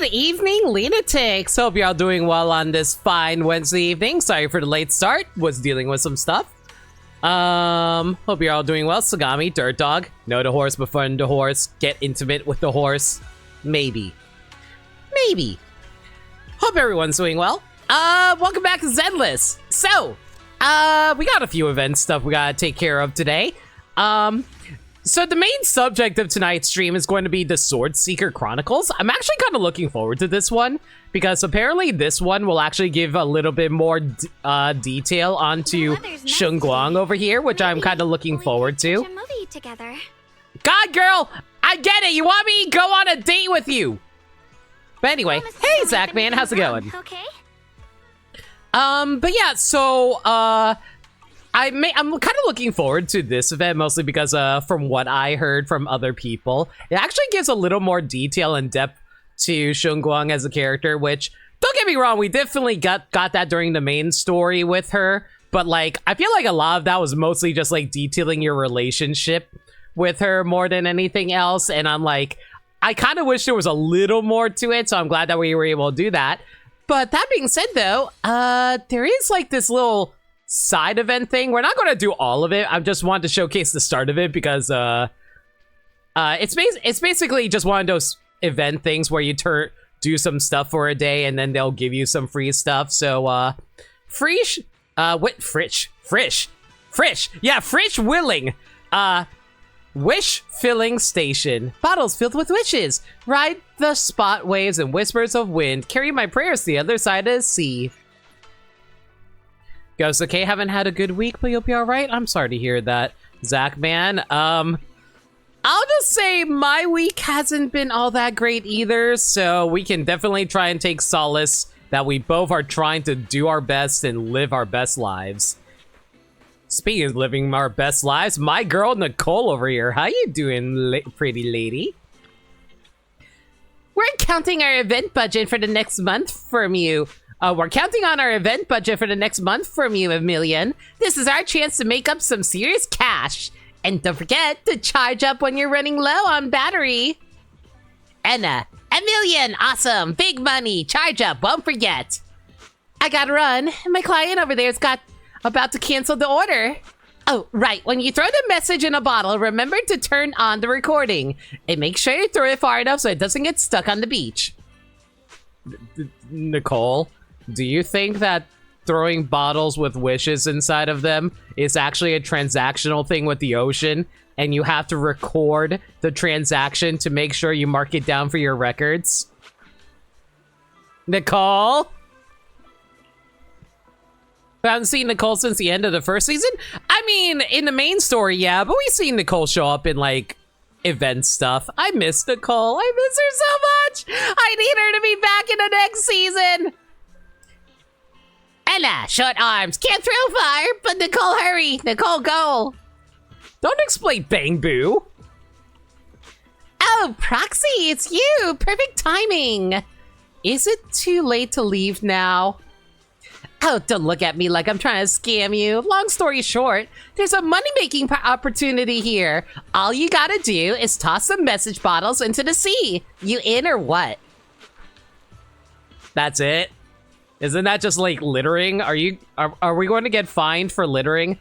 Good evening, lunatics! Hope you're all doing well on this fine Wednesday evening. Sorry for the late start. Was dealing with some stuff. Hope you're all doing well. Sagami, Dirt Dog. Know the horse, befriend the horse. Get intimate with the horse. Maybe. Maybe. Hope everyone's doing well. Welcome back to Zenless. So, we got a few event stuff we gotta take care of today. So the main subject of tonight's stream is going to be the Sword Seeker Chronicles. I'm actually kind of looking forward to this one because apparently this one will actually give a little bit more detail onto Shunguang over here, which I'm kind of looking forward to. God, girl, I get it. You want me to go on a date with you? But anyway, hey, Zach, man, how's it going? Okay. But yeah, so I'm kind of looking forward to this event mostly because from what I heard from other people, it actually gives a little more detail and depth to Shunguang as a character, which, don't get me wrong, we definitely got that during the main story with her, but like I feel like a lot of that was mostly just like detailing your relationship with her more than anything else, and I'm like, I kind of wish there was a little more to it, so I'm glad that we were able to do that. But that being said though, there is like this little side event thing. We're not going to do all of it. I just wanted to showcase the start of it because it's basically just one of those event things where you do some stuff for a day and then they'll give you some free stuff. So Frisch Willing wish filling station. Bottles filled with wishes. Ride the spot waves and whispers of wind. Carry my prayers to the other side of the sea. Goes okay, haven't had a good week, but you'll be all right. I'm sorry to hear that, Zach, man. I'll just say my week hasn't been all that great either, so we can definitely try and take solace that we both are trying to do our best and live our best lives. Speaking of living our best lives, my girl Nicole over here, how you doing, pretty lady? We're counting our event budget for the next month from you. We're counting on our event budget for the next month from you, Emilian. This is our chance to make up some serious cash. And don't forget to charge up when you're running low on battery. Anna, Emilian, awesome, big money, charge up, won't forget. I gotta run. My client over there's about to cancel the order. Oh, right, when you throw the message in a bottle, remember to turn on the recording. And make sure you throw it far enough so it doesn't get stuck on the beach. Nicole? Do you think that throwing bottles with wishes inside of them is actually a transactional thing with the ocean, and you have to record the transaction to make sure you mark it down for your records? Nicole? I haven't seen Nicole since the end of the first season? I mean, in the main story, yeah, but we've seen Nicole show up in, like, event stuff. I miss Nicole. I miss her so much. I need her to be back in the next season. Ella, short arms, can't throw fire, but Nicole, hurry. Nicole, go. Don't explain Bang Boo. Oh, Proxy, it's you. Perfect timing. Is it too late to leave now? Oh, don't look at me like I'm trying to scam you. Long story short, there's a money-making opportunity here. All you gotta do is toss some message bottles into the sea. You in or what? That's it? Isn't that just like littering? Are we going to get fined for littering?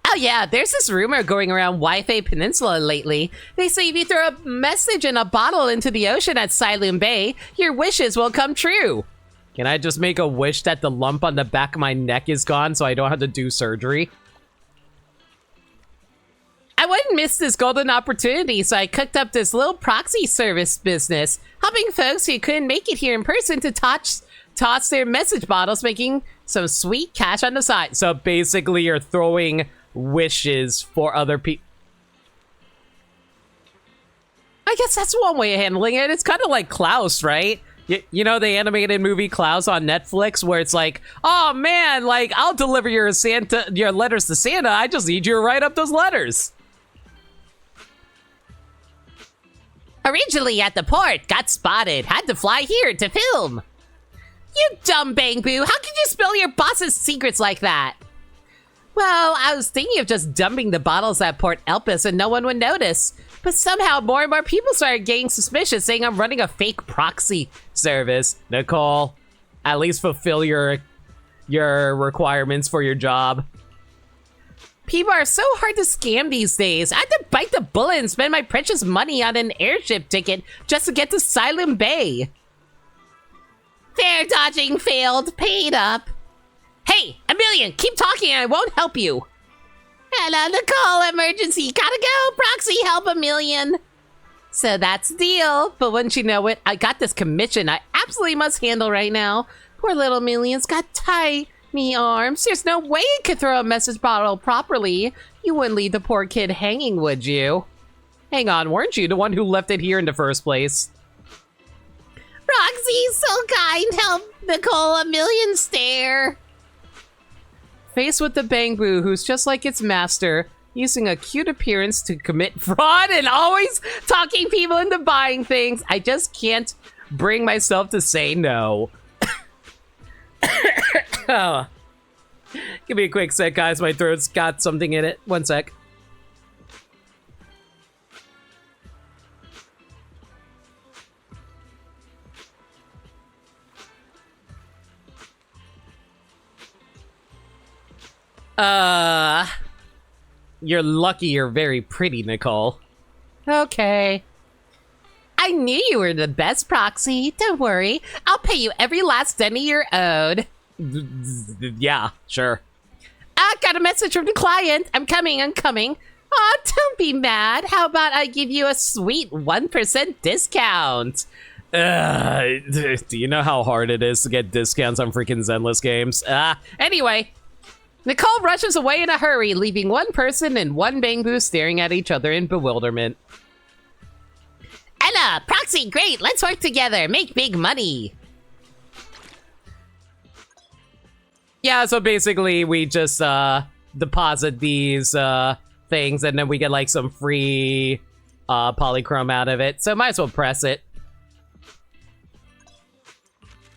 Oh yeah, there's this rumor going around Wi-Fi Peninsula lately. They say if you throw a message in a bottle into the ocean at Silent Bay, your wishes will come true. Can I just make a wish that the lump on the back of my neck is gone so I don't have to do surgery? I wouldn't miss this golden opportunity, so I cooked up this little proxy service business, helping folks who couldn't make it here in person to toss their message bottles, making some sweet cash on the side. So basically you're throwing wishes for other people. I guess that's one way of handling it. It's kind of like Klaus, right? You know the animated movie Klaus on Netflix where it's like, oh man, like I'll deliver your letters to Santa. I just need you to write up those letters. Originally at the port, got spotted, had to fly here to film. You dumb Bang Boo, how could you spill your boss's secrets like that? Well, I was thinking of just dumping the bottles at Port Elpis and no one would notice. But somehow more and more people started getting suspicious, saying I'm running a fake proxy service. Nicole, at least fulfill your requirements for your job. People are so hard to scam these days. I had to bite the bullet and spend my precious money on an airship ticket just to get to Silent Bay. Fare dodging failed. Paid up. Hey, Amelia, keep talking and I won't help you. Hello, Nicole, emergency. Gotta go. Proxy, help a million. So that's the deal. But wouldn't you know it, I got this commission I absolutely must handle right now. Poor little Million's got tiny arms. There's no way it could throw a message bottle properly. You wouldn't leave the poor kid hanging, would you? Hang on, weren't you the one who left it here in the first place? Roxy, so kind. Help Nicole a million stare. Faced with the Bangbu, who's just like its master, using a cute appearance to commit fraud and always talking people into buying things, I just can't bring myself to say no. Oh. Give me a quick sec, guys. My throat's got something in it. One sec. You're lucky you're very pretty, Nicole. Okay. I knew you were the best proxy. Don't worry. I'll pay you every last penny you're owed. Yeah, sure. I got a message from the client. I'm coming. Aw, don't be mad. How about I give you a sweet 1% discount? Do you know how hard it is to get discounts on freaking Zenless games? Anyway. Nicole rushes away in a hurry, leaving one person and one Bangbu staring at each other in bewilderment. Ella, proxy, great. Let's work together. Make big money. Yeah, so basically we just deposit these things and then we get like some free polychrome out of it. So might as well press it.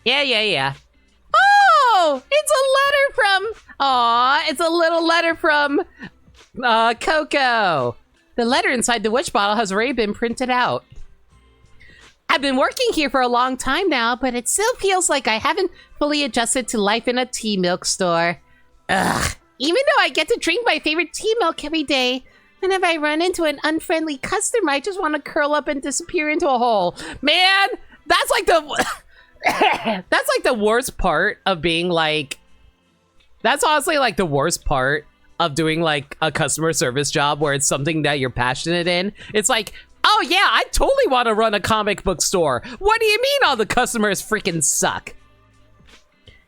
Yeah. Oh, it's a letter from... Aw, it's a little letter from Coco. The letter inside the witch bottle has already been printed out. I've been working here for a long time now, but it still feels like I haven't fully adjusted to life in a tea milk store. Ugh. Even though I get to drink my favorite tea milk every day, whenever I run into an unfriendly customer, I just want to curl up and disappear into a hole. Man, that's like the... that's like the worst part of being like... That's honestly like the worst part of doing like a customer service job where it's something that you're passionate in. It's like, oh yeah, I totally want to run a comic book store. What do you mean all the customers freaking suck?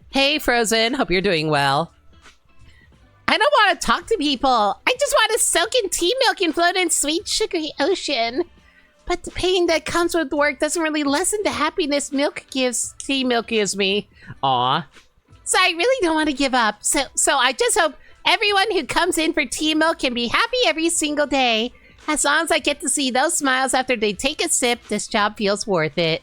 Hey, Frozen. Hope you're doing well. I don't want to talk to people. I just want to soak in tea milk and float in sweet, sugary ocean. But the pain that comes with work doesn't really lessen the happiness tea milk gives me. Aw. So I really don't want to give up. So I just hope everyone who comes in for tea milk can be happy every single day. As long as I get to see those smiles after they take a sip, this job feels worth it.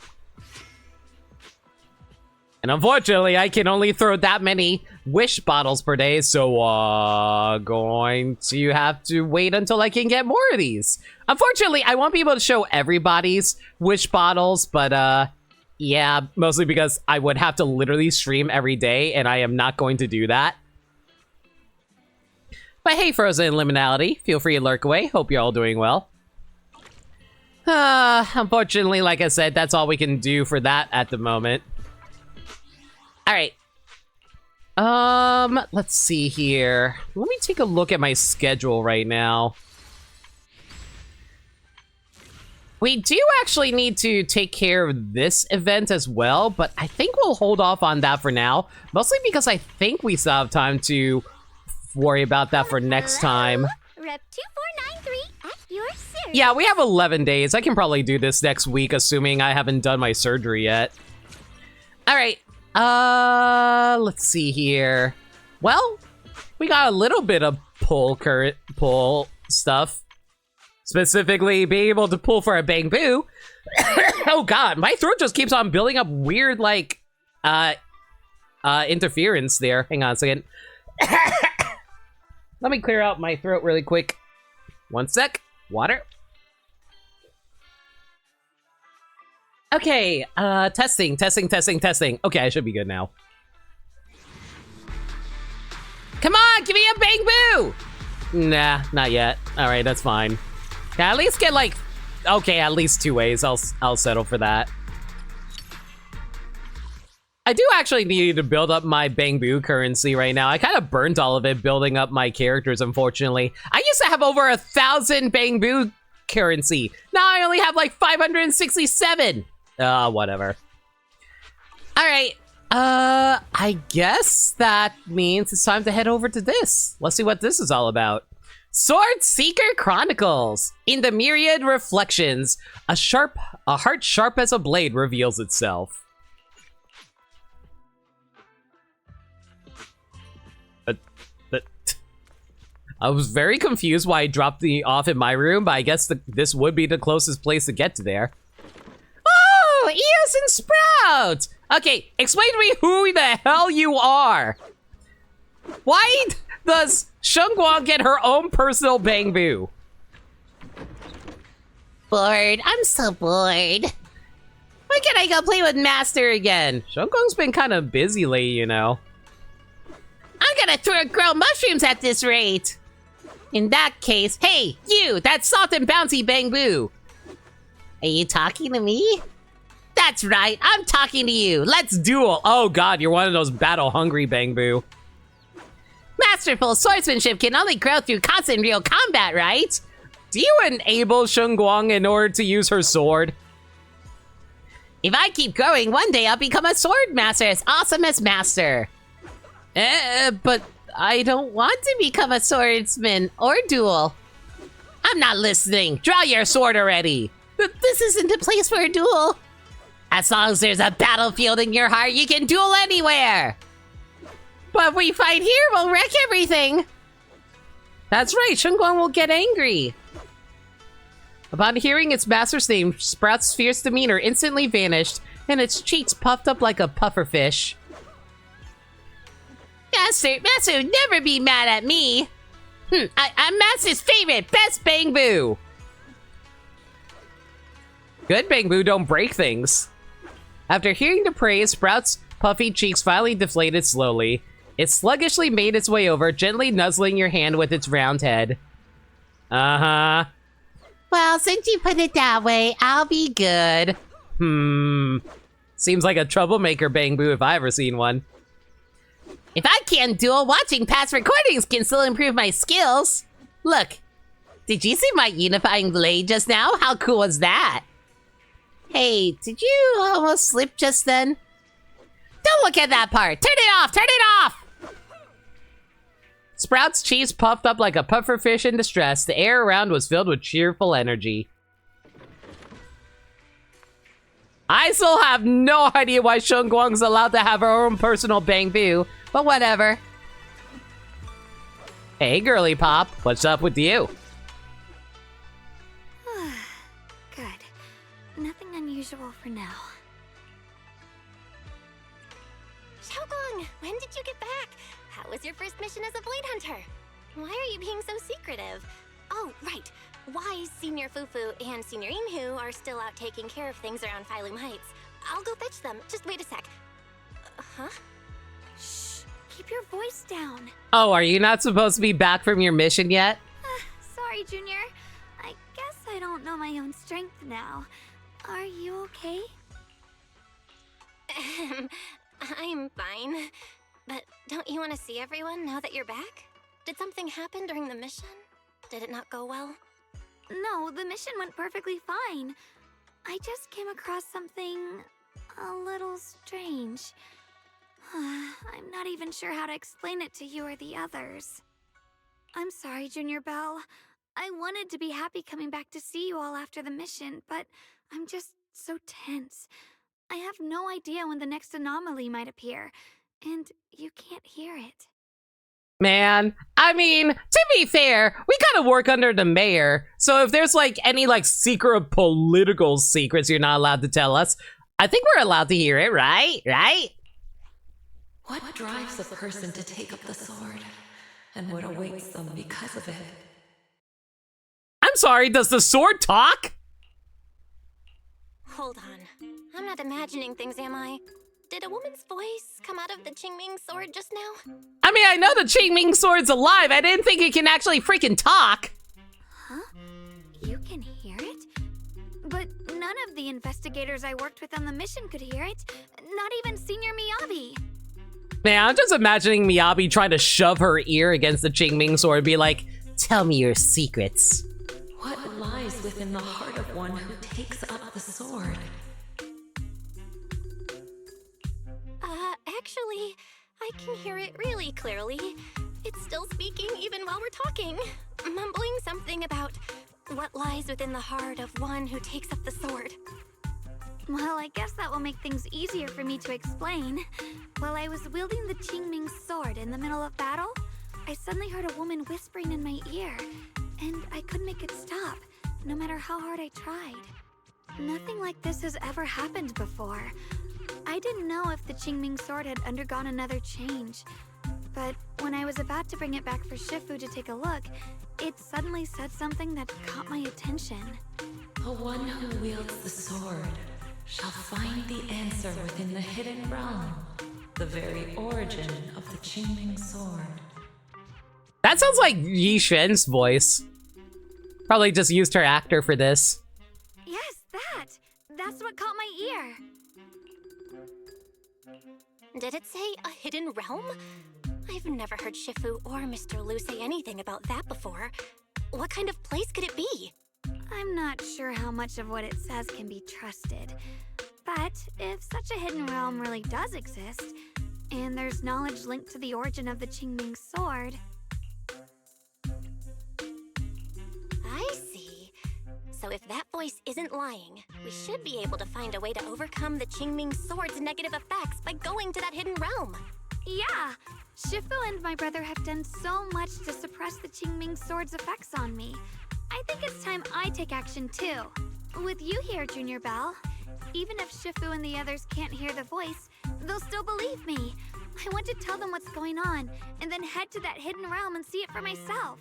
And unfortunately, I can only throw that many wish bottles per day, so going to have to wait until I can get more of these. Unfortunately, I won't be able to show everybody's wish bottles, but yeah, mostly because I would have to literally stream every day, and I am not going to do that. But hey, Frozen and Liminality, feel free to lurk away. Hope you're all doing well. Unfortunately, like I said, that's all we can do for that at the moment. All right. Let's see here. Let me take a look at my schedule right now. We do actually need to take care of this event as well, but I think we'll hold off on that for now. Mostly because I think we still have time to worry about that for next time. Rep 2493 at your service. Yeah, we have 11 days. I can probably do this next week, assuming I haven't done my surgery yet. All right. Let's see here. Well, we got a little bit of pull stuff. Specifically, being able to pull for a Bangbu. Oh god, my throat just keeps on building up weird, like, interference there. Hang on a second. Let me clear out my throat really quick. One sec. Water. Okay, testing. Okay, I should be good now. Come on, give me a bang boo! Nah, not yet. Alright, that's fine. Can I at least get like... Okay, at least 2 ways. I'll settle for that. I do actually need to build up my Bangbu currency right now. I kind of burnt all of it building up my characters, unfortunately. I used to have over 1,000 Bangbu currency. Now I only have like 567. Whatever. All right. I guess that means it's time to head over to this. Let's see what this is all about. Sword Seeker Chronicles. In the myriad reflections, a heart sharp as a blade reveals itself. I was very confused why I dropped the off in my room, but I guess this would be the closest place to get to there. Oh, Eos and Sprout! Okay, explain to me who the hell you are. Why does Shunguang get her own personal Bangbu? Bored. I'm so bored. Why can't I go play with Master again? Shunguang's been kind of busy lately, you know. I'm gonna grow mushrooms at this rate. In that case, hey, you, that soft and bouncy Bangbu. Are you talking to me? That's right, I'm talking to you. Let's duel. Oh god, you're one of those battle-hungry Bangbu. Masterful swordsmanship can only grow through constant real combat, right? Do you enable Shunguang in order to use her sword? If I keep growing, one day I'll become a sword master as awesome as Master. But I don't want to become a swordsman or duel. I'm not listening. Draw your sword already. This isn't the place for a duel. As long as there's a battlefield in your heart, you can duel anywhere. But if we fight here, we'll wreck everything. That's right, Shunguang will get angry. Upon hearing its master's name, Sprout's fierce demeanor instantly vanished, and its cheeks puffed up like a pufferfish. Master would never be mad at me. I'm Master's favorite, best Bangbu. Good Bangbu don't break things. After hearing the praise, Sprout's puffy cheeks finally deflated slowly. It sluggishly made its way over, gently nuzzling your hand with its round head. Uh-huh. Well, since you put it that way, I'll be good. Seems like a troublemaker Bangbu if I ever seen one. If I can't duel, watching past recordings can still improve my skills. Look, did you see my unifying blade just now? How cool was that? Hey, did you almost slip just then? Don't look at that part. Turn it off! Turn it off! Sprout's cheeks puffed up like a pufferfish in distress. The air around was filled with cheerful energy. I still have no idea why Shunguang's allowed to have her own personal Bangbu, but whatever. Hey, girly pop, what's up with you? Good. Nothing unusual for now. Xiaoguang, when did you get back? How was your first mission as a blade hunter? Why are you being so secretive? Oh, right. Why Senior Fufu and Senior Inhu are still out taking care of things around Phylum Heights. I'll go fetch them. Just wait a sec. Huh? Shh. Keep your voice down. Oh, are you not supposed to be back from your mission yet? Sorry, Junior. I guess I don't know my own strength now. Are you okay? I'm fine. But don't you want to see everyone now that you're back? Did something happen during the mission? Did it not go well? No, the mission went perfectly fine. I just came across something a little strange. I'm not even sure how to explain it to you or the others. I'm sorry, Junior Belle. I wanted to be happy coming back to see you all after the mission, but I'm just so tense. I have no idea when the next anomaly might appear, and you can't hear it. Man, I mean, to be fair, we gotta work under the mayor, so if there's like any like secret political secrets you're not allowed to tell us, I think we're allowed to hear it, right? Right? What drives a person to take up the sword? and what awaits them because of it. I'm sorry, does the sword talk? Hold on. I'm not imagining things, am I? Did a woman's voice come out of the Qingming sword just now? I mean, I know the Qingming sword's alive. I didn't think it can actually freaking talk. Huh? You can hear it? But none of the investigators I worked with on the mission could hear it. Not even Senior Miyabi. Man, I'm just imagining Miyabi trying to shove her ear against the Qingming sword and be like, tell me your secrets. What lies within the heart of one who takes up the sword? Actually, I can hear it really clearly. It's still speaking even while we're talking, mumbling something about what lies within the heart of one who takes up the sword. Well, I guess that will make things easier for me to explain. While I was wielding the Qingming sword in the middle of battle, I suddenly heard a woman whispering in my ear, and I couldn't make it stop, no matter how hard I tried. Nothing like this has ever happened before. I didn't know if the Qingming sword had undergone another change, but when I was about to bring it back for Shifu to take a look, it suddenly said something that caught my attention. The one who wields the sword shall find the answer within the hidden realm, the very origin of the Qingming sword. That sounds like Yi Xuan's voice. Probably just used her actor for this. Yes, that's what caught my ear. Did it say a hidden realm? I've never heard Shifu or Mr. Liu say anything about that before. What kind of place could it be? I'm not sure how much of what it says can be trusted. But if such a hidden realm really does exist, and there's knowledge linked to the origin of the Qingming sword... I see. So if that voice isn't lying, we should be able to find a way to overcome the Qingming sword's negative effects by going to that hidden realm. Yeah! Shifu and my brother have done so much to suppress the Qingming sword's effects on me. I think it's time I take action too. With you here, Junior Belle. Even if Shifu and the others can't hear the voice, they'll still believe me. I want to tell them what's going on, and then head to that hidden realm and see it for myself.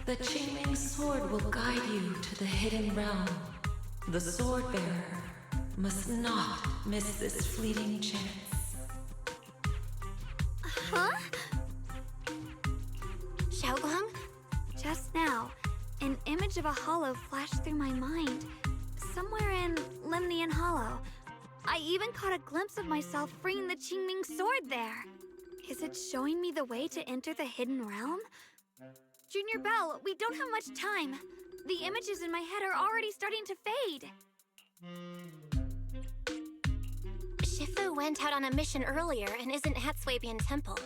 The Qingming sword will guide you to the hidden realm. The sword bearer must not miss this fleeting chance. Huh? Xiaoguang? Just now, an image of a hollow flashed through my mind. Somewhere in Lemnian Hollow. I even caught a glimpse of myself freeing the Qingming sword there. Is it showing me the way to enter the hidden realm? Junior Belle, we don't have much time. The images in my head are already starting to fade. Shifu went out on a mission earlier and isn't at Swabian Temple.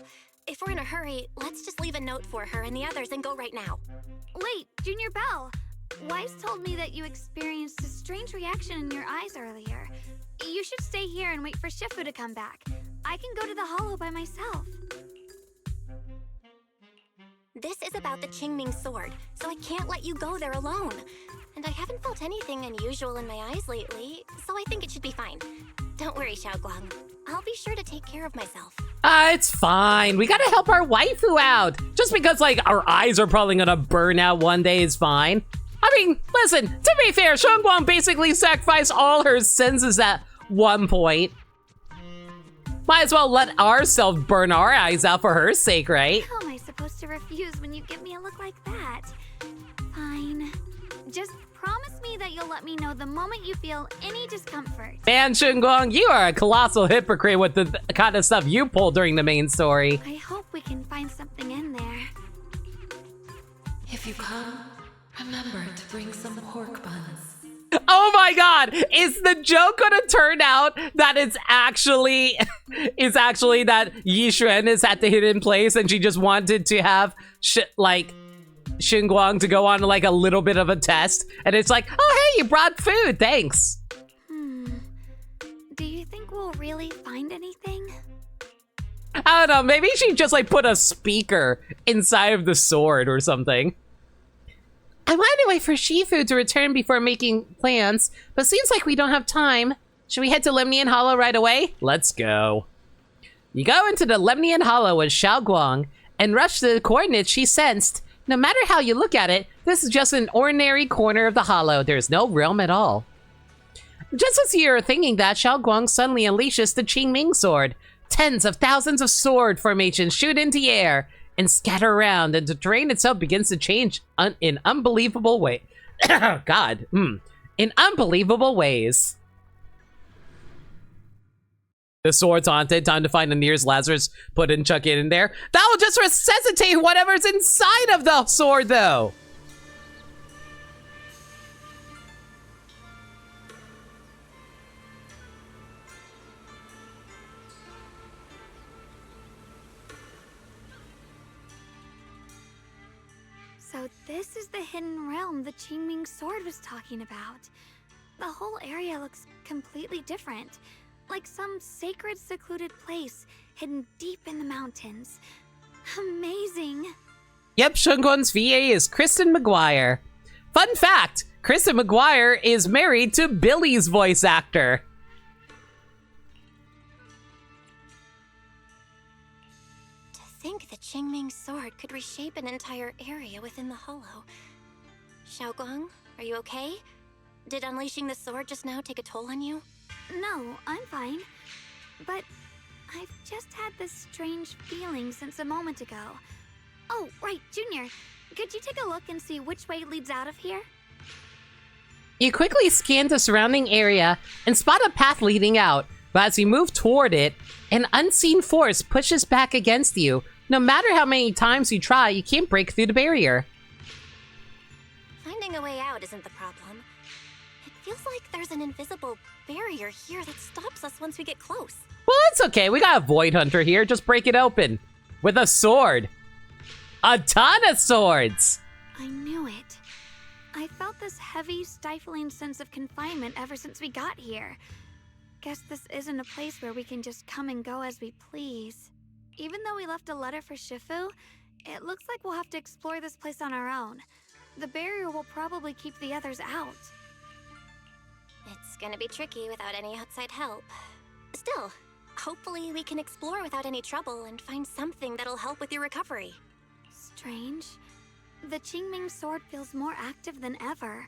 If we're in a hurry, let's just leave a note for her and the others and go right now. Wait, Junior Belle. Wise told me that you experienced a strange reaction in your eyes earlier. You should stay here and wait for Shifu to come back. I can go to the hollow by myself. This is about the Qingming sword, so I can't let you go there alone. And I haven't felt anything unusual in my eyes lately, so I think it should be fine. Don't worry, Xiaoguang. I'll be sure to take care of myself. It's fine. We gotta help our waifu out. Just because, like, our eyes are probably gonna burn out one day is fine. I mean, listen, to be fair, Xiaoguang basically sacrificed all her senses at one point. Might as well let ourselves burn our eyes out for her sake, right? How am I supposed to refuse when you give me a look like that? Fine. Just promise me that you'll let me know the moment you feel any discomfort. Man, Xiaoguang, you are a colossal hypocrite with the kind of stuff you pull during the main story. I hope we can find something in there. If you come, remember to bring some pork buns. Oh my god! Is the joke gonna turn out that it's actually that Yi Xuan is at the hidden place and she just wanted to have Xinguang to go on like a little bit of a test, and it's like, oh hey, you brought food, thanks. Do you think we'll really find anything? I don't know, maybe she just like put a speaker inside of the sword or something. I wanted to wait for Shifu to return before making plans, but seems like we don't have time. Should we head to Lemnian Hollow right away? Let's go. You go into the Lemnian Hollow with Xiaoguang and rushed to the coordinates she sensed. No matter how you look at it, this is just an ordinary corner of the hollow. There's no realm at all. Just as you're thinking that, Xiao Guang suddenly unleashes the Qingming sword. Tens of thousands of sword formations shoot into the air and scatter around, and the terrain itself begins to change in unbelievable way. In unbelievable ways. The sword's haunted. Time to find the nearest Lazarus. Put it and chuck it in there. That will just resuscitate whatever's inside of the sword, though. So this is the hidden realm the Qingming sword was talking about. The whole area looks completely different. Like some sacred, secluded place hidden deep in the mountains. Amazing. Yep, Shunguan's VA is Kristen McGuire. Fun fact, Kristen McGuire is married to Billy's voice actor. To think the Qingming sword could reshape an entire area within the hollow. Xiaoguang, are you okay? Did unleashing the sword just now take a toll on you? No, I'm fine. But I've just had this strange feeling since a moment ago. Oh, right, Junior. Could you take a look and see which way leads out of here? You quickly scan the surrounding area and spot a path leading out, but as you move toward it, an unseen force pushes back against you. No matter how many times you try, you can't break through the barrier. Finding a way out isn't the problem. It feels like there's an invisible barrier here that stops us once we get close. Well, it's okay. We got a Void Hunter here. Just break it open. With a sword. A ton of swords! I knew it. I felt this heavy, stifling sense of confinement ever since we got here. Guess this isn't a place where we can just come and go as we please. Even though we left a letter for Shifu, it looks like we'll have to explore this place on our own. The barrier will probably keep the others out. It's gonna be tricky without any outside help. Still, hopefully we can explore without any trouble and find something that'll help with your recovery. Strange. The Qingming sword feels more active than ever.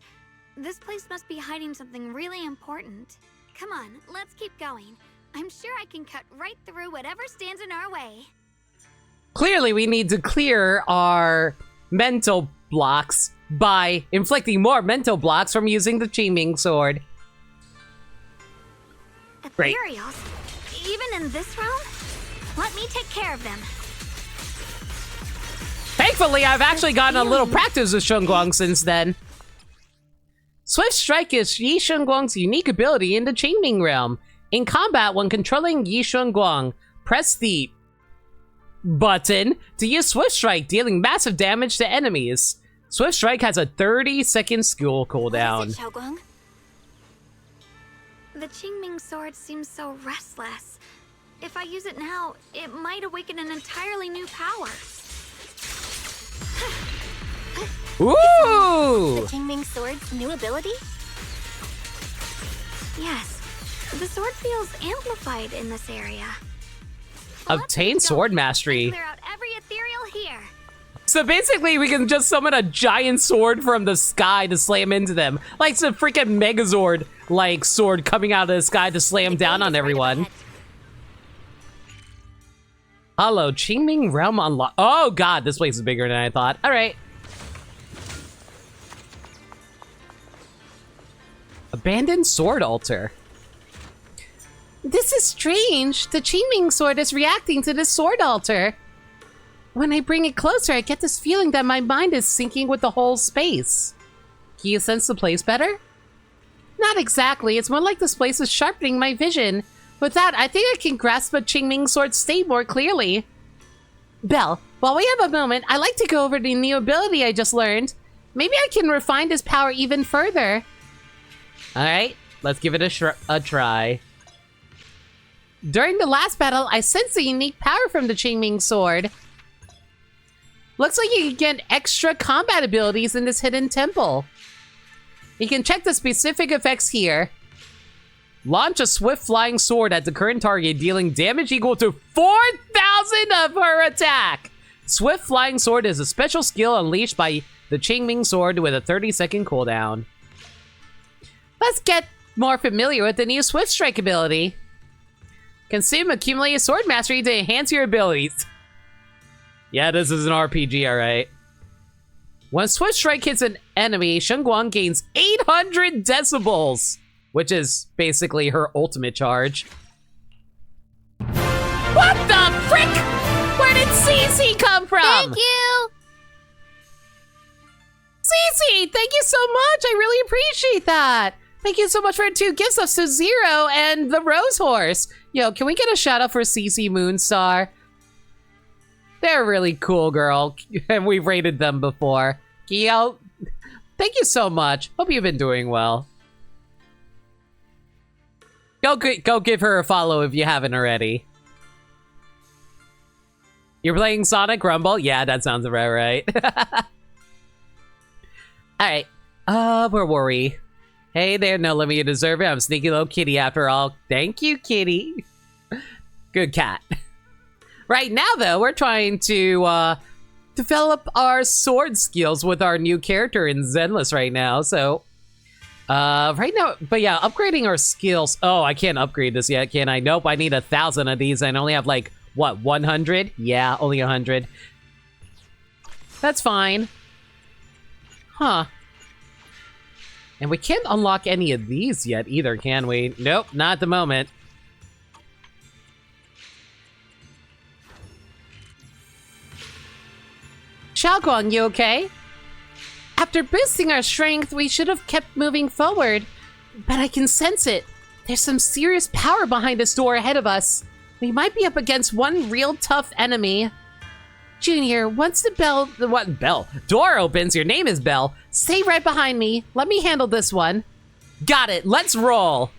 This place must be hiding something really important. Come on, let's keep going. I'm sure I can cut right through whatever stands in our way. Clearly, we need to clear our mental blocks by inflicting more mental blocks from using the Qingming sword. Great. Ethereals? Even in this realm? Let me take care of them. Thankfully, I've actually gotten a little practice with Shunguang since then. Swift Strike is Yi Shunguang's unique ability in the Qingming realm. In combat, when controlling Yi Shunguang, press the button to use Swift Strike, dealing massive damage to enemies. Swift Strike has a 30-second skill cooldown. What is it, Xiaoguang? The Qingming sword seems so restless. If I use it now, it might awaken an entirely new power. Ooh! The Qingming sword's new ability? Yes, the sword feels amplified in this area. Obtain sword mastery. Clear out every ethereal here. So basically, we can just summon a giant sword from the sky to slam into them. Like some freaking Megazord-like sword coming out of the sky to slam down on everyone. Hello, Qingming Realm unlocked. Oh god, this place is bigger than I thought. Alright. Abandoned sword altar. This is strange. The Qingming sword is reacting to this sword altar. When I bring it closer, I get this feeling that my mind is syncing with the whole space. Can you sense the place better? Not exactly. It's more like this place is sharpening my vision. With that, I think I can grasp a Qingming sword's state more clearly. Belle, while we have a moment, I'd like to go over the new ability I just learned. Maybe I can refine this power even further. Alright, let's give it a try. During the last battle, I sensed a unique power from the Qingming sword. Looks like you can get extra combat abilities in this hidden temple. You can check the specific effects here. Launch a swift flying sword at the current target, dealing damage equal to 4,000 of her attack. Swift Flying Sword is a special skill unleashed by the Qingming Sword with a 30-second cooldown. Let's get more familiar with the new Swift Strike ability. Consume accumulated sword mastery to enhance your abilities. Yeah, this is an RPG, alright. When Swift Strike hits an enemy, Shengguang gains 800 decibels, which is basically her ultimate charge. What the frick? Where did Cece come from? Thank you! Cece, thank you so much. I really appreciate that. Thank you so much for 2 gifts of Sub-Zero and the Rose Horse. Yo, can we get a shout out for Cece Moonstar? They're really cool, girl, and we've rated them before. Yo, thank you so much. Hope you've been doing well. Go give her a follow if you haven't already. You're playing Sonic Rumble? Yeah, that sounds about right. Alright, where were we? Hey there, no limit, you deserve it. I'm sneaky little kitty after all. Thank you, kitty. Good cat. Right now, though, we're trying to develop our sword skills with our new character in Zenless right now. So, right now, but yeah, upgrading our skills. Oh, I can't upgrade this yet, can I? Nope, I need 1,000 of these. And I only have like, what, 100? Yeah, only 100. That's fine. Huh. And we can't unlock any of these yet either, can we? Nope, not at the moment. Xiaoguang, you okay? After boosting our strength, we should have kept moving forward. But I can sense it. There's some serious power behind this door ahead of us. We might be up against one real tough enemy. Junior, once the door opens, your name is Bell. Stay right behind me. Let me handle this one. Got it. Let's roll.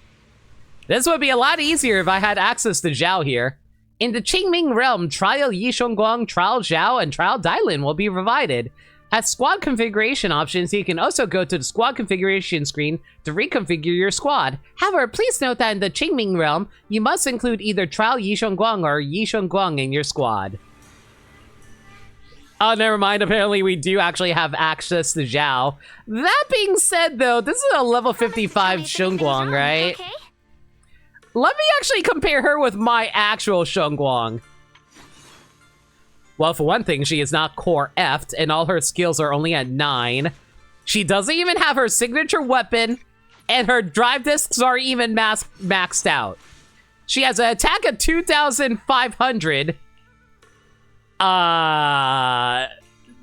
This would be a lot easier if I had access to Zhao here. In the Qingming realm, Trial Yishengguang, Trial Zhao, and Trial Dailin will be provided. As squad configuration options, you can also go to the squad configuration screen to reconfigure your squad. However, please note that in the Qingming realm, you must include either Trial Yishengguang or Yishengguang in your squad. Oh, never mind. Apparently, we do actually have access to Zhao. That being said, though, this is a level 55 Shengguang, right? Okay? Let me actually compare her with my actual Shengguang. Well, for one thing, she is not core F'd, and all her skills are only at 9. She doesn't even have her signature weapon, and her drive discs are even maxed out. She has an attack of 2,500.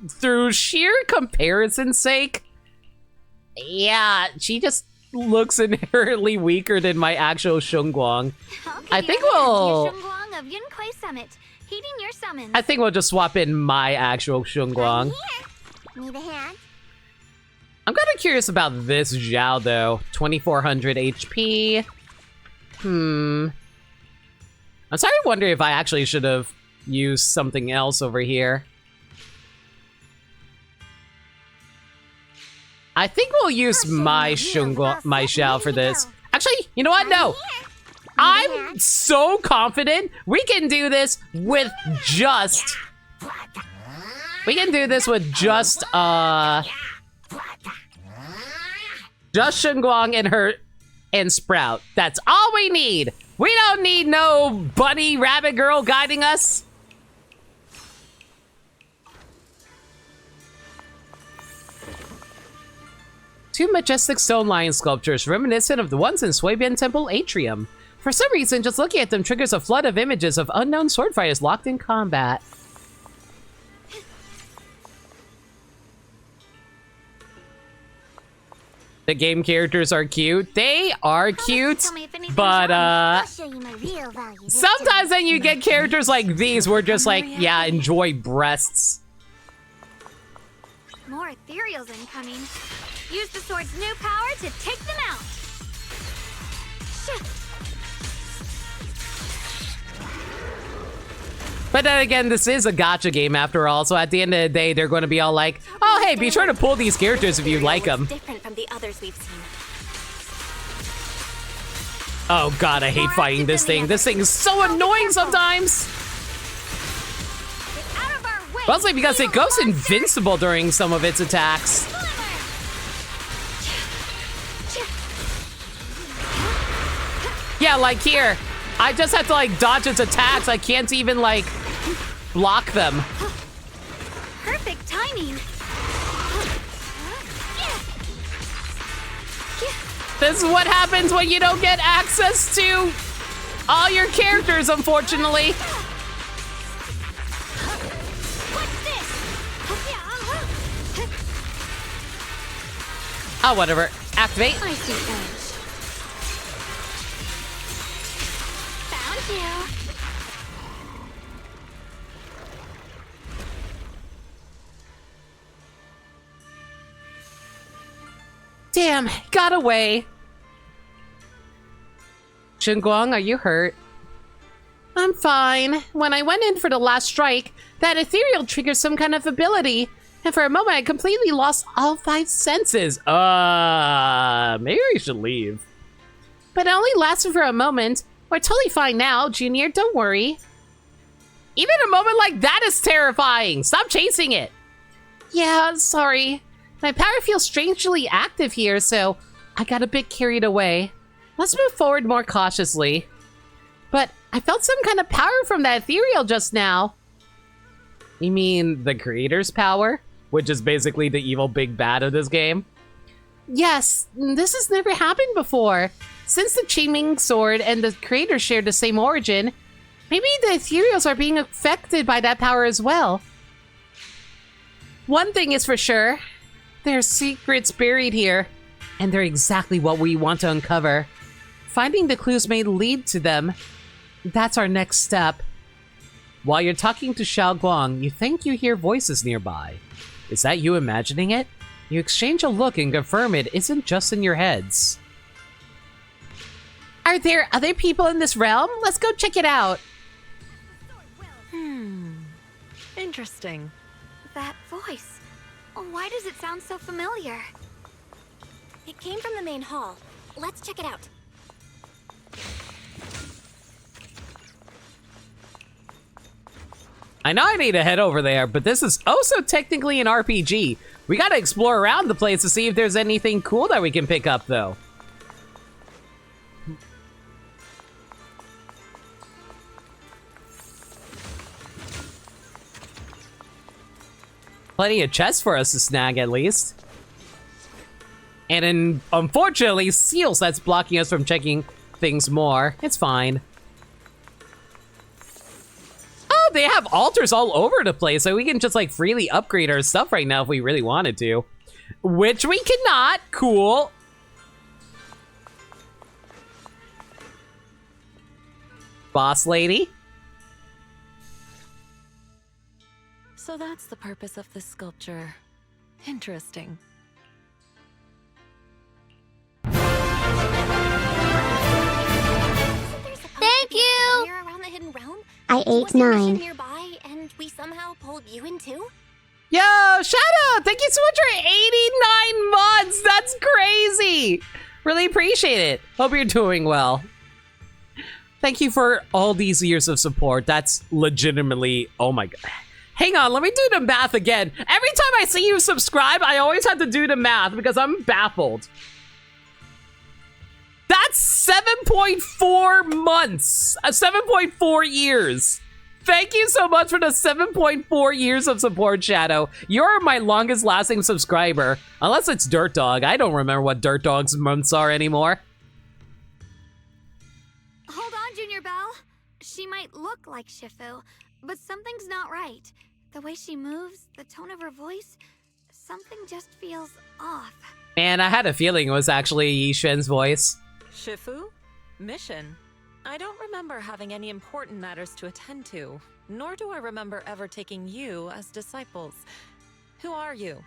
Through sheer comparison's sake, yeah, she just looks inherently weaker than my actual Shengguang. I think we'll... Shengguang of Yunkai Summit, heeding your summons. I think we'll just swap in my actual Shengguang. Need a hand? I'm kind of curious about this Zhao, though. 2,400 HP. I'm starting to wonder if I actually should have used something else over here. I think we'll use my Zhao for this. Actually, you know what? No. I'm so confident we can do this with just... We can do this with just Shengguang and Sprout. That's all we need. We don't need no bunny rabbit girl guiding us. Two majestic stone lion sculptures reminiscent of the ones in Suibian Temple Atrium. For some reason, just looking at them triggers a flood of images of unknown sword fighters locked in combat. The game characters are cute. They are cute, but sometimes when you get characters like these, we're just like, yeah, enjoy breasts. More ethereals incoming. Use the sword's new power to take them out. But then again, this is a gacha game after all, so at the end of the day, they're going to be all like, oh, hey, be sure to pull these characters if you like them. Different from the others we've seen. Oh god, I hate fighting this thing. This thing is so annoying sometimes. Get out of our way. Mostly because it goes invincible during some of its attacks. Yeah, like here. I just have to like dodge its attacks. I can't even like block them. Perfect timing. This is what happens when you don't get access to all your characters, unfortunately. What's this? Oh, whatever. Activate. I see edge. Found you. Damn, got away. Xinguang, are you hurt? I'm fine. When I went in for the last strike, that ethereal triggered some kind of ability, and for a moment I completely lost all 5 senses. Maybe we should leave. But it only lasted for a moment. We're totally fine now, Junior, don't worry. Even a moment like that is terrifying. Stop chasing it. Yeah, sorry. My power feels strangely active here, so I got a bit carried away. Let's move forward more cautiously. But I felt some kind of power from that ethereal just now. You mean the creator's power? Which is basically the evil big bad of this game? Yes, this has never happened before. Since the Qingming sword and the creator share the same origin, maybe the ethereals are being affected by that power as well. One thing is for sure. There are secrets buried here, and they're exactly what we want to uncover. Finding the clues may lead to them. That's our next step. While you're talking to Xiaoguang, you think you hear voices nearby. Is that you imagining it? You exchange a look and confirm it isn't just in your heads. Are there other people in this realm? Let's go check it out. Interesting. That voice. Why does it sound so familiar? It came from the main hall. Let's check it out. I know I need to head over there, but this is also technically an RPG. We gotta explore around the place to see if there's anything cool that we can pick up, though. Plenty of chests for us to snag, at least. And then, unfortunately, seals that's blocking us from checking things more. It's fine. Oh, they have altars all over the place, so we can just, like, freely upgrade our stuff right now if we really wanted to. Which we cannot. Cool. Boss lady. So that's the purpose of this sculpture. Interesting. Thank you! Around the hidden realm? I ate Was there a mission 9. nearby and we somehow pulled you in too? Yo, Shadow, thank you so much for 89 months. That's crazy. Really appreciate it. Hope you're doing well. Thank you for all these years of support. That's legitimately, oh my God. Hang on, let me do the math again. Every time I see you subscribe, I always have to do the math because I'm baffled. That's 7.4 months. 7.4 years. Thank you so much for the 7.4 years of support, Shadow. You're my longest lasting subscriber. Unless it's Dirt Dog. I don't remember what Dirt Dog's months are anymore. Hold on, Junior Belle. She might look like Shifu, but something's not right. The way she moves, the tone of her voice, something just feels off. Man, I had a feeling it was actually Yi Xuan's voice. Shifu? Mission? I don't remember having any important matters to attend to, nor do I remember ever taking you as disciples. Who are you?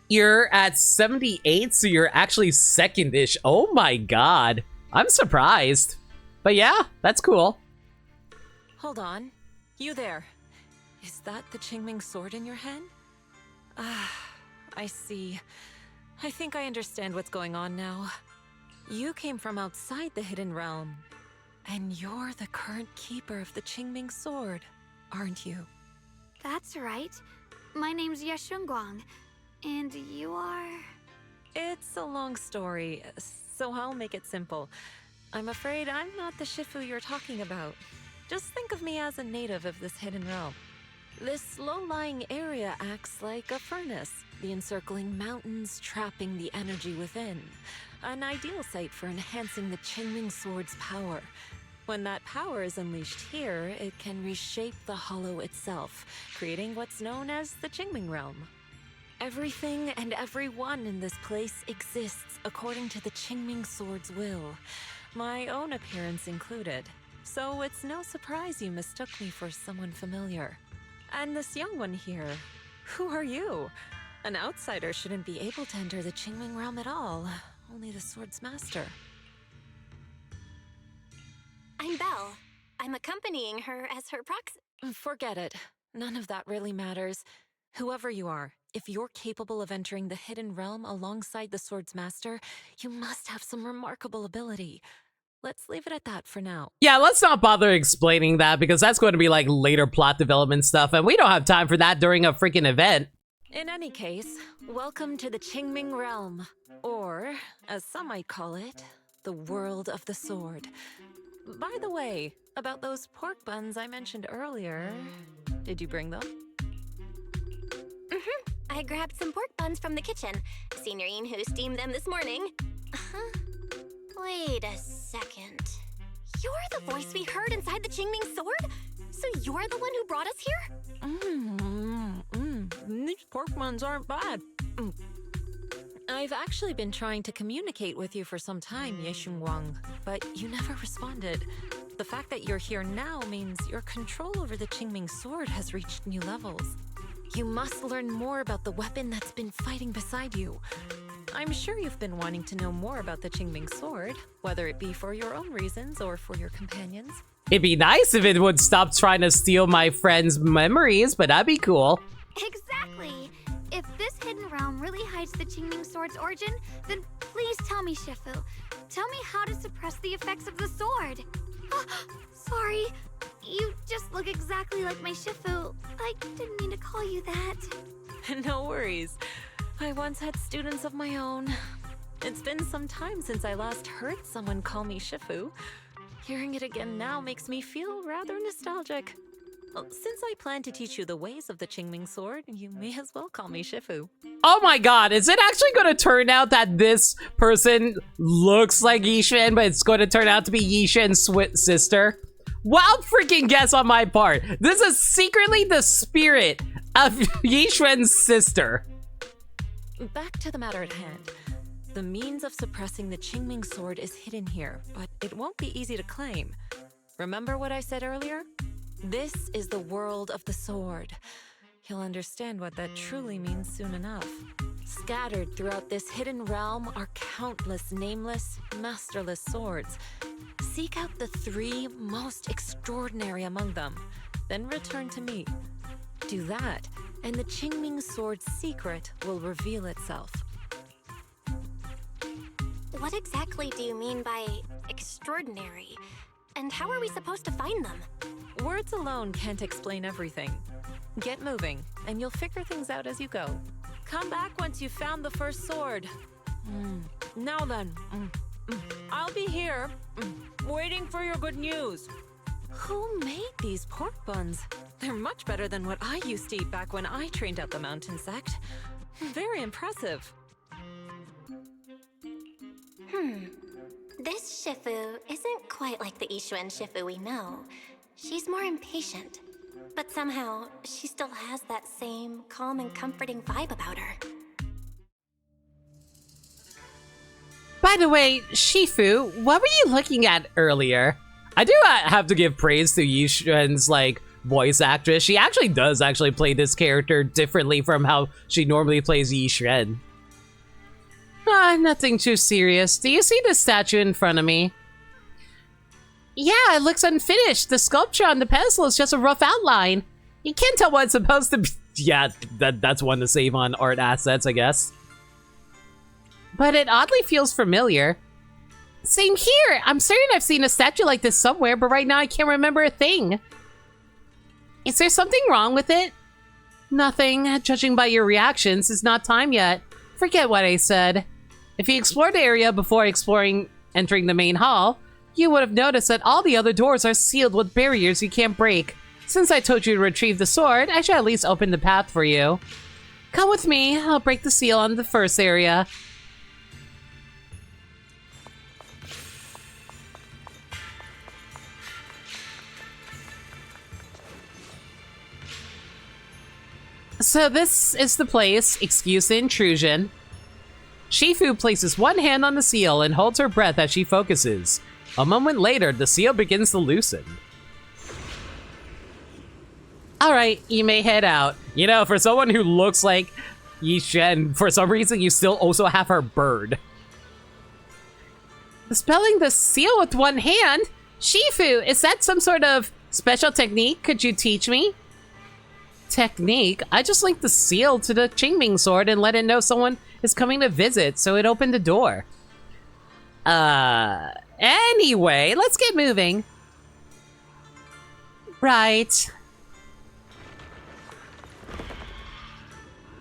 You're at 78, so you're actually second-ish. Oh my God. I'm surprised. But yeah, that's cool. Hold on. You there. Is that the Qingming sword in your hand? Ah, I see. I think I understand what's going on now. You came from outside the Hidden Realm. And you're the current keeper of the Qingming sword, aren't you? That's right. My name's Yeshunguang. And you are... It's a long story, so I'll make it simple. I'm afraid I'm not the Shifu you're talking about. Just think of me as a native of this hidden realm. This low-lying area acts like a furnace, the encircling mountains trapping the energy within. An ideal site for enhancing the Qingming Sword's power. When that power is unleashed here, it can reshape the hollow itself, creating what's known as the Qingming Realm. Everything and everyone in this place exists according to the Qingming Sword's will, my own appearance included. So it's no surprise you mistook me for someone familiar. And this young one here, who are you? An outsider shouldn't be able to enter the Qingming Realm at all, only the Sword's master. I'm Belle. I'm accompanying her as her proxy. Forget it. None of that really matters. Whoever you are, if you're capable of entering the hidden realm alongside the Sword's master, you must have some remarkable ability. Let's leave it at that for now. Yeah, let's not bother explaining that because that's going to be like later plot development stuff and we don't have time for that during a freaking event. In any case, welcome to the Qingming Realm, or, as some might call it, the world of the sword. By the way, about those pork buns I mentioned earlier, did you bring them? I grabbed some pork buns from the kitchen. Signorine who steamed them this morning. Wait a second. You're the voice we heard inside the Qingming Sword? So you're the one who brought us here? These pork buns aren't bad. I've actually been trying to communicate with you for some time, Yeshunguang, but you never responded. The fact that you're here now means your control over the Qingming Sword has reached new levels. You must learn more about the weapon that's been fighting beside you. I'm sure you've been wanting to know more about the Qingming Sword, whether it be for your own reasons or for your companions. It'd be nice if it would stop trying to steal my friend's memories, but that'd be cool. Exactly! If this hidden realm really hides the Qingming Sword's origin, then please tell me, Shifu. Tell me how to suppress the effects of the sword. Sorry, you just look exactly like my Shifu. I didn't mean to call you that. No worries. I once had students of my own. It's been some time since I last heard someone call me Shifu. Hearing it again now makes me feel rather nostalgic. Well, since I plan to teach you the ways of the Qingming Sword, you may as well call me Shifu. Oh my god, is it actually going to turn out that this person looks like Yishen, but it's going to turn out to be Yishen's sister? Wild freaking guess on my part. This is secretly the spirit of Yishen's sister. Back to the matter at hand. The means of suppressing the Qingming Sword is hidden here, but it won't be easy to claim. Remember what I said earlier? This is the world of the sword. You'll understand what that truly means soon enough. Scattered throughout this hidden realm are countless nameless, masterless swords. Seek out the 3 most extraordinary among them, then return to me. Do that, and the Qingming Sword's secret will reveal itself. What exactly do you mean by extraordinary? And how are we supposed to find them? Words alone can't explain everything. Get moving, and you'll figure things out as you go. Come back once you've found the first sword. Now then, I'll be here, waiting for your good news. Who made these pork buns? They're much better than what I used to eat back when I trained at the mountain sect. Very impressive. This Shifu isn't quite like the Yishuan Shifu we know. She's more impatient. But somehow, she still has that same calm and comforting vibe about her. By the way, Shifu, what were you looking at earlier? I do have to give praise to Yishuan's, like, voice actress. She actually does play this character differently from how she normally plays Yishuan. Nothing too serious. Do you see the statue in front of me? Yeah, it looks unfinished. The sculpture on the pedestal is just a rough outline. You can't tell what it's supposed to be. Yeah, that's one to save on art assets, I guess. But it oddly feels familiar. Same here. I'm certain I've seen a statue like this somewhere, but right now I can't remember a thing. Is there something wrong with it? Nothing. Judging by your reactions, it's not time yet. Forget what I said. If you explored the area before entering the main hall, you would have noticed that all the other doors are sealed with barriers you can't break. Since I told you to retrieve the sword, I should at least open the path for you. Come with me. I'll break the seal on the first area. So this is the place. Excuse the intrusion. Shifu places one hand on the seal and holds her breath as she focuses. A moment later, the seal begins to loosen. Alright, you may head out. You know, for someone who looks like Yishen, for some reason you still also have her bird. Dispelling the seal with one hand? Shifu, is that some sort of special technique? Could you teach me? Technique? I just linked the seal to the Qingming sword and let it know someone is coming to visit, so it opened the door. Anyway, let's get moving. Right.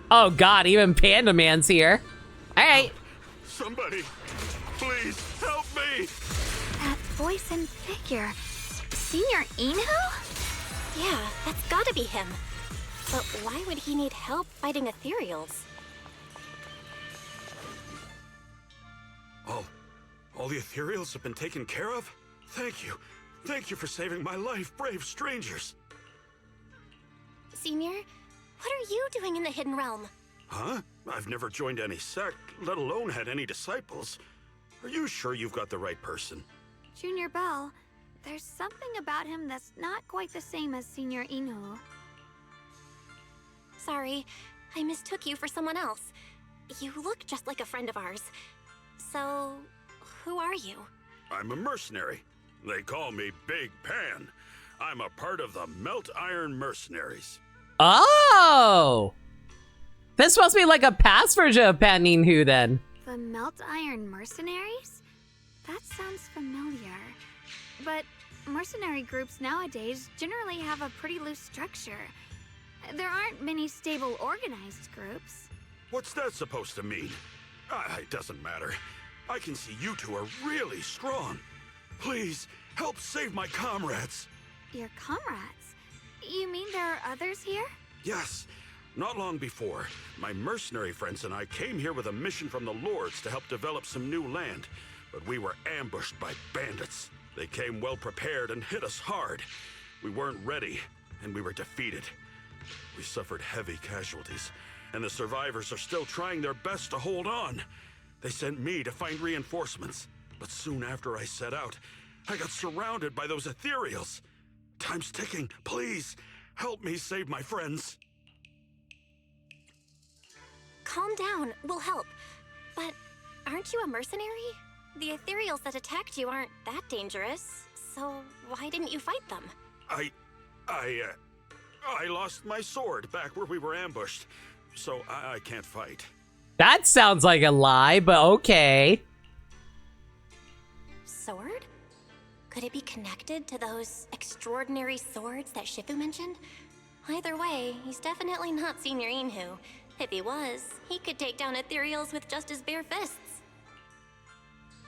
Oh god, even Panda Man's here. Alright. Somebody, please help me! That voice and figure. Senior Inu? Yeah, that's gotta be him. But why would he need help fighting ethereals? All the ethereals have been taken care of? Thank you. Thank you for saving my life, brave strangers. Senior, what are you doing in the Hidden Realm? Huh? I've never joined any sect, let alone had any disciples. Are you sure you've got the right person? Junior Bell, there's something about him that's not quite the same as Senior Inu. Sorry, I mistook you for someone else. You look just like a friend of ours. So, who are you? I'm a mercenary. They call me Big Pan. I'm a part of the Melt Iron Mercenaries. Oh! This must be like a past version of Pan Ninhu then. The Melt Iron Mercenaries? That sounds familiar. But mercenary groups nowadays generally have a pretty loose structure. There aren't many stable organized groups. What's that supposed to mean? It doesn't matter. I can see you two are really strong. Please, help save my comrades. Your comrades? You mean there are others here? Yes. Not long before, my mercenary friends and I came here with a mission from the Lords to help develop some new land, but we were ambushed by bandits. They came well prepared and hit us hard. We weren't ready, and we were defeated. We suffered heavy casualties, and the survivors are still trying their best to hold on. They sent me to find reinforcements, but soon after I set out, I got surrounded by those ethereals. Time's ticking. Please, help me save my friends. Calm down, we'll help. But aren't you a mercenary? The ethereals that attacked you aren't that dangerous, so why didn't you fight them? I lost my sword back where we were ambushed, so I can't fight. That sounds like a lie, but okay. Sword? Could it be connected to those extraordinary swords that Shifu mentioned? Either way, he's definitely not Senior Inhu. If he was, he could take down ethereals with just his bare fists.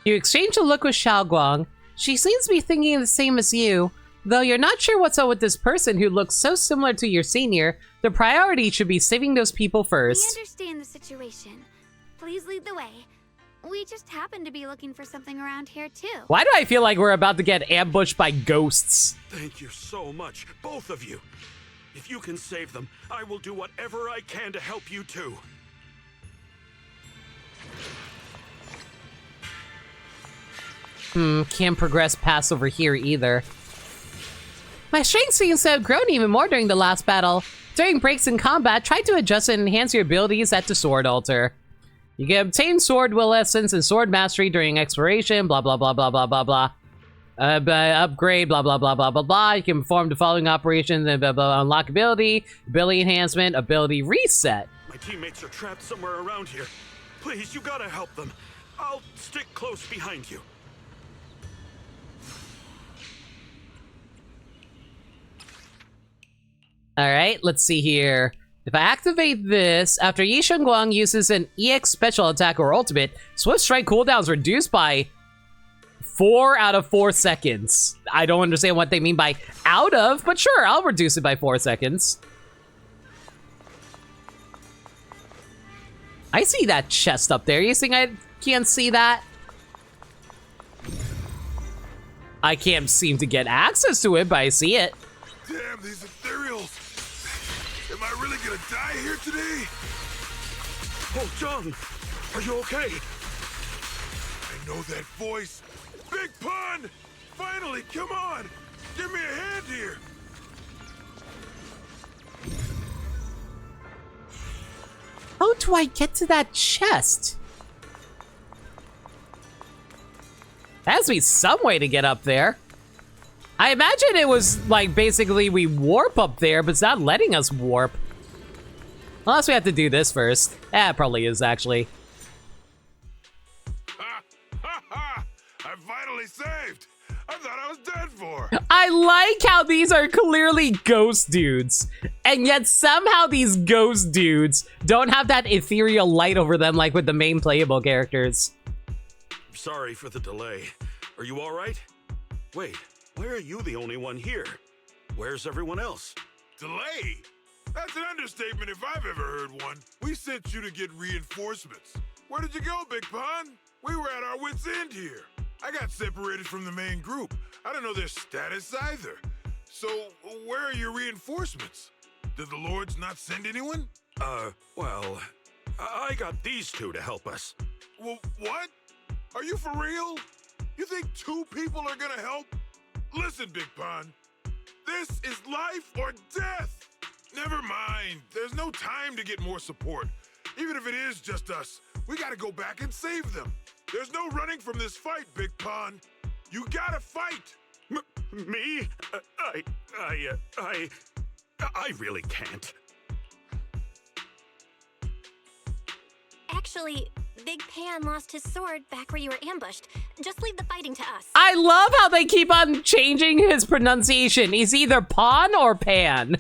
You exchange a look with Xiaoguang. She seems to be thinking the same as you. Though you're not sure what's up with this person who looks so similar to your senior, the priority should be saving those people We first. understand the situation. Please lead the way. We just happen to be looking for something around here, too. Why do I feel like we're about to get ambushed by ghosts? Thank you so much, both of you. If you can save them, I will do whatever I can to help you too. Can't progress past over here either. My strength seems to have grown even more during the last battle. During breaks in combat, try to adjust and enhance your abilities at the sword altar. You can obtain sword will essence and sword mastery during exploration, blah blah blah blah blah blah blah. Upgrade, blah blah blah blah blah blah. You can perform the following operations and blah blah, unlock ability enhancement, ability reset. My teammates are trapped somewhere around here. Please, you gotta help them. I'll stick close behind you. Alright, let's see here. If I activate this, after Yi Shengguang uses an EX special attack or ultimate, Swift Strike cooldown is reduced by 4 out of 4 seconds. I don't understand what they mean by out of, but sure, I'll reduce it by 4 seconds. I see that chest up there. You think I can't see that? I can't seem to get access to it, but I see it. Damn, these ethereals! Am I really gonna die here today? Oh, John, are you okay? I know that voice. Big Pun! Finally, come on! Give me a hand here! How do I get to that chest? There has to be some way to get up there. I imagine it was like basically we warp up there, but it's not letting us warp. Unless we have to do this first. It probably is actually. Ha! Ha ha! I'm finally saved! I thought I was dead for! I like how these are clearly ghost dudes. And yet somehow these ghost dudes don't have that ethereal light over them like with the main playable characters. Sorry for the delay. Are you all right? Wait, why are you the only one here? Where's everyone else? Delay? That's an understatement if I've ever heard one. We sent you to get reinforcements. Where did you go, Big Pun? We were at our wits' end here. I got separated from the main group. I don't know their status either. So, where are your reinforcements? Did the Lords not send anyone? Well, I got these two to help us. Well, what? Are you for real? You think 2 people are gonna help? Listen, Big Pun. This is life or death. Never mind. There's no time to get more support. Even if it is just us, we gotta go back and save them. There's no running from this fight, Big Pun. You gotta fight. Me? I really can't. Actually, Big Pan lost his sword back where you were ambushed. Just leave the fighting to us. I love how they keep on changing his pronunciation. He's either Pawn or Pan.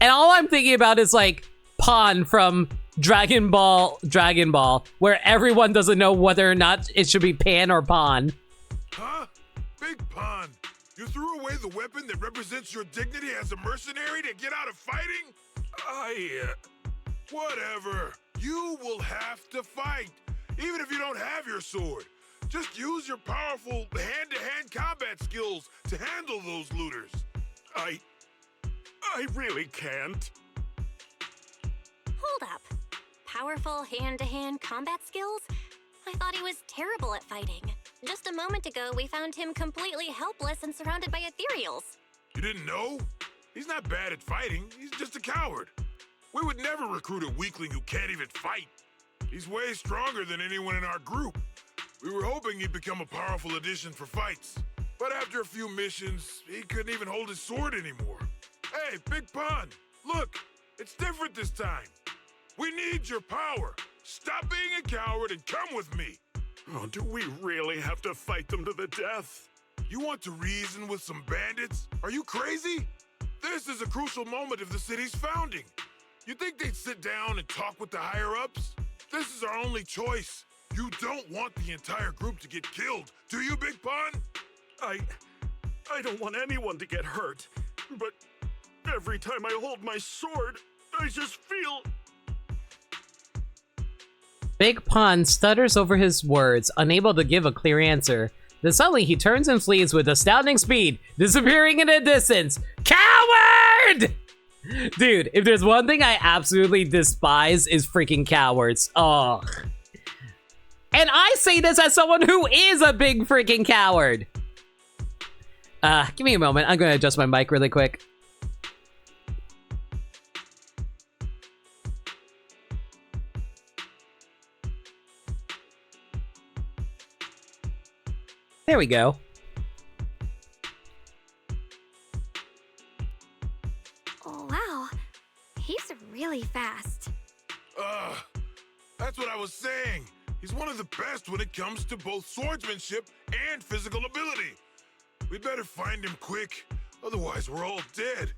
And all I'm thinking about is like Pawn from Dragon Ball, where everyone doesn't know whether or not it should be Pan or Pawn. Huh? Big Pun, you threw away the weapon that represents your dignity as a mercenary to get out of fighting? Whatever. You will have to fight, even if you don't have your sword. Just use your powerful hand-to-hand combat skills to handle those looters. I really can't. Hold up. Powerful hand-to-hand combat skills? I thought he was terrible at fighting. Just a moment ago, we found him completely helpless and surrounded by ethereals. You didn't know? He's not bad at fighting. He's just a coward. We would never recruit a weakling who can't even fight. He's way stronger than anyone in our group. We were hoping he'd become a powerful addition for fights. But after a few missions, he couldn't even hold his sword anymore. Hey, Big Pun, look, it's different this time. We need your power. Stop being a coward and come with me. Oh, do we really have to fight them to the death? You want to reason with some bandits? Are you crazy? This is a crucial moment of the city's founding. You think they'd sit down and talk with the higher-ups? This is our only choice. You don't want the entire group to get killed, do you, Big Pun? I don't want anyone to get hurt, but every time I hold my sword, I just feel... Big Pun stutters over his words, unable to give a clear answer. Then suddenly he turns and flees with astounding speed, disappearing in the distance. Coward! Dude, if there's one thing I absolutely despise is freaking cowards. Ugh. And I say this as someone who is a big freaking coward. Give me a moment. I'm gonna adjust my mic really quick. There we go. Oh, wow. He's really fast. That's what I was saying. He's one of the best when it comes to both swordsmanship and physical ability. We'd better find him quick, otherwise we're all dead.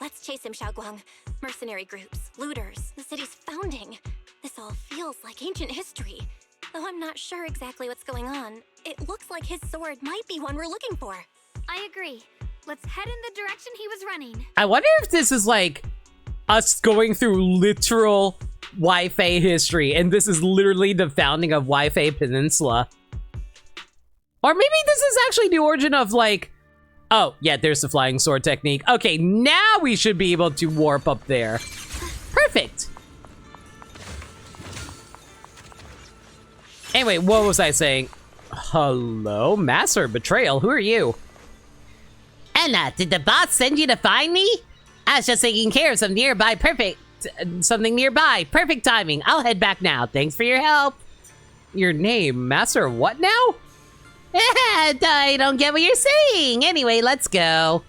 Let's chase him, Xiaoguang. Mercenary groups, looters, the city's founding. This all feels like ancient history. Though I'm not sure exactly what's going on, it looks like his sword might be one we're looking for. I agree. Let's head in the direction he was running. I wonder if this is like us going through literal Wi-Fi history, and this is literally the founding of Wi-Fi Peninsula. Or maybe this is actually the origin of like, oh yeah, there's the flying sword technique. Okay, now we should be able to warp up there. Perfect. Anyway, what was I saying? Hello, Master Betrayal, who are you? Anna, did the boss send you to find me? I was just taking care of something nearby. Perfect timing. I'll head back now. Thanks for your help. Your name, Master what now? I don't get what you're saying. Anyway, let's go.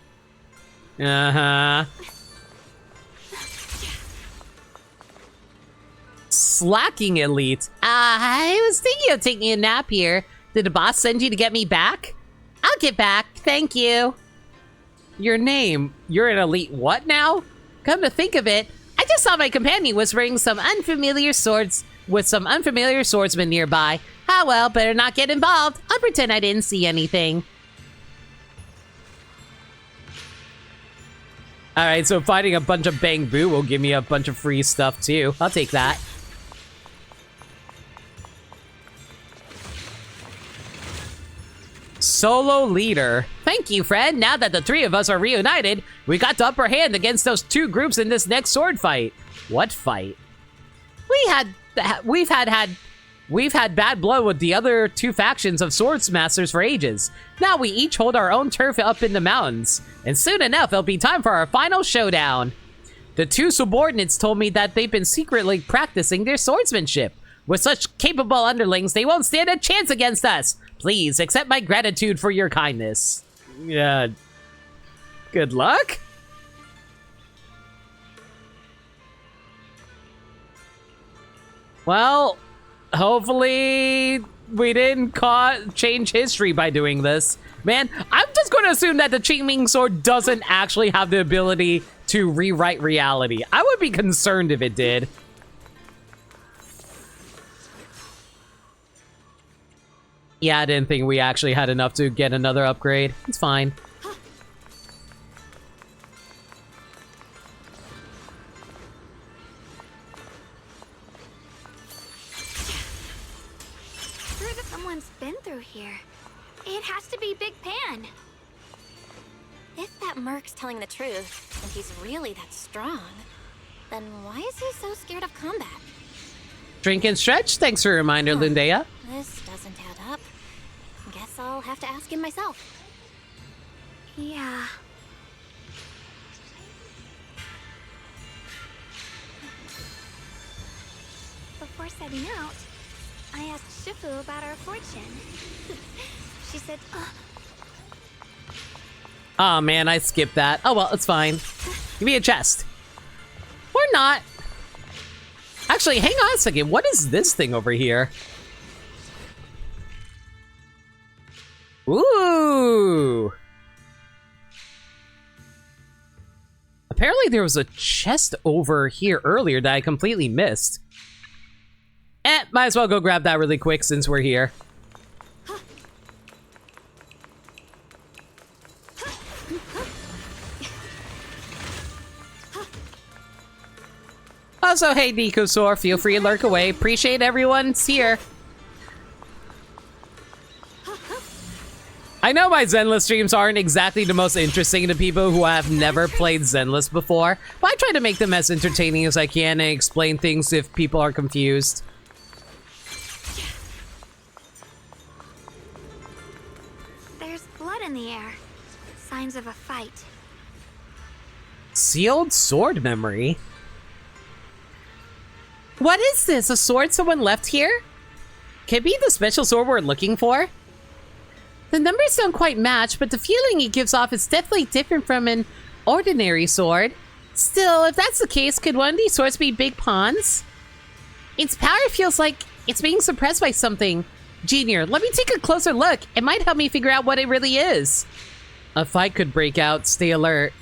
Uh-huh. Slacking elite. I was thinking of taking a nap here. Did the boss send you to get me back? I'll get back. Thank you. Your name, you're an elite what now? Come to think of it, I just saw my companion was wearing some unfamiliar swords with some unfamiliar swordsmen nearby. Ah well, better not get involved. I'll pretend I didn't see anything. Alright, so fighting a bunch of Bang Boo will give me a bunch of free stuff too. I'll take that. Solo leader. Thank you, friend. Now that the three of us are reunited, we got the upper hand against those two groups in this next sword fight. What fight? We've had bad blood with the other two factions of Swordsmasters for ages. Now we each hold our own turf up in the mountains, and soon enough it'll be time for our final showdown. The two subordinates told me that they've been secretly practicing their swordsmanship. With such capable underlings, they won't stand a chance against us. Please accept my gratitude for your kindness. Yeah. Good luck? Well, hopefully we didn't change history by doing this. Man, I'm just going to assume that the Qingming sword doesn't actually have the ability to rewrite reality. I would be concerned if it did. Yeah, I didn't think we actually had enough to get another upgrade. It's fine. Someone's been through here. It has to be Big Pan. If that Merc's telling the truth, and he's really that strong, then why is he so scared of combat? Drink and stretch. Thanks for a reminder, Lindea. This doesn't add up. Guess I'll have to ask him myself. Yeah. Before setting out, I asked Shifu about our fortune. She said, Oh man, I skipped that. Oh well, it's fine. Give me a chest. Or not. Actually, hang on a second. What is this thing over here? Ooh. Apparently there was a chest over here earlier that I completely missed. Might as well go grab that really quick since we're here. Also, hey Nikosor, feel free to lurk away. Appreciate everyone's here. I know my Zenless streams aren't exactly the most interesting to people who have never played Zenless before, but I try to make them as entertaining as I can and explain things if people are confused. there's blood in the air. Signs of a fight. Sealed sword memory? What is this? A sword someone left here? Can it be the special sword we're looking for? The numbers don't quite match, but the feeling it gives off is definitely different from an ordinary sword. Still, if that's the case, could one of these swords be Big Pon's? Its power feels like it's being suppressed by something. Junior, let me take a closer look. It might help me figure out what it really is. A fight could break out. Stay alert.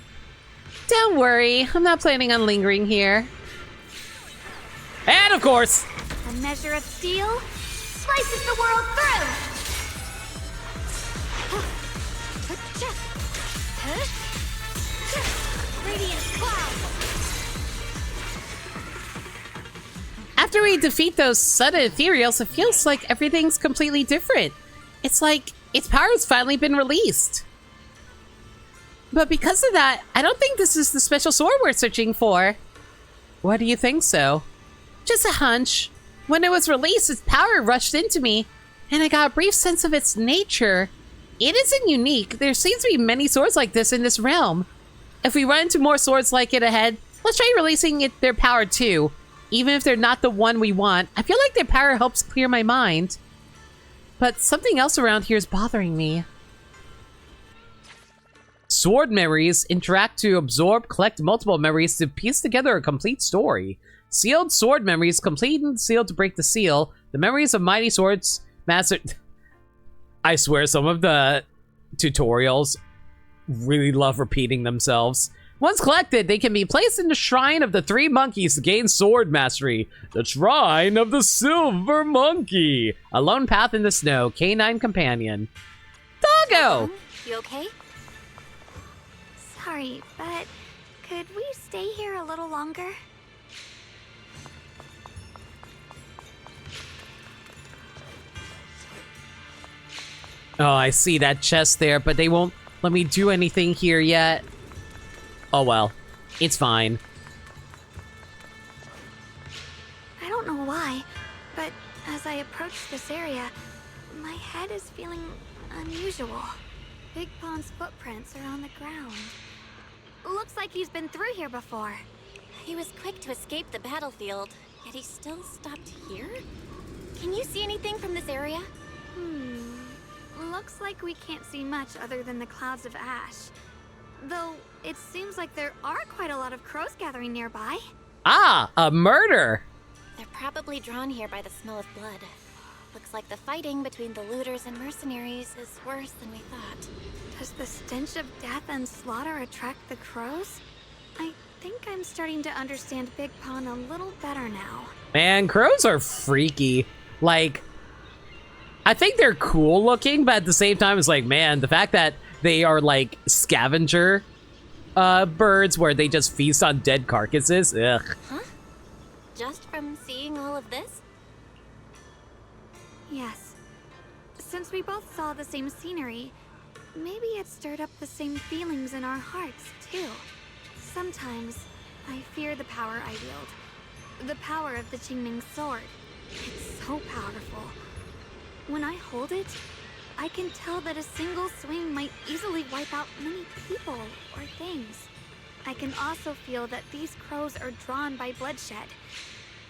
Don't worry, I'm not planning on lingering here. And of course, A measure of steel slices the world through! Radiant cloud! after we defeat those sudden ethereals, it feels like everything's completely different. It's like its power's finally been released. But because of that, I don't think this is the special sword we're searching for. Why do you think so? Just a hunch. When it was released, its power rushed into me, and I got a brief sense of its nature. It isn't unique. There seems to be many swords like this in this realm. If we run into more swords like it ahead, let's try releasing their power too. Even if they're not the one we want, I feel like their power helps clear my mind. But something else around here is bothering me. Sword memories interact to absorb, collect multiple memories to piece together a complete story. Sealed sword memories complete and sealed to break the seal. The memories of mighty swords mastered. I swear some of the tutorials really love repeating themselves. Once collected, they can be placed in the Shrine of the Three Monkeys to gain sword mastery. The Shrine of the Silver Monkey. A lone path in the snow. Canine companion. Doggo! You okay? Sorry, but could we stay here a little longer? Oh, I see that chest there, but they won't let me do anything here yet. Oh well, it's fine. I don't know why, but as I approach this area, my head is feeling unusual. Big Pond's footprints are on the ground. Looks like he's been through here before. He was quick to escape the battlefield, yet he still stopped here? Can you see anything from this area? Looks like we can't see much other than the clouds of ash. Though, it seems like there are quite a lot of crows gathering nearby. Ah, a murder! They're probably drawn here by the smell of blood. Looks like the fighting between the looters and mercenaries is worse than we thought. Does the stench of death and slaughter attract the crows? I think I'm starting to understand Big Pond a little better now. Man, crows are freaky. Like, I think they're cool looking, but at the same time, it's like, man, the fact that they are like scavenger birds where they just feast on dead carcasses, ugh. Huh? Just from seeing all of this? Yes. Since we both saw the same scenery, maybe it stirred up the same feelings in our hearts, too. Sometimes, I fear the power I wield. The power of the Qingming sword. It's so powerful. When I hold it, I can tell that a single swing might easily wipe out many people or things. I can also feel that these crows are drawn by bloodshed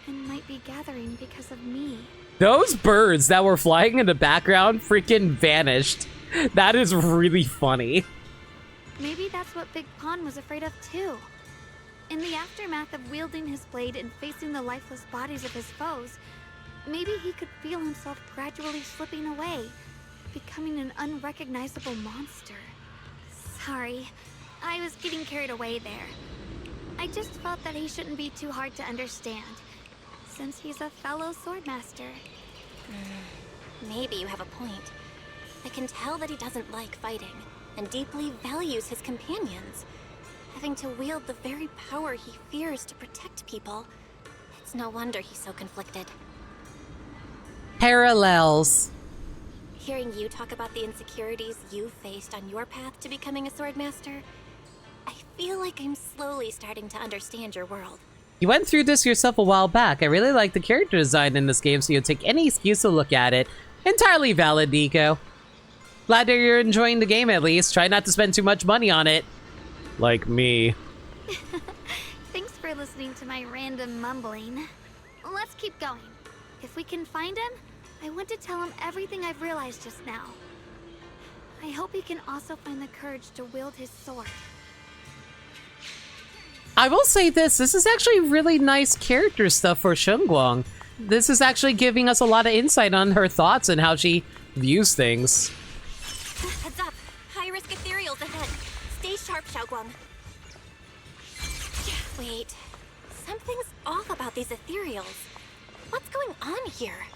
and might be gathering because of me. Those birds that were flying in the background freaking vanished. That is really funny. Maybe that's what Big Pond was afraid of too. In the aftermath of wielding his blade and facing the lifeless bodies of his foes, maybe he could feel himself gradually slipping away, becoming an unrecognizable monster. Sorry, I was getting carried away there. I just felt that he shouldn't be too hard to understand, since he's a fellow swordmaster. Maybe you have a point. I can tell that he doesn't like fighting, and deeply values his companions. Having to wield the very power he fears to protect people, it's no wonder he's so conflicted. Parallels. Hearing you talk about the insecurities you faced on your path to becoming a swordmaster, I feel like I'm slowly starting to understand your world. You went through this yourself a while back. I really like the character design in this game, so you'll take any excuse to look at it. Entirely valid, Nico. Glad that you're enjoying the game at least. Try not to spend too much money on it. Like me. Thanks for listening to my random mumbling. Let's keep going. If we can find him, I want to tell him everything I've realized just now. I hope he can also find the courage to wield his sword. I will say this is actually really nice character stuff for Shunguang. This is actually giving us a lot of insight on her thoughts and how she views things. Heads up! High-risk ethereals ahead. Stay sharp, Xiaoguang. Wait, something's off about these ethereals. What's going on here?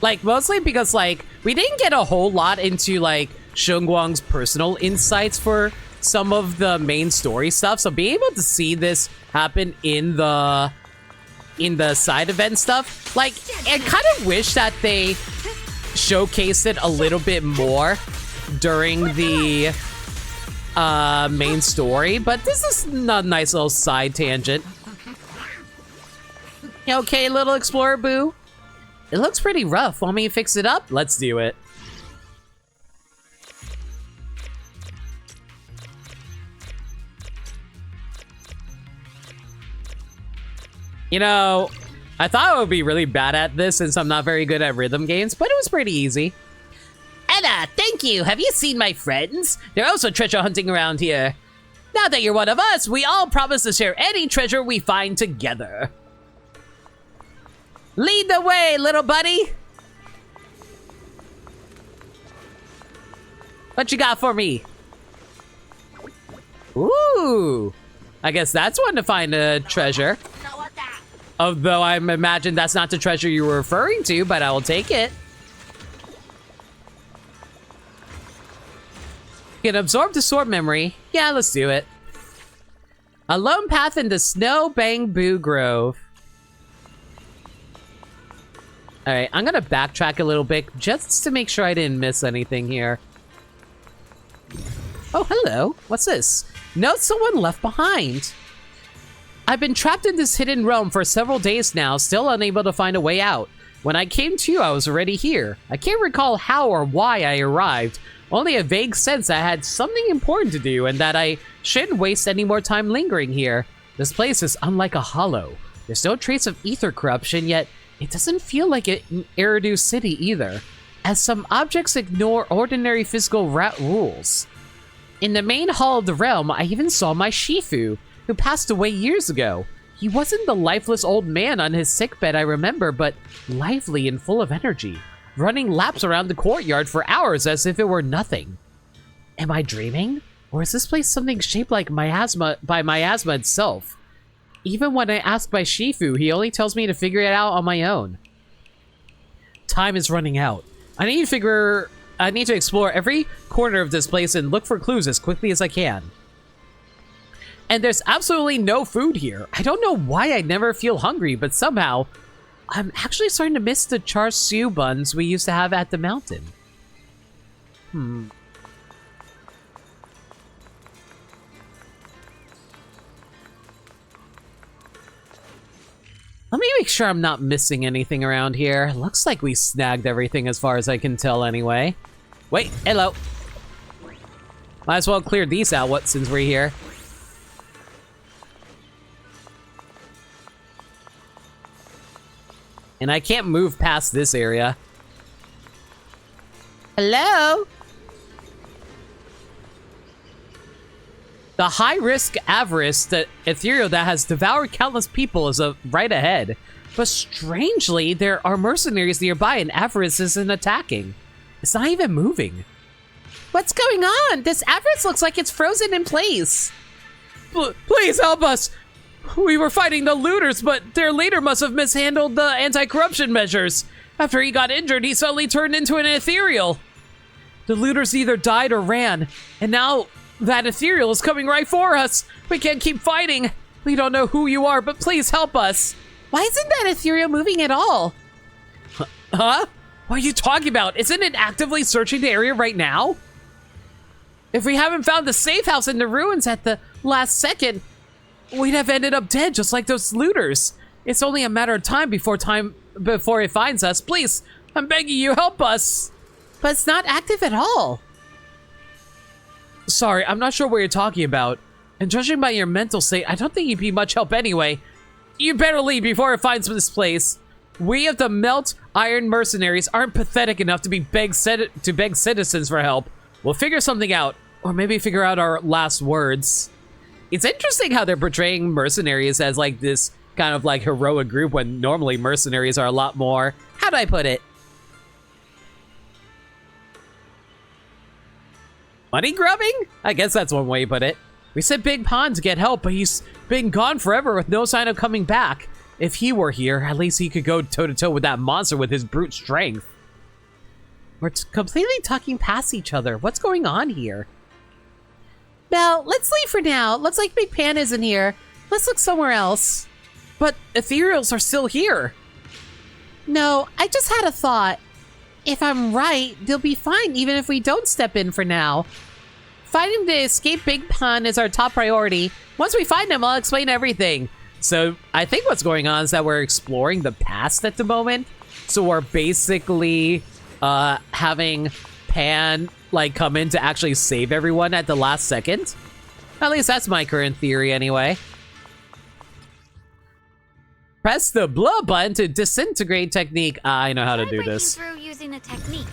Like, mostly because, like, we didn't get a whole lot into, like, Shunguang's personal insights for some of the main story stuff. So being able to see this happen in the side event stuff, like, I kind of wish that they showcased it a little bit more during the main story. But this is a nice little side tangent. You okay, little explorer boo? It looks pretty rough. Want me to fix it up? Let's do it. You know, I thought I would be really bad at this since I'm not very good at rhythm games, but it was pretty easy. Ella, thank you. Have you seen my friends? They're also treasure hunting around here. Now that you're one of us, we all promise to share any treasure we find together. Lead the way, little buddy. What you got for me? Ooh. I guess that's one to find a treasure. Although I imagine that's not the treasure you were referring to, but I will take it. You can absorb the sword memory. Yeah, let's do it. A lone path into Snow Bamboo Grove. Alright, I'm gonna backtrack a little bit just to make sure I didn't miss anything here. Oh, hello. What's this? Note someone left behind. I've been trapped in this hidden realm for several days now, still unable to find a way out. When I came to, I was already here. I can't recall how or why I arrived, only a vague sense I had something important to do and that I shouldn't waste any more time lingering here. This place is unlike a hollow. There's no trace of ether corruption, yet it doesn't feel like an Eridu city either, as some objects ignore ordinary physical rules. In the main hall of the realm, I even saw my Shifu, who passed away years ago. He wasn't the lifeless old man on his sickbed I remember, but lively and full of energy, running laps around the courtyard for hours as if it were nothing. Am I dreaming? Or is this place something shaped like miasma itself? Even when I ask my Shifu, he only tells me to figure it out on my own. Time is running out. I need to explore every corner of this place and look for clues as quickly as I can. And there's absolutely no food here. I don't know why I never feel hungry, but somehow I'm actually starting to miss the char siu buns we used to have at the mountain. Let me make sure I'm not missing anything around here. Looks like we snagged everything as far as I can tell anyway. Wait, hello. Might as well clear these out since we're here. And I can't move past this area. Hello? The high-risk avarice, the ethereal that has devoured countless people, is right ahead. But strangely, there are mercenaries nearby and avarice isn't attacking. It's not even moving. What's going on? This avarice looks like it's frozen in place. Please help us! We were fighting the looters, but their leader must have mishandled the anti-corruption measures. After he got injured, he suddenly turned into an ethereal. The looters either died or ran, and now that ethereal is coming right for us. We can't keep fighting. We don't know who you are, but please help us. Why isn't that ethereal moving at all? Huh? What are you talking about? Isn't it actively searching the area right now? If we haven't found the safe house in the ruins at the last second, we'd have ended up dead just like those looters. It's only a matter of time before it finds us. Please, I'm begging you, help us. But it's not active at all. Sorry, I'm not sure what you're talking about. And judging by your mental state, I don't think you'd be much help anyway. You better leave before it finds this place. We of the Melt Iron Mercenaries aren't pathetic enough to beg citizens for help. We'll figure something out, or maybe figure out our last words. It's interesting how they're portraying mercenaries as like this kind of like heroic group when normally mercenaries are a lot more, how do I put it? Money grubbing? I guess that's one way to put it. We sent Big Pond to get help, but he's been gone forever with no sign of coming back. If he were here, at least he could go toe-to-toe with that monster with his brute strength. We're completely talking past each other. What's going on here? Well, let's leave for now. Looks like Big Pan isn't here. Let's look somewhere else. But ethereals are still here. No, I just had a thought. If I'm right, they'll be fine even if we don't step in for now. Finding the escape Big Pun is our top priority. Once we find him, I'll explain everything. So I think what's going on is that we're exploring the past at the moment. So we're basically having Pan like come in to actually save everyone at the last second. At least that's my current theory anyway. Press the blow button to disintegrate technique. I know how to do this. Through using a technique.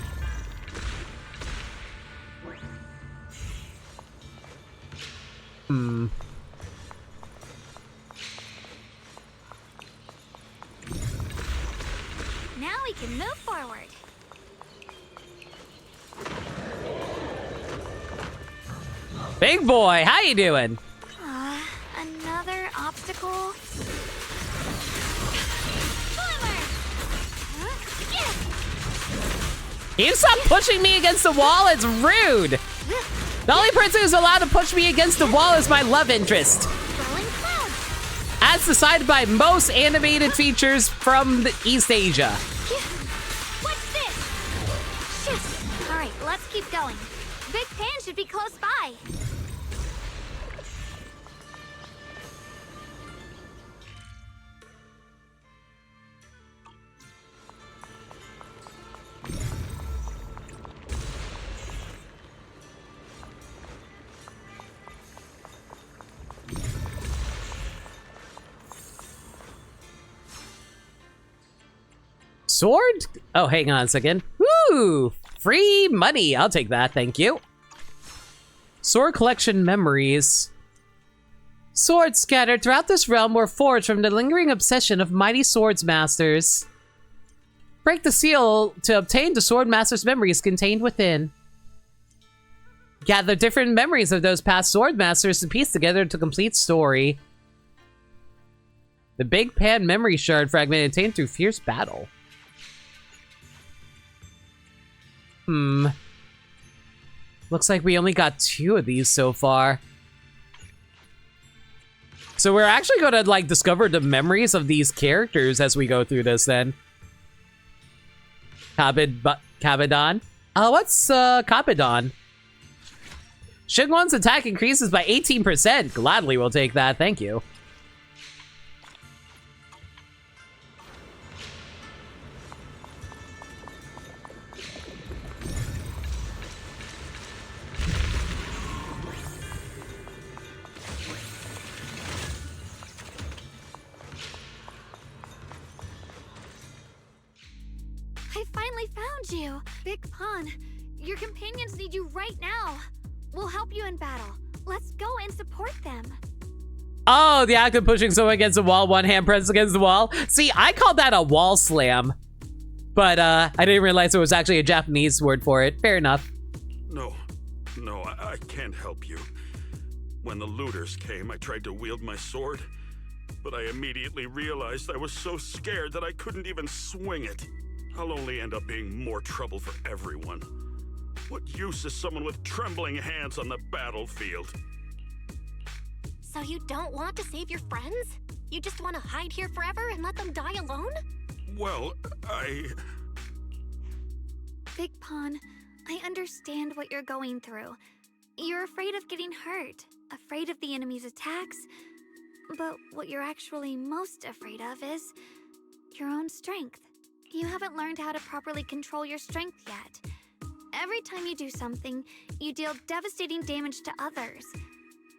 Hmm. Now we can move forward. Big boy, how you doing? Another obstacle. Boomer! You stop pushing me against the wall, it's rude! The only person who's allowed to push me against the wall is my love interest. Rolling cloud. As decided by most animated features from East Asia. What's this? Shit. All right, let's keep going. Big Pan should be close by. Sword? Oh, hang on a second. Woo! Free money. I'll take that, thank you. Sword collection memories. Swords scattered throughout this realm were forged from the lingering obsession of mighty swords masters. Break the seal to obtain the sword master's memories contained within. Gather different memories of those past sword masters to piece together to complete story. The Big Pan memory shard fragment obtained through fierce battle. Looks like we only got 2 of these so far. So we're actually going to like discover the memories of these characters as we go through this then. Kabadon? What's Kabadon? Shigmon's attack increases by 18%. Gladly we'll take that, thank you. I finally found you. Big Pun, your companions need you right now. We'll help you in battle. Let's go and support them. Oh, the act of pushing someone against the wall, one hand pressed against the wall. See, I called that a wall slam. But I didn't realize there was actually a Japanese word for it. Fair enough. No, I can't help you. When the looters came, I tried to wield my sword, but I immediately realized I was so scared that I couldn't even swing it. I'll only end up being more trouble for everyone. What use is someone with trembling hands on the battlefield? So you don't want to save your friends? You just want to hide here forever and let them die alone? Well, Big Pun, I understand what you're going through. You're afraid of getting hurt, afraid of the enemy's attacks. But what you're actually most afraid of is your own strength. You haven't learned how to properly control your strength yet. Every time you do something, you deal devastating damage to others.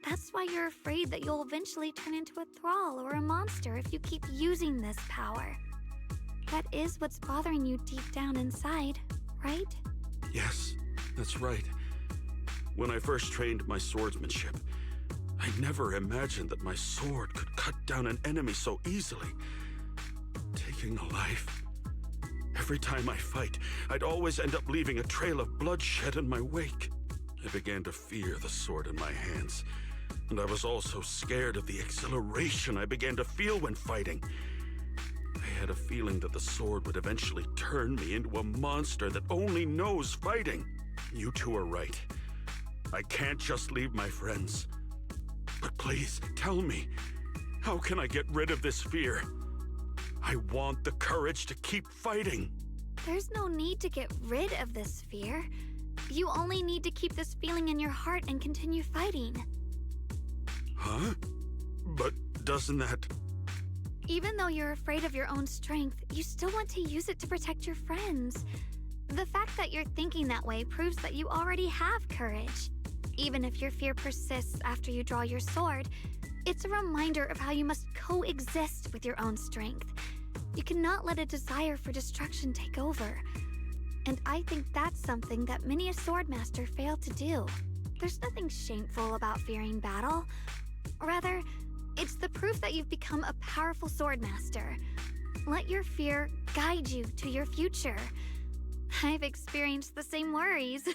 That's why you're afraid that you'll eventually turn into a thrall or a monster if you keep using this power. That is what's bothering you deep down inside, right? yes, that's right. When I first trained my swordsmanship, I never imagined that my sword could cut down an enemy so easily. Taking a life. Every time I fight, I'd always end up leaving a trail of bloodshed in my wake. I began to fear the sword in my hands, and I was also scared of the exhilaration I began to feel when fighting. I had a feeling that the sword would eventually turn me into a monster that only knows fighting. You two are right. I can't just leave my friends. But please, tell me, how can I get rid of this fear? I want the courage to keep fighting. There's no need to get rid of this fear. You only need to keep this feeling in your heart and continue fighting. Huh? But doesn't that... Even though you're afraid of your own strength, you still want to use it to protect your friends. The fact that you're thinking that way proves that you already have courage. Even if your fear persists after you draw your sword, it's a reminder of how you must coexist with your own strength. You cannot let a desire for destruction take over. And I think that's something that many a swordmaster fail to do. There's nothing shameful about fearing battle. Rather, it's the proof that you've become a powerful swordmaster. Let your fear guide you to your future. I've experienced the same worries.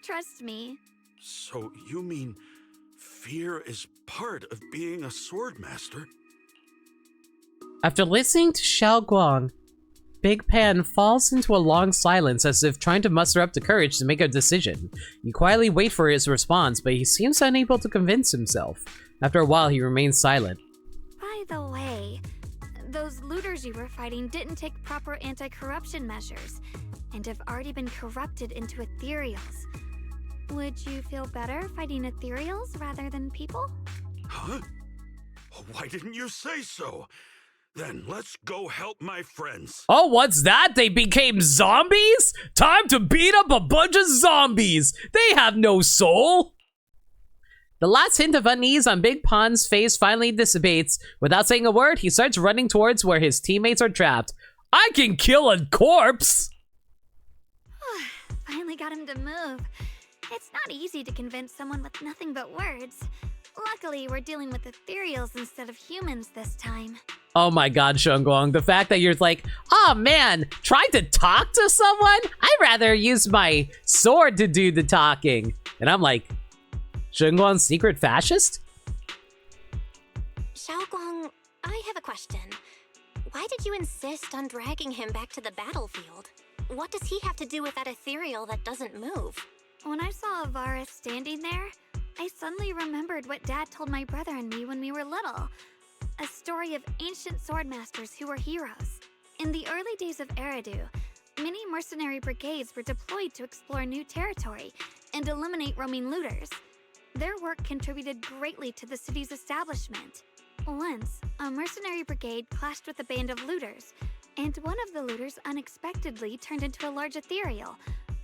Trust me. So you mean fear is part of being a swordmaster? After listening to Xiao Guang, Big Pan falls into a long silence as if trying to muster up the courage to make a decision. You quietly wait for his response, but he seems unable to convince himself. After a while, he remains silent. By the way, those looters you were fighting didn't take proper anti-corruption measures and have already been corrupted into ethereals. Would you feel better fighting ethereals rather than people? Huh? Why didn't you say so? Then let's go help my friends. Oh, what's that? They became zombies? Time to beat up a bunch of zombies! They have no soul! The last hint of unease on Big Pan's face finally dissipates. Without saying a word, he starts running towards where his teammates are trapped. I can kill a corpse! Finally got him to move. It's not easy to convince someone with nothing but words. Luckily, we're dealing with ethereals instead of humans this time. Oh my god, Shunguang, the fact that you're like, oh man, trying to talk to someone? I'd rather use my sword to do the talking. And I'm like, Shunguang's secret fascist? Xiaoguang, I have a question. Why did you insist on dragging him back to the battlefield? What does he have to do with that ethereal that doesn't move? When I saw Avaris standing there, I suddenly remembered what Dad told my brother and me when we were little. A story of ancient swordmasters who were heroes. In the early days of Eridu, many mercenary brigades were deployed to explore new territory and eliminate roaming looters. Their work contributed greatly to the city's establishment. Once, a mercenary brigade clashed with a band of looters, and one of the looters unexpectedly turned into a large ethereal,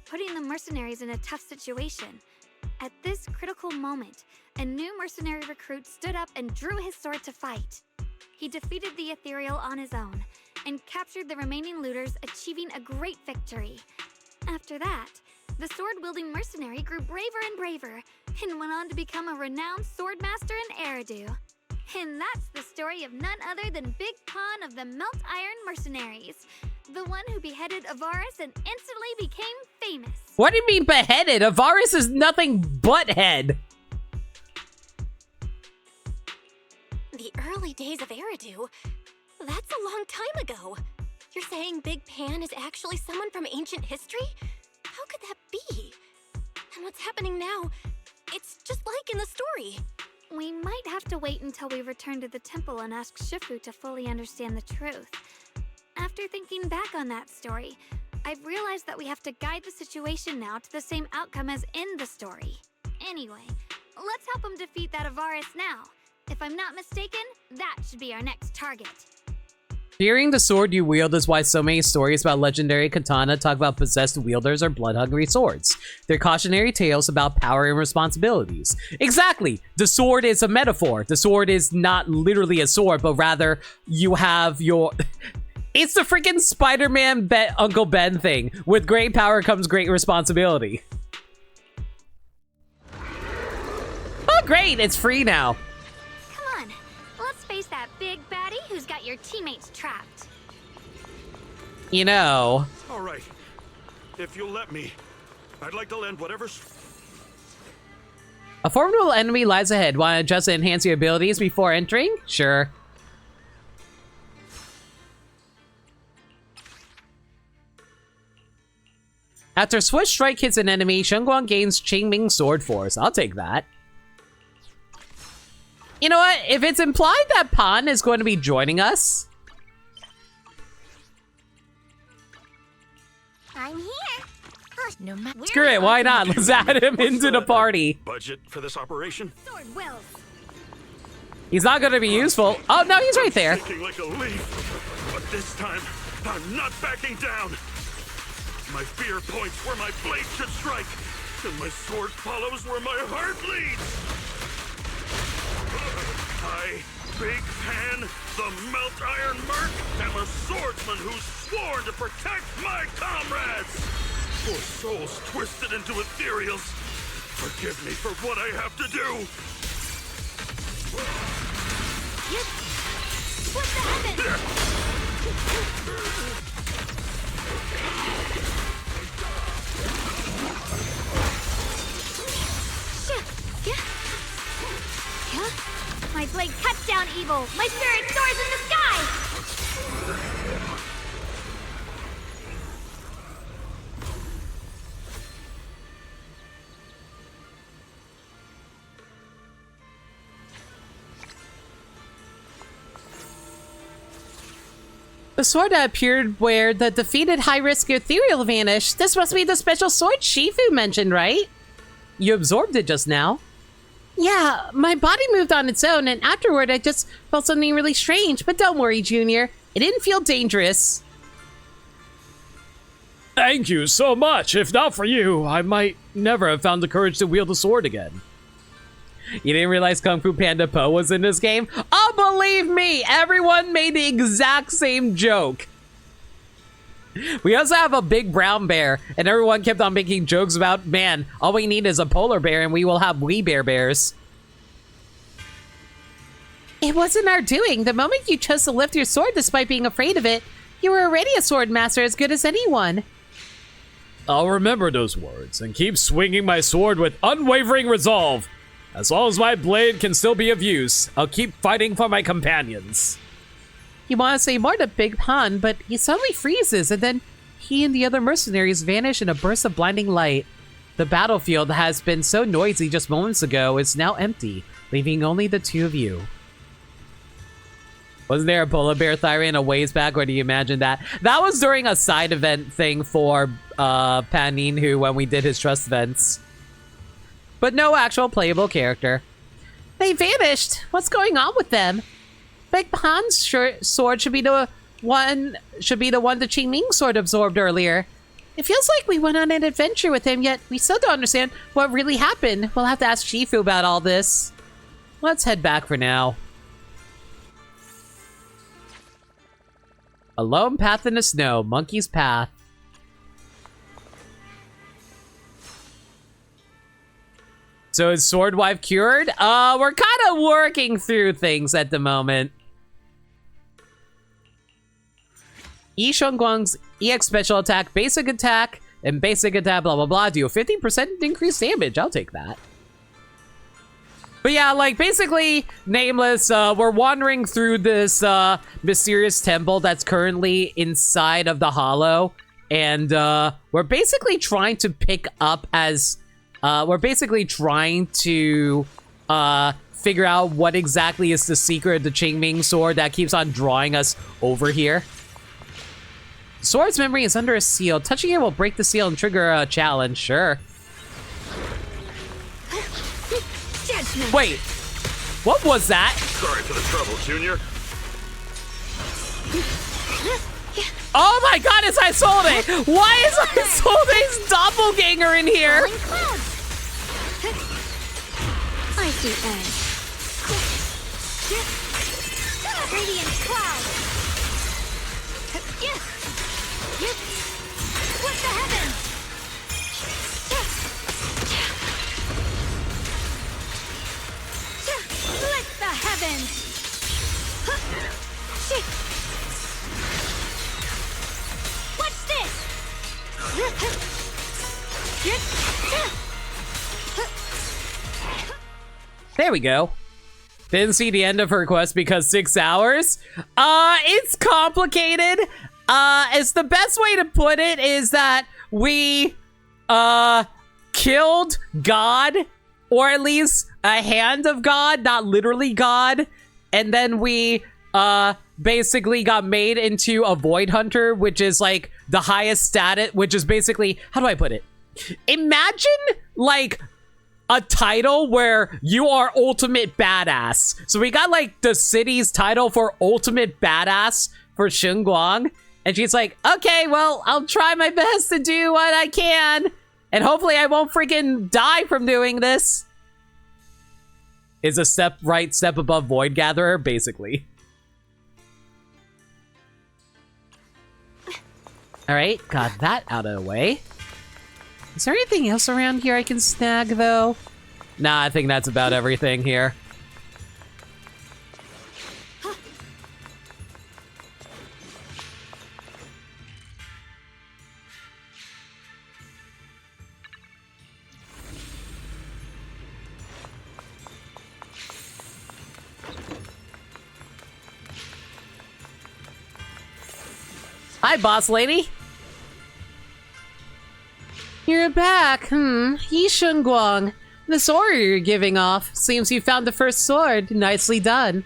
putting the mercenaries in a tough situation. At this critical moment, a new mercenary recruit stood up and drew his sword to fight. He defeated the ethereal on his own and captured the remaining looters, achieving a great victory. After that, the sword-wielding mercenary grew braver and braver and went on to become a renowned swordmaster in Eridu. And that's the story of none other than Big Pan of the Melt Iron Mercenaries, the one who beheaded Avaris and instantly became famous. What do you mean beheaded? Avaris is nothing but head. The early days of Eridu? That's a long time ago. You're saying Big Pan is actually someone from ancient history? How could that be? And what's happening now? It's just like in the story. We might have to wait until we return to the temple and ask Shifu to fully understand the truth. After thinking back on that story, I've realized that we have to guide the situation now to the same outcome as in the story. Anyway, let's help him defeat that Avaris now. If I'm not mistaken, that should be our next target. Fearing the sword you wield is why so many stories about legendary katana talk about possessed wielders or blood-hungry swords. They're cautionary tales about power and responsibilities. Exactly! The sword is a metaphor. The sword is not literally a sword, but rather you have your... It's the freaking Spider-Man Uncle Ben thing. With great power comes great responsibility. Oh great, it's free now. Come on, let's face that big baddie who's got your teammates trapped. You know... All right. If you'll let me, I'd like to lend whatever's... A formidable enemy lies ahead. Want to adjust and enhance your abilities before entering? Sure. After Switch Strike hits an enemy, Shunguang gains Qingming Sword Force. I'll take that. You know what? If it's implied that Pan is going to be joining us... I'm here. No matter. Screw it, why not? Let's add him into the party. Budget for this operation? Sword wills. He's not going to be useful. Oh, no, he's right there. Shaking like a leaf, but this time I'm not backing down. My fear points where my blade should strike, and my sword follows where my heart leads. I, Big Pan, the Melt Iron Merc, am a swordsman who's sworn to protect my comrades. For souls twisted into ethereals, forgive me for what I have to do. Split the heavens. My blade cuts down evil. My spirit soars in the sky. The sword that appeared where the defeated high-risk ethereal vanished. This must be the special sword Shifu mentioned, right? You absorbed it just now. Yeah, my body moved on its own, and afterward I just felt something really strange. But don't worry, Junior. It didn't feel dangerous. Thank you so much. If not for you, I might never have found the courage to wield the sword again. You didn't realize Kung Fu Panda Po was in this game? Oh, believe me, everyone made the exact same joke. We also have a big brown bear, and everyone kept on making jokes about, man, all we need is a polar bear and we will have wee bears. It wasn't our doing. The moment you chose to lift your sword despite being afraid of it, you were already a sword master as good as anyone. I'll remember those words and keep swinging my sword with unwavering resolve. As long as my blade can still be of use, I'll keep fighting for my companions. You want to say more to Big Han, but he suddenly freezes, and then he and the other mercenaries vanish in a burst of blinding light. The battlefield that has been so noisy just moments ago is now empty, leaving only the two of you. Wasn't there a polar bear Thyrian a ways back, or do you imagine that? That was during a side event thing for Panin, who when we did his trust events. But no actual playable character. They vanished. What's going on with them? Big Han's sword should be the one the Qingming sword absorbed earlier. It feels like we went on an adventure with him, yet we still don't understand what really happened. We'll have to ask Shifu about all this. Let's head back for now. A lone path in the snow, Monkey's Path. So is Sword Wife cured? We're kind of working through things at the moment. Yi Shunguang's EX special attack, basic attack, and basic attack, blah, blah, blah, do 50% increased damage. I'll take that. But yeah, like, basically, Nameless, we're wandering through this mysterious temple that's currently inside of the Hollow. And we're basically trying to pick up as... we're basically trying to figure out what exactly is the secret of the Qingming sword that keeps on drawing us over here. Sword's memory is under a seal. Touching it will break the seal and trigger a challenge, sure. Wait, what was that? Sorry for the trouble, Junior. Oh my god, it's Isolde! Why is Isolde's doppelganger in here? I see edge. Radiant cloud. Split the heavens. Split the heavens. What's this? There we go. Didn't see the end of her quest because 6 hours. It's complicated. It's the best way to put it is that we, killed God, or at least a hand of God, not literally God. And then we, basically got made into a Void Hunter, which is like the highest status, which is basically, how do I put it? Imagine like a title where you are ultimate badass. So we got like the city's title for ultimate badass for Xinguang. And she's like, okay, well, I'll try my best to do what I can. And hopefully I won't freaking die from doing this. Is a step above Void Gatherer, basically. Alright, got that out of the way. Is there anything else around here I can snag, though? Nah, I think that's about everything here. Hi, boss lady. You're back. Yi Shunguang. This aura you're giving off. Seems you found the first sword. Nicely done.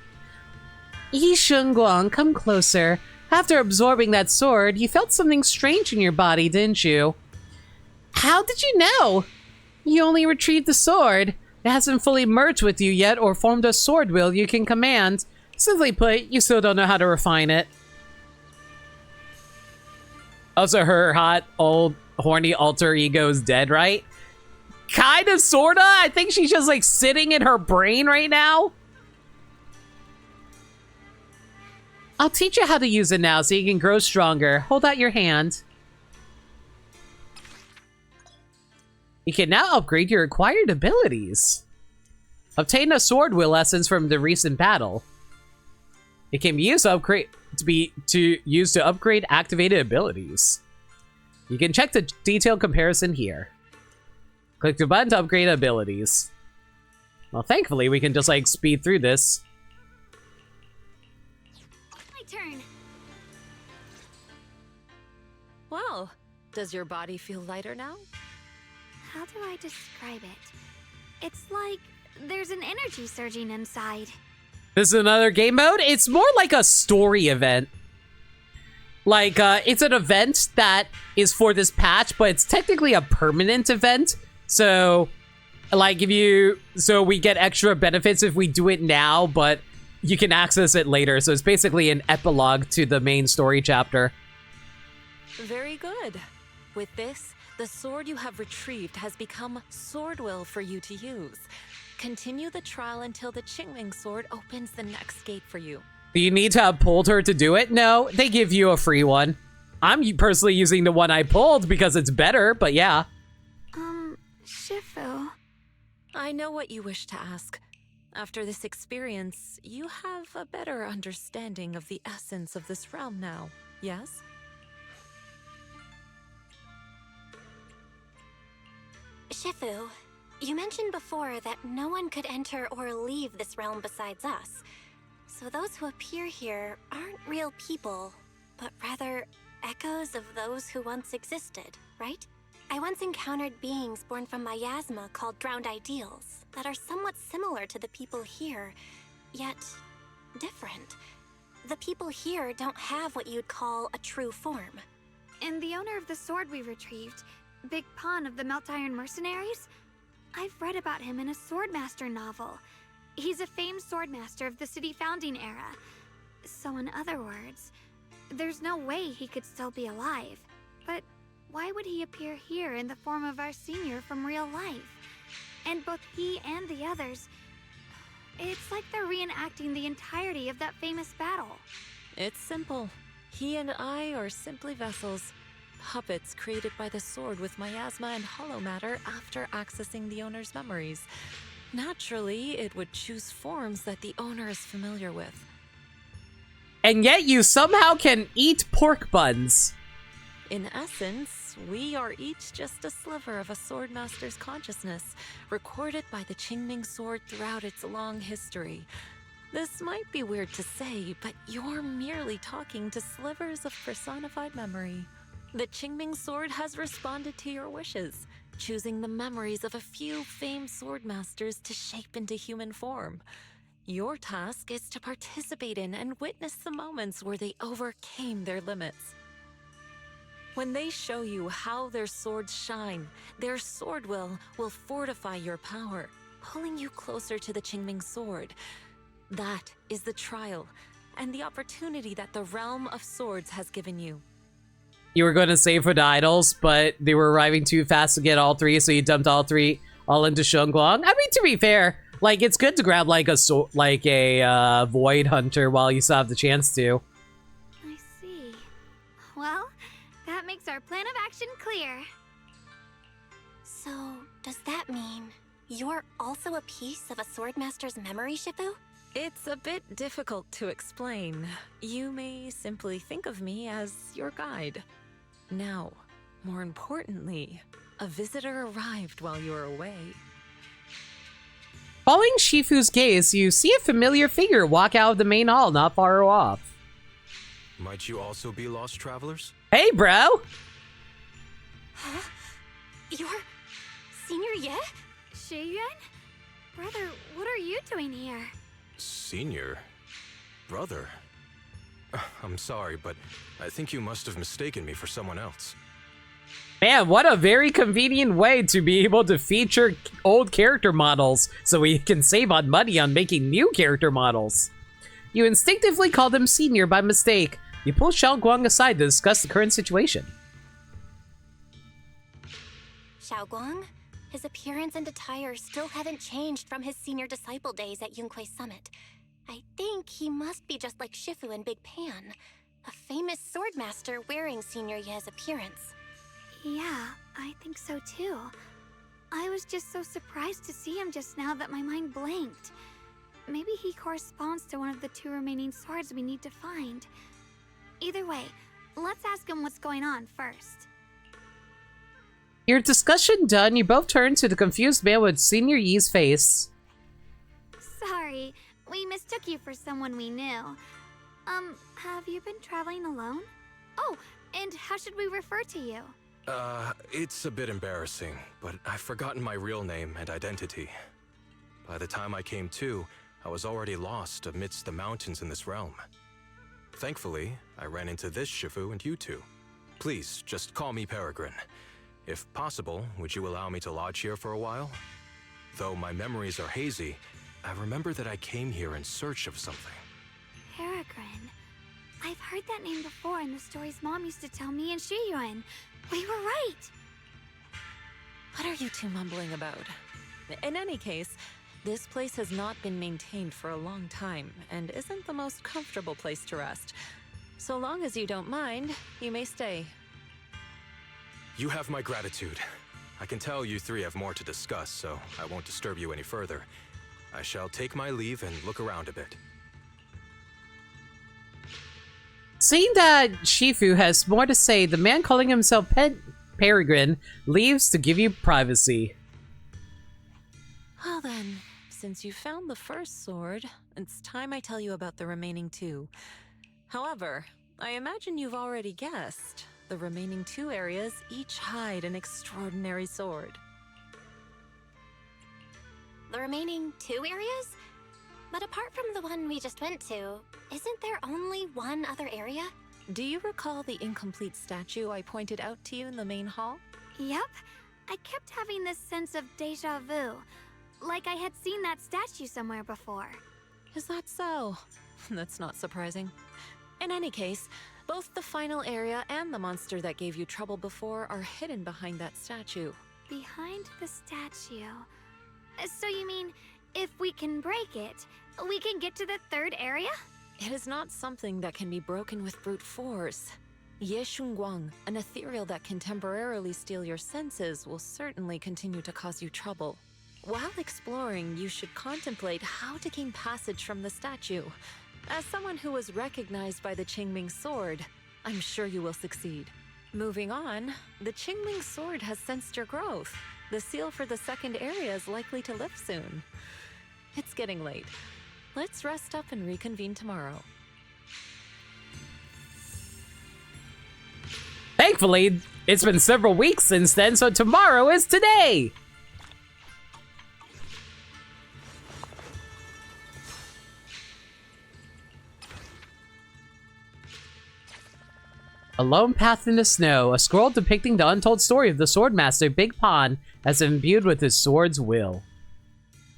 Yi Shunguang, come closer. After absorbing that sword, you felt something strange in your body, didn't you? How did you know? You only retrieved the sword. It hasn't fully merged with you yet or formed a sword will you can command. Simply put, you still don't know how to refine it. Also, her hot, old, horny alter ego is dead, right? Kinda, sorta. I think she's just, like, sitting in her brain right now. I'll teach you how to use it now so you can grow stronger. Hold out your hand. You can now upgrade your acquired abilities. Obtain a sword will essence from the recent battle. It can be used to upgrade activated abilities. You can check the detailed comparison here. Click the button to upgrade abilities. Well, thankfully, we can just, like, speed through this. My turn. Well, does your body feel lighter now? How do I describe it? It's like there's an energy surging inside. This is another game mode? It's more like a story event. Like, it's an event that is for this patch, but it's technically a permanent event. So, like, so we get extra benefits if we do it now, but you can access it later. So it's basically an epilogue to the main story chapter. Very good. With this, the sword you have retrieved has become sword will for you to use. Continue the trial until the Qingming sword opens the next gate for you. Do you need to have pulled her to do it? No, they give you a free one. I'm personally using the one I pulled because it's better, but yeah. Shifu. I know what you wish to ask. After this experience, you have a better understanding of the essence of this realm now, yes? Shifu, you mentioned before that no one could enter or leave this realm besides us. So those who appear here aren't real people, but rather echoes of those who once existed, right? I once encountered beings born from miasma called drowned ideals that are somewhat similar to the people here, yet different. The people here don't have what you'd call a true form. And the owner of the sword we retrieved, Big Pun of the Melt Iron Mercenaries? I've read about him in a Swordmaster novel. He's a famed swordmaster of the city founding era. So in other words, there's no way he could still be alive. But why would he appear here in the form of our senior from real life? And both he and the others, it's like they're reenacting the entirety of that famous battle. It's simple. He and I are simply vessels. Puppets created by the sword with miasma and hollow matter after accessing the owner's memories. Naturally, it would choose forms that the owner is familiar with. And yet you somehow can eat pork buns. In essence, we are each just a sliver of a swordmaster's consciousness, recorded by the Qingming sword throughout its long history. This might be weird to say, but you're merely talking to slivers of personified memory. The Qingming sword has responded to your wishes, choosing the memories of a few famed swordmasters to shape into human form. Your task is to participate in and witness the moments where they overcame their limits. When they show you how their swords shine, their sword will fortify your power, pulling you closer to the Qingming sword. That is the trial and the opportunity that the Realm of Swords has given you. You were going to save for the idols, but they were arriving too fast to get all three, so you dumped all three all into Shunguang. I mean, to be fair, like, it's good to grab like a Void Hunter while you still have the chance to. I see. Well, that makes our plan of action clear. So, does that mean you're also a piece of a swordmaster's memory, Shifu? It's a bit difficult to explain. You may simply think of me as your guide. Now, more importantly, a visitor arrived while you were away. Following Shifu's gaze, you see a familiar figure walk out of the main hall not far off. Might you also be lost travelers? Hey, bro! Huh? You're Senior Ye? Shiyuan? Brother, what are you doing here? Senior? Brother? I'm sorry, but I think you must have mistaken me for someone else. Man, what a very convenient way to be able to feature old character models so we can save on money on making new character models. You instinctively called him Senior by mistake. You pull Xiao Guang aside to discuss the current situation. Xiao Guang? His appearance and attire still haven't changed from his senior disciple days at Yunquei Summit. I think he must be just like Shifu and Big Pan, a famous swordmaster wearing Senior Ye's appearance. Yeah, I think so too. I was just so surprised to see him just now that my mind blanked. Maybe he corresponds to one of the two remaining swords we need to find. Either way, let's ask him what's going on first. Your discussion done, you both turn to the confused man with Senior Yi's face. Sorry, we mistook you for someone we knew. Have you been traveling alone? Oh, and how should we refer to you? It's a bit embarrassing, but I've forgotten my real name and identity. By the time I came to, I was already lost amidst the mountains in this realm. Thankfully, I ran into this Shifu and you two. Please, just call me Peregrine. If possible, would you allow me to lodge here for a while? Though my memories are hazy, I remember that I came here in search of something. Peregrine. I've heard that name before in the stories Mom used to tell me and Shiyuan. We were right! What are you two mumbling about? In any case, this place has not been maintained for a long time and isn't the most comfortable place to rest. So long as you don't mind, you may stay. You have my gratitude. I can tell you three have more to discuss, so I won't disturb you any further. I shall take my leave and look around a bit. Seeing that Shifu has more to say, the man calling himself Peregrine leaves to give you privacy. Well then, since you found the first sword, it's time I tell you about the remaining two. However, I imagine you've already guessed. The remaining two areas each hide an extraordinary sword. The remaining two areas? But apart from the one we just went to, isn't there only one other area? Do you recall the incomplete statue I pointed out to you in the main hall? Yep. I kept having this sense of deja vu. Like I had seen that statue somewhere before. Is that so? That's not surprising. In any case, both the final area and the monster that gave you trouble before are hidden behind that statue. Behind the statue. So you mean, if we can break it, we can get to the third area? It is not something that can be broken with brute force. Ye Shunguang, an ethereal that can temporarily steal your senses, will certainly continue to cause you trouble. While exploring, you should contemplate how to gain passage from the statue. As someone who was recognized by the Qingming sword, I'm sure you will succeed. Moving on, the Qingming sword has sensed your growth. The seal for the second area is likely to lift soon. It's getting late. Let's rest up and reconvene tomorrow. Thankfully, it's been several weeks since then, so tomorrow is today! A lone path in the snow, a scroll depicting the untold story of the swordmaster Big Pon as imbued with his sword's will.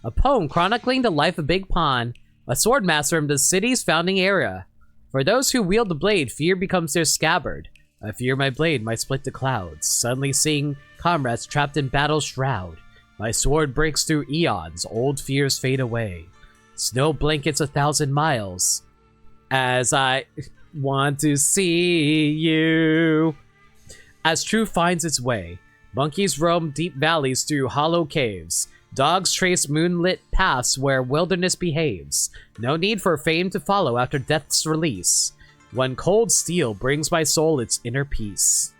A poem chronicling the life of Big Pon, a swordmaster from the city's founding era. For those who wield the blade, fear becomes their scabbard. I fear my blade might split the clouds, suddenly seeing comrades trapped in battle's shroud. My sword breaks through eons, old fears fade away. Snow blankets 1,000 miles, as I want to see you. As truth finds its way, monkeys roam deep valleys through hollow caves. Dogs trace moonlit paths where wilderness behaves. No need for fame to follow after death's release. When cold steel brings my soul its inner peace.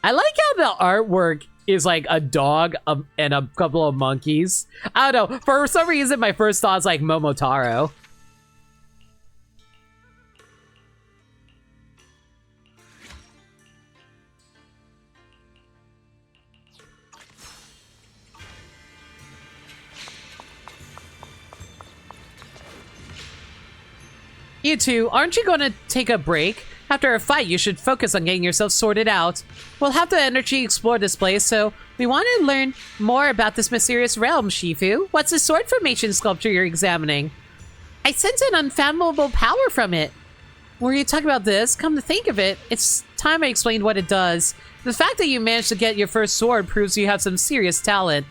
I like how the artwork is like a dog and a couple of monkeys. I don't know. For some reason, my first thought is like Momotaro. You two, aren't you gonna take a break? After a fight, you should focus on getting yourself sorted out. We'll have the energy explore this place, so we want to learn more about this mysterious realm, Shifu. What's the sword formation sculpture you're examining? I sense an unfathomable power from it. Were you talking about this? Come to think of it, it's time I explained what it does. The fact that you managed to get your first sword proves you have some serious talent.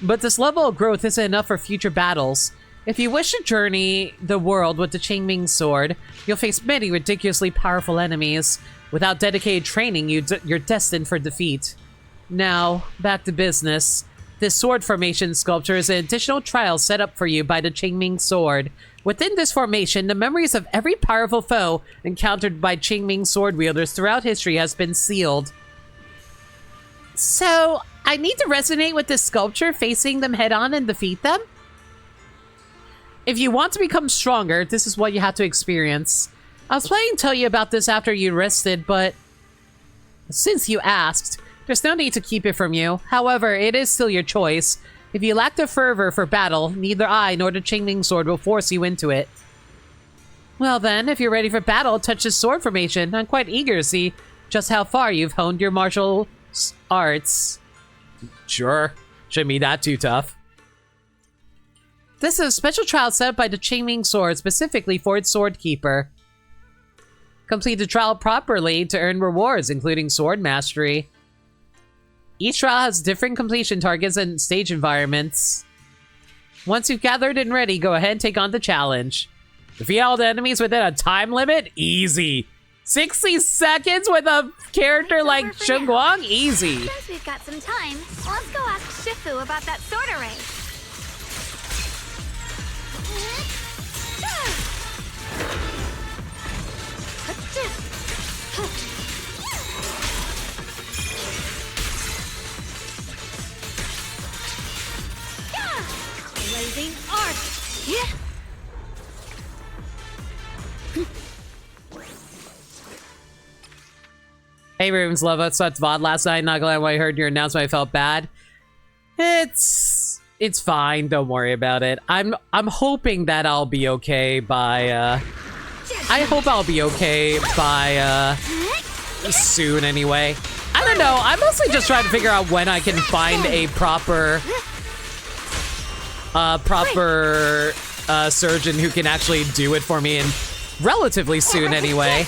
But this level of growth isn't enough for future battles. If you wish to journey the world with the Qingming sword, you'll face many ridiculously powerful enemies. Without dedicated training, you're destined for defeat. Now, back to business. This sword formation sculpture is an additional trial set up for you by the Qingming sword. Within this formation, the memories of every powerful foe encountered by Qingming sword wielders throughout history has been sealed. So, I need to resonate with this sculpture, facing them head-on and defeat them? If you want to become stronger, this is what you have to experience. I was planning to tell you about this after you rested, but since you asked, there's no need to keep it from you. However, it is still your choice. If you lack the fervor for battle, neither I nor the Qingming sword will force you into it. Well then, if you're ready for battle, touch this sword formation. I'm quite eager to see just how far you've honed your martial arts. Sure, shouldn't be that too tough. This is a special trial set up by the Qingming sword specifically for its sword keeper. Complete the trial properly to earn rewards, including sword mastery. Each trial has different completion targets and stage environments. Once you've gathered and ready, go ahead and take on the challenge. Defeat all the enemies within a time limit? Easy. 60 seconds with a character like Shunguang? Easy. Since we've got some time, let's go ask Shifu about that sword array. Blazing arc. Yeah. Hey, Ravens Love, I saw VOD last night. Not gonna lie, when I heard your announcement, I felt bad. It's fine. Don't worry about it. I'm hoping that I'll be okay by I hope I'll be okay by soon anyway. I don't know. I'm mostly just trying to figure out when I can find a proper surgeon who can actually do it for me, and relatively soon anyway.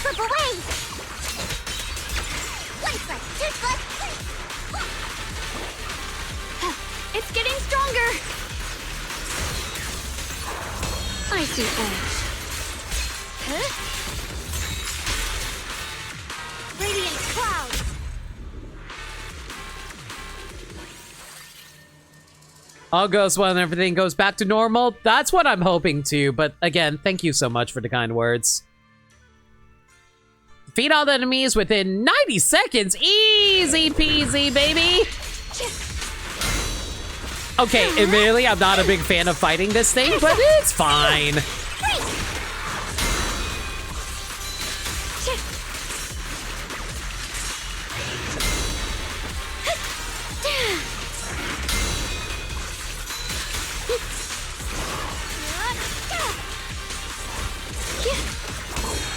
It's getting stronger. Icy edge. Radiant clouds. All goes well and everything goes back to normal. That's what I'm hoping to, but again, thank you so much for the kind words. Defeat all the enemies within 90 seconds. Easy peasy, baby. Okay, admittedly, I'm not a big fan of fighting this thing, but it's fine.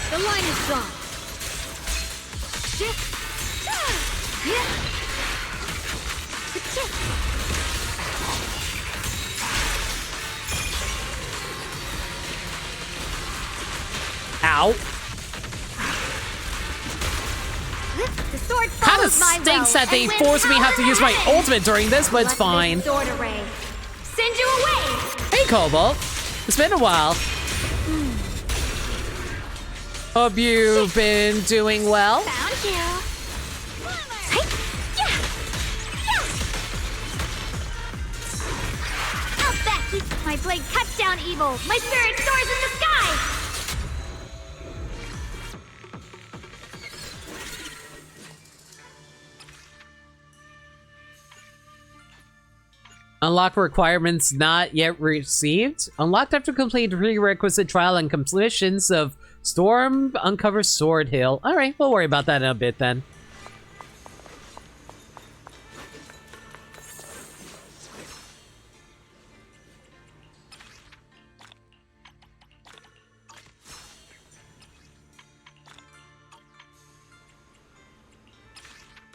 The line is gone. Ow. The sword Kind of follows my stinks will that they and with forced me to have to power use my added. ultimate during this, but it's Let fine. this sword array send you away. Hey, Cobalt. It's been a while. Hope you've been doing well. Found you. Out back! My blade cuts down evil. My spirit soars in the sky. Unlock requirements not yet received. Unlocked after complete prerequisite trial and completions of Storm Uncover Sword Hill. Alright, we'll worry about that in a bit then.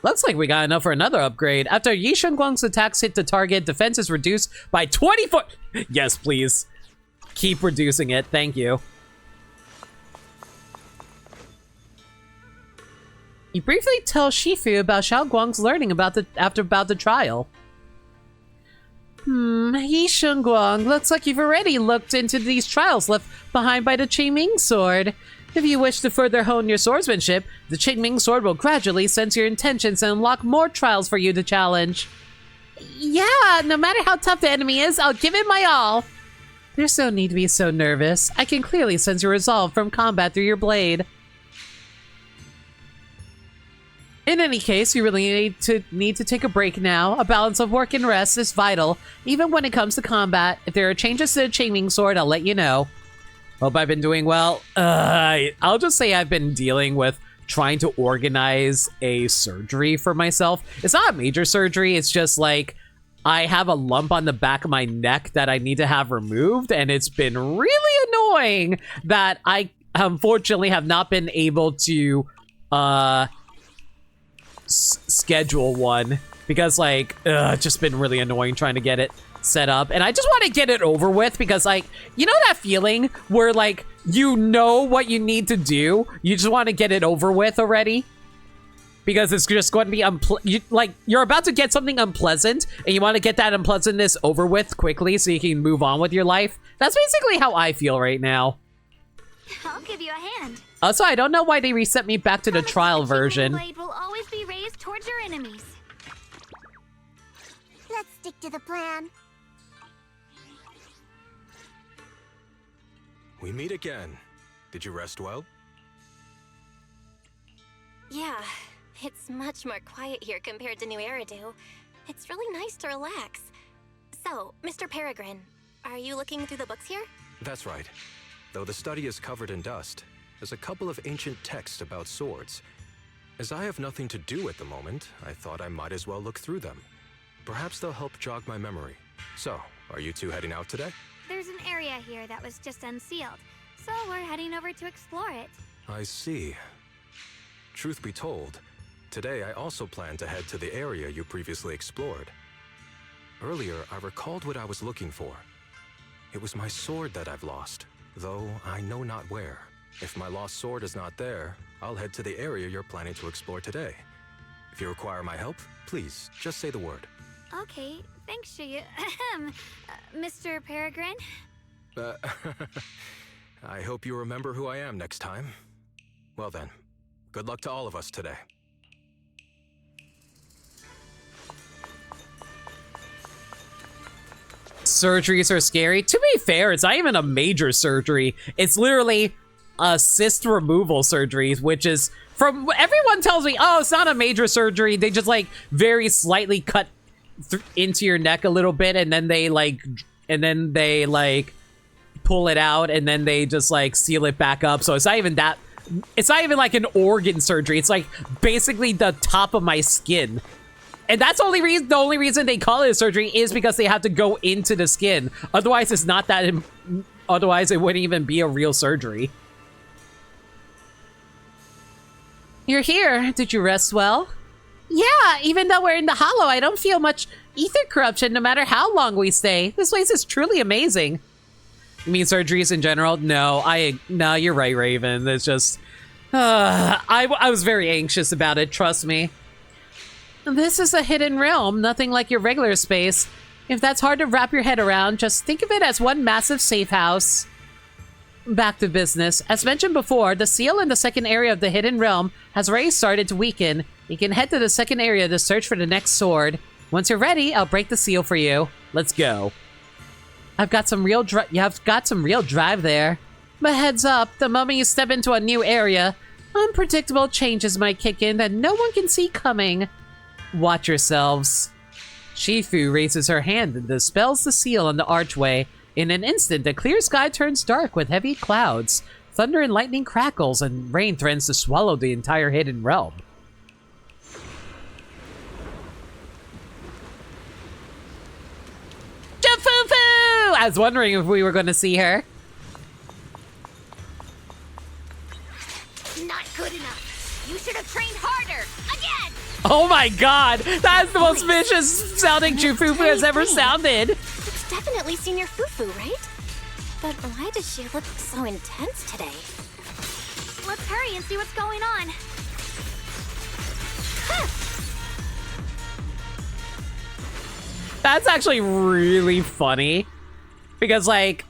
Looks like we got enough for another upgrade. After Yi Shengguang's attacks hit the target, defense is reduced by 24. Yes, please. Keep reducing it. Thank you. You briefly tell Shifu about Xiao Guang's learning about the trial. Yi Shengguang, looks like you've already looked into these trials left behind by the Qingming sword. If you wish to further hone your swordsmanship, the Qingming sword will gradually sense your intentions and unlock more trials for you to challenge. Yeah, no matter how tough the enemy is, I'll give it my all. There's no need to be so nervous. I can clearly sense your resolve from combat through your blade. In any case, you really need to take a break now. A balance of work and rest is vital, even when it comes to combat. If there are changes to the Qingming sword, I'll let you know. Hope I've been doing well. I'll just say I've been dealing with trying to organize a surgery for myself. It's not a major surgery, it's just like I have a lump on the back of my neck that I need to have removed, and it's been really annoying that I unfortunately have not been able to schedule one because like it's just been really annoying trying to get it set up, and I just want to get it over with because like, you know that feeling where like you know what you need to do, you just want to get it over with already because it's just going to be you're about to get something unpleasant and you want to get that unpleasantness over with quickly so you can move on with your life. That's basically how I feel right now. I'll give you a hand. Also, I don't know why they reset me back to the trial The version. blade will always be raised towards your enemies. Let's stick to the plan. We meet again. Did you rest well? Yeah, it's much more quiet here compared to New Eridu. It's really nice to relax. So, Mr. Peregrine, are you looking through the books here? That's right. Though the study is covered in dust, there's a couple of ancient texts about swords. As I have nothing to do at the moment, I thought I might as well look through them. Perhaps they'll help jog my memory. So, are you two heading out today? There's an area here that was just unsealed, so we're heading over to explore it. I see. Truth be told, today I also plan to head to the area you previously explored. Earlier, I recalled what I was looking for. It was my sword that I've lost, though I know not where. If my lost sword is not there, I'll head to the area you're planning to explore today. If you require my help, please, just say the word. Okay, thanks, Shiyu. Mr. Peregrine? I hope you remember who I am next time. Well then, good luck to all of us today. Surgeries are scary. To be fair, it's not even a major surgery. It's literally cyst removal surgery, which is, from everyone tells me, oh, it's not a major surgery. They just like very slightly cut into your neck a little bit, and then they like pull it out, and then they just like seal it back up. So it's not even that. It's not even like an organ surgery. It's like basically the top of my skin. And that's the only reason they call it a surgery is because they have to go into the skin. Otherwise, it's not that. Otherwise, it wouldn't even be a real surgery. You're here. Did you rest well? Yeah, even though we're in the hollow, I don't feel much ether corruption no matter how long we stay. This place is truly amazing. You mean surgeries in general? No, you're right, Raven. It's just, I was very anxious about it, trust me. This is a hidden realm, nothing like your regular space. If that's hard to wrap your head around, just think of it as one massive safe house. Back to business. As mentioned before, the seal in the second area of the hidden realm has already started to weaken. You can head to the second area to search for the next sword. Once you're ready, I'll break the seal for you. Let's go. You've got some real drive there. But heads up, the moment you step into a new area, unpredictable changes might kick in that no one can see coming. Watch yourselves. Shifu raises her hand and dispels the seal on the archway. In an instant, the clear sky turns dark with heavy clouds. Thunder and lightning crackles, and rain threatens to swallow the entire hidden realm. Jafufu! I was wondering if we were going to see her. Not good enough. You should have trained harder. Again! Oh my god! That's the most vicious sounding Jafufu has ever sounded! It's definitely Senior Fufu, right? But why does she look so intense today? Let's hurry and see what's going on. That's actually really funny. Because, like,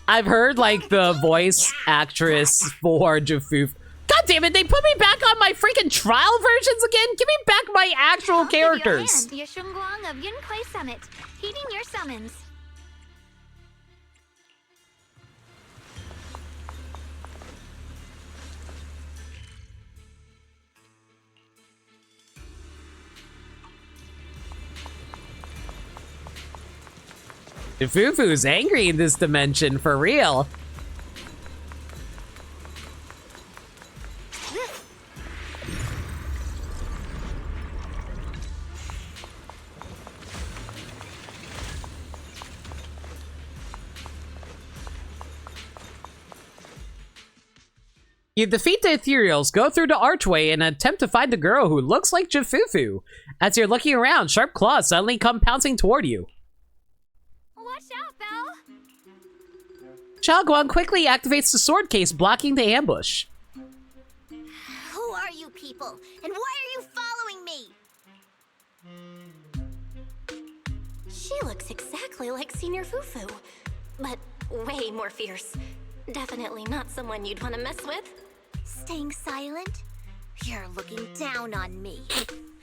I've heard, like, the voice actress for Jafufu. God damn it, they put me back on my freaking trial versions again? Give me back my actual characters. Give your hand, Yashungguang of Yunkai Summit, heeding your summons. Jafufu's angry in this dimension, for real. You defeat the Ethereals, go through the archway, and attempt to find the girl who looks like Jafufu. As you're looking around, sharp claws suddenly come pouncing toward you. Watch out, Belle! Xiaoguang quickly activates the sword case, blocking the ambush. Who are you people? And why are you following me? She looks exactly like Senior Fufu, but way more fierce. Definitely not someone you'd want to mess with. Staying silent? You're looking down on me.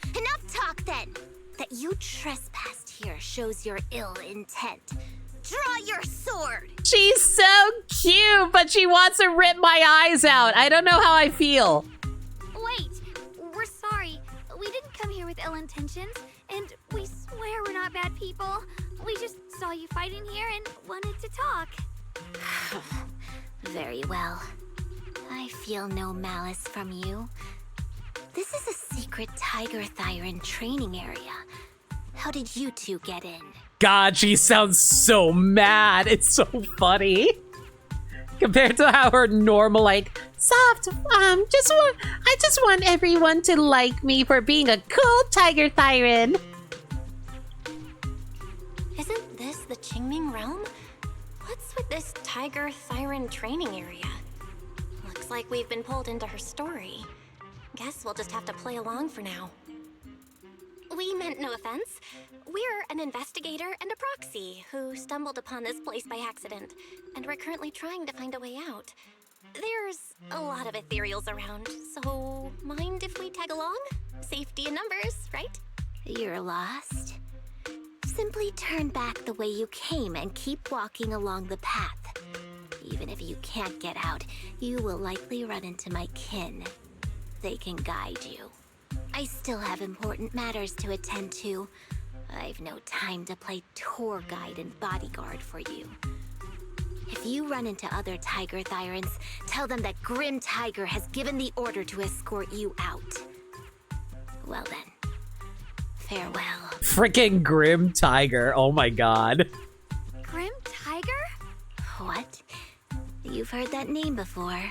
Enough talk then! That you trespassed here shows your ill intent. Draw your sword! She's so cute, but she wants to rip my eyes out. I don't know how I feel. Wait, we're sorry. We didn't come here with ill intentions, and we swear we're not bad people. We just saw you fighting here and wanted to talk. Very well. I feel no malice from you. This is a secret Tiger Thyron training area. How did you two get in? God, she sounds so mad. It's so funny. Compared to how her normal, like, soft, I just want everyone to like me for being a cool Tiger Thyron. Isn't this the Qingming realm? What's with this Tiger Thyron training area? Looks like we've been pulled into her story. Guess we'll just have to play along for now. We meant no offense. We're an investigator and a proxy who stumbled upon this place by accident, and we're currently trying to find a way out. There's a lot of ethereals around, so mind if we tag along? Safety in numbers, right? You're lost? Simply turn back the way you came and keep walking along the path. Even if you can't get out, you will likely run into my kin. They can guide you. I still have important matters to attend to. I've no time to play tour guide and bodyguard for you. If you run into other Tiger Thyrans, tell them that Grim Tiger has given the order to escort you out. Well then, farewell. Freaking Grim Tiger. Oh my god. Grim Tiger? What? You've heard that name before.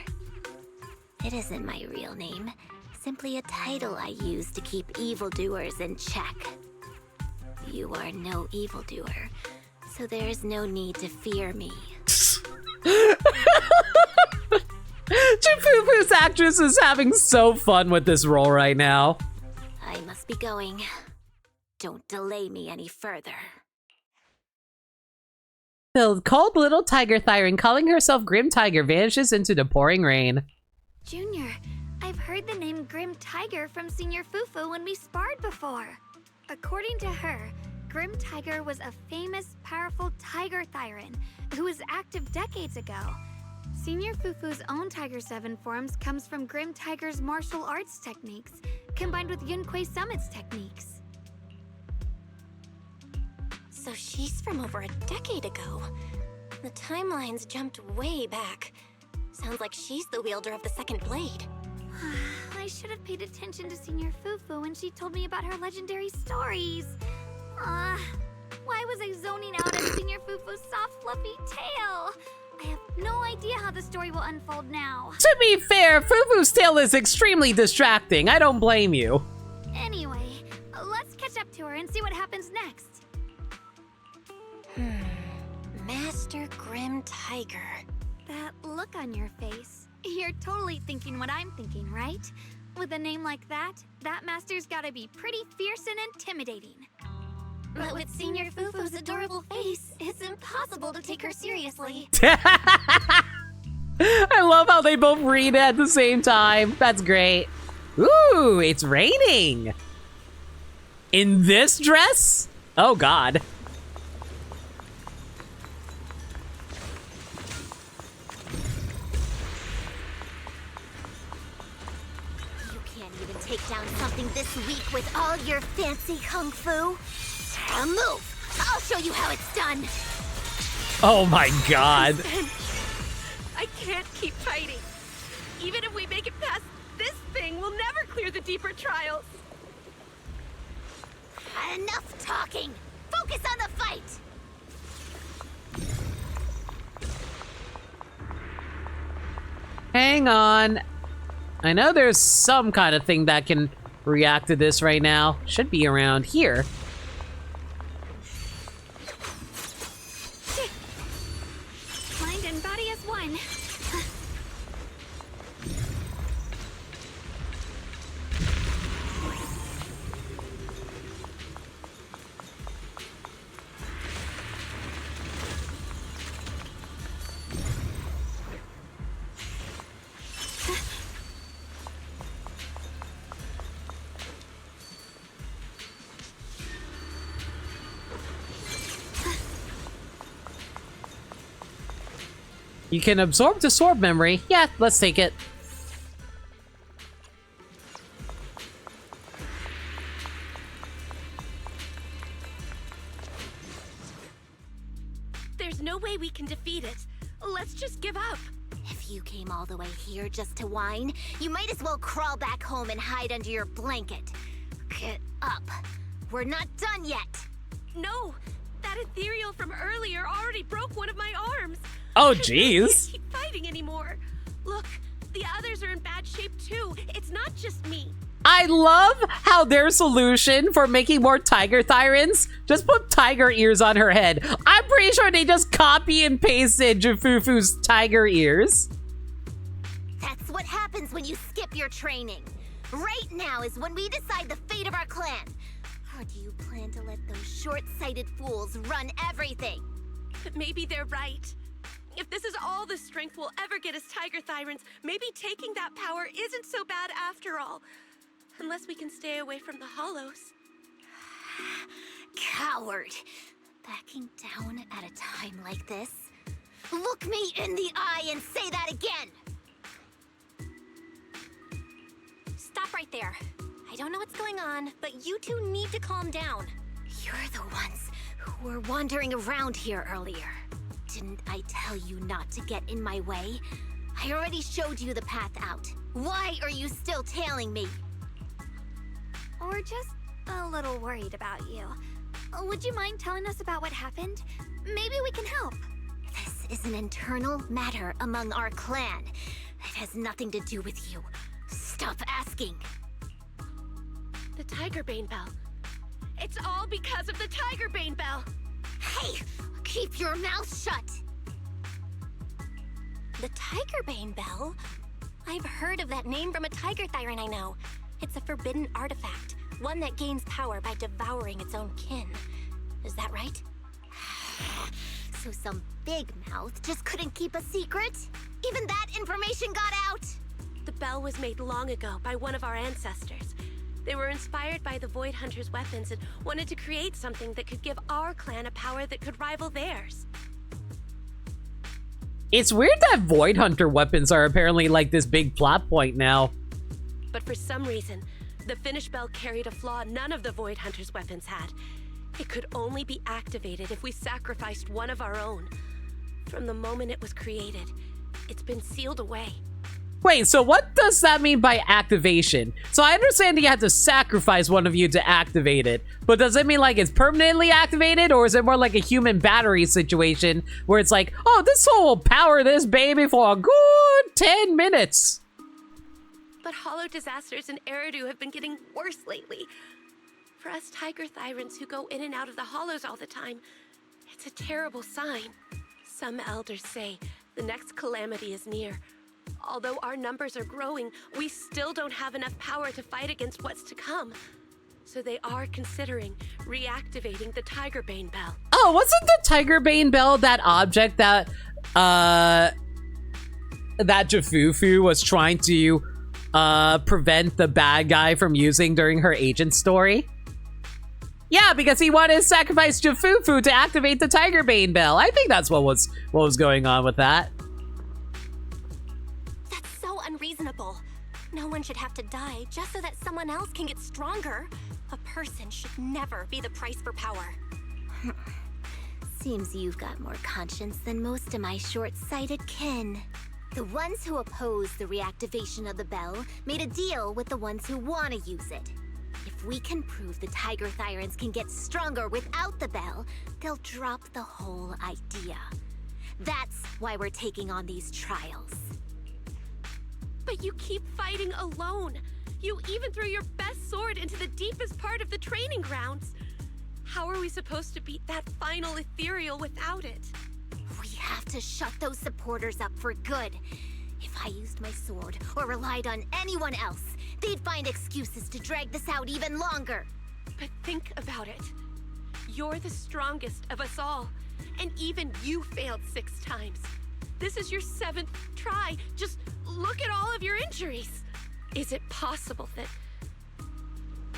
It isn't my real name. Simply a title I use to keep evildoers in check. You are no evildoer, so there is no need to fear me. Chifufu's actress is having so fun with this role right now. I must be going. Don't delay me any further. The cold little tiger Thyran calling herself Grim Tiger vanishes into the pouring rain. Junior, I've heard the name Grim Tiger from Senior Fufu when we sparred before. According to her, Grim Tiger was a famous, powerful Tiger Thyran who was active decades ago. Senior Fufu's own Tiger 7 forms comes from Grim Tiger's martial arts techniques, combined with Yunquei Summit's techniques. So she's from over a decade ago. The timelines jumped way back. Sounds like she's the wielder of the second blade. I should have paid attention to Senior Fufu when she told me about her legendary stories. Why was I zoning out at Senior Fufu's soft, fluffy tail? I have no idea how the story will unfold now. To be fair, Fufu's tail is extremely distracting. I don't blame you. Anyway, let's catch up to her and see what happens next. Master Grim Tiger. That look on your face. You're totally thinking what I'm thinking, right? With a name like that, that master's gotta be pretty fierce and intimidating. But with Senior Fufu's adorable face, it's impossible to take her seriously. I love how they both read at the same time. That's great. Ooh, it's raining. In this dress? Oh god. You can't even take down something this weak with all your fancy kung fu. Move! I'll show you how it's done! Oh my god. I can't keep fighting. Even if we make it past this thing, we'll never clear the deeper trials. Enough talking! Focus on the fight! Hang on. I know there's some kind of thing that can react to this right now. Should be around here. Mind and body as one. You can absorb the sword memory. Yeah, let's take it. There's no way we can defeat it. Let's just give up. If you came all the way here just to whine, you might as well crawl back home and hide under your blanket. Get up. We're not done yet. No, that ethereal from earlier already broke one of my arms. Oh, I can't jeez. keep fighting anymore. Look, the others are in bad shape too. It's not just me. I love how their solution for making more tiger Thyrans, just put tiger ears on her head. I'm pretty sure they just copy and pasted Jifufu's tiger ears. That's what happens when you skip your training. Right now is when we decide the fate of our clan. Or do you plan to let those short-sighted fools run everything? But maybe they're right. If this is all the strength we'll ever get as Tiger Thyrans, maybe taking that power isn't so bad after all. Unless we can stay away from the hollows. Coward! Backing down at a time like this? Look me in the eye and say that again! Stop right there. I don't know what's going on, but you two need to calm down. You're the ones who were wandering around here earlier. Didn't I tell you not to get in my way? I already showed you the path out. Why are you still tailing me? We're just a little worried about you. Would you mind telling us about what happened? Maybe we can help. This is an internal matter among our clan. It has nothing to do with you. Stop asking. The Tigerbane Bell. It's all because of the Tigerbane Bell. Hey, keep your mouth shut. The Tigerbane Bell? I've heard of that name from a tiger thyron I know. It's a forbidden artifact, one that gains power by devouring its own kin. Is that right? So some big mouth just couldn't keep a secret? Even that information got out? The bell was made long ago by one of our ancestors. They were inspired by the Void Hunter's weapons and wanted to create something that could give our clan a power that could rival theirs. It's weird that Void Hunter weapons are apparently like this big plot point now. But for some reason, the finished bell carried a flaw none of the Void Hunter's weapons had. It could only be activated if we sacrificed one of our own. From the moment it was created, it's been sealed away. Wait, so what does that mean by activation? So I understand you have to sacrifice one of you to activate it, but does it mean like it's permanently activated, or is it more like a human battery situation where it's like, oh, this soul will power this baby for a good 10 minutes? But hollow disasters in Eridu have been getting worse lately. For us tiger thyrans who go in and out of the hollows all the time, it's a terrible sign. Some elders say the next calamity is near. Although our numbers are growing, we still don't have enough power to fight against what's to come. So they are considering reactivating the Tigerbane Bell. Oh, wasn't the Tigerbane Bell that object that that Jafufu was trying to prevent the bad guy from using during her agent story? Yeah, because he wanted to sacrifice Jafufu to activate the Tigerbane Bell. I think that's what was going on with that. Unreasonable. No one should have to die just so that someone else can get stronger. A person should never be the price for power. Seems you've got more conscience than most of my short-sighted kin. The ones who oppose the reactivation of the bell made a deal with the ones who want to use it. If we can prove the Tiger Thyrans can get stronger without the bell, they'll drop the whole idea. That's why we're taking on these trials. But you keep fighting alone. You even threw your best sword into the deepest part of the training grounds. How are we supposed to beat that final ethereal without it? We have to shut those supporters up for good. If I used my sword or relied on anyone else, they'd find excuses to drag this out even longer. But think about it. You're the strongest of us all, and even you failed 6 times. This is your 7th try. Just look at all of your injuries. Is it possible that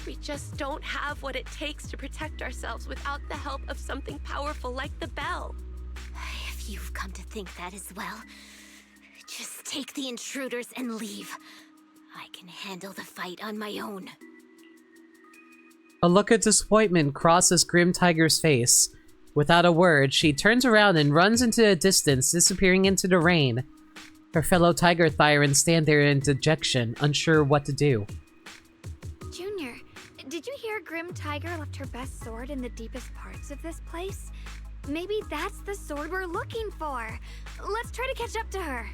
we just don't have what it takes to protect ourselves without the help of something powerful like the bell? If you've come to think that as well, just take the intruders and leave. I can handle the fight on my own. A look of disappointment crosses Grim Tiger's face. Without a word, she turns around and runs into the distance, disappearing into the rain. Her fellow Tiger Thyrans stand there in dejection, unsure what to do. Junior, did you hear Grim Tiger left her best sword in the deepest parts of this place? Maybe that's the sword we're looking for. Let's try to catch up to her.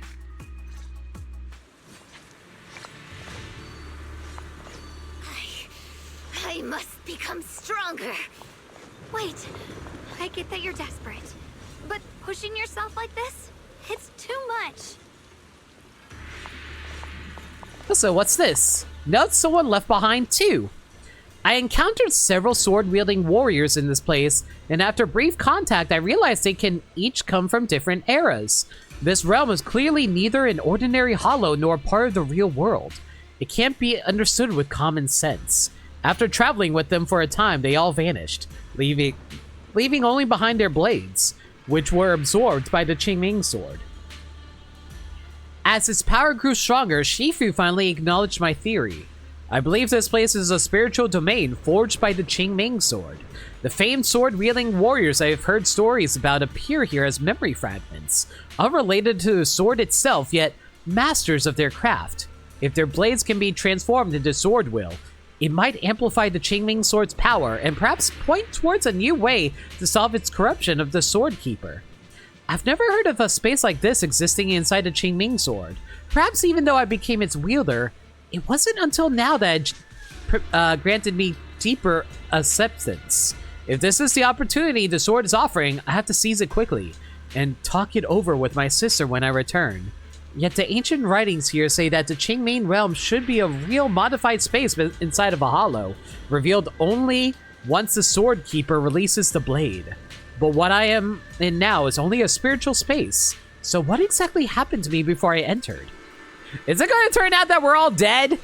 I must become stronger. Wait, I get that you're desperate, but pushing yourself like this, it's too much. So what's this? Note someone left behind too. I encountered several sword-wielding warriors in this place, and after brief contact, I realized they can each come from different eras. This realm is clearly neither an ordinary hollow nor part of the real world. It can't be understood with common sense. After traveling with them for a time, they all vanished, leaving only behind their blades. which were absorbed by the Qingming sword. As its power grew stronger, Shifu finally acknowledged my theory. I believe this place is a spiritual domain forged by the Qingming sword. The famed sword-wielding warriors I have heard stories about appear here as memory fragments, unrelated to the sword itself, yet masters of their craft. If their blades can be transformed into sword will, it might amplify the Qingming sword's power and perhaps point towards a new way to solve its corruption of the Sword Keeper. I've never heard of a space like this existing inside the Qingming sword. Perhaps even though I became its wielder, it wasn't until now that it granted me deeper acceptance. If this is the opportunity the sword is offering, I have to seize it quickly and talk it over with my sister when I return. Yet the ancient writings here say that the Qingming realm should be a real modified space inside of a hollow, revealed only once the Sword Keeper releases the blade. But what I am in now is only a spiritual space. So what exactly happened to me before I entered? Is it going to turn out that we're all dead?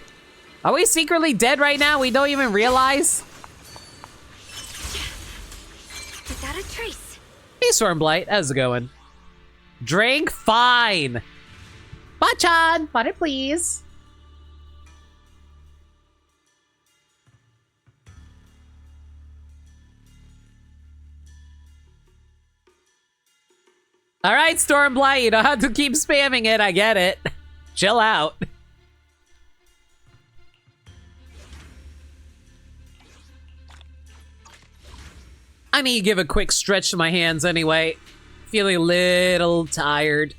Are we secretly dead right now? We don't even realize? Without a trace. Hey, Stormblight. How's it going? Drink? Fine. Bachan! Water, please. All right, Stormblight. You don't have to keep spamming it. I get it. Chill out. I need to give a quick stretch to my hands anyway. Feeling a little tired.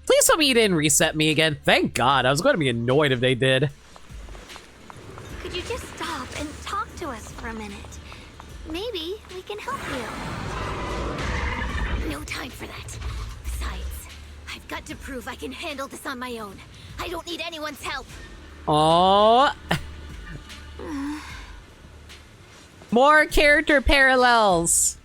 Please tell me you didn't reset me again. Thank God. I was going to be annoyed if they did. Could you just stop and talk to us for a minute? Maybe we can help you. No time for that. Besides, I've got to prove I can handle this on my own. I don't need anyone's help. Aww. More character parallels.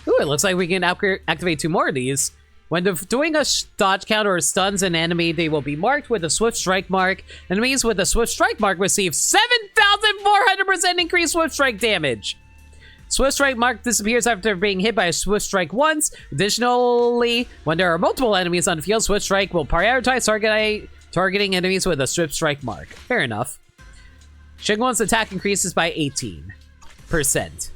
Ooh, it looks like we can activate 2 more of these. When doing a dodge counter or stuns an enemy, they will be marked with a Swift Strike mark. Enemies with a Swift Strike mark receive 7,400% increased Swift Strike damage. Swift Strike mark disappears after being hit by a Swift Strike once. Additionally, when there are multiple enemies on the field, Swift Strike will prioritize targeting enemies with a Swift Strike mark. Fair enough. Shenguang's attack increases by 18%.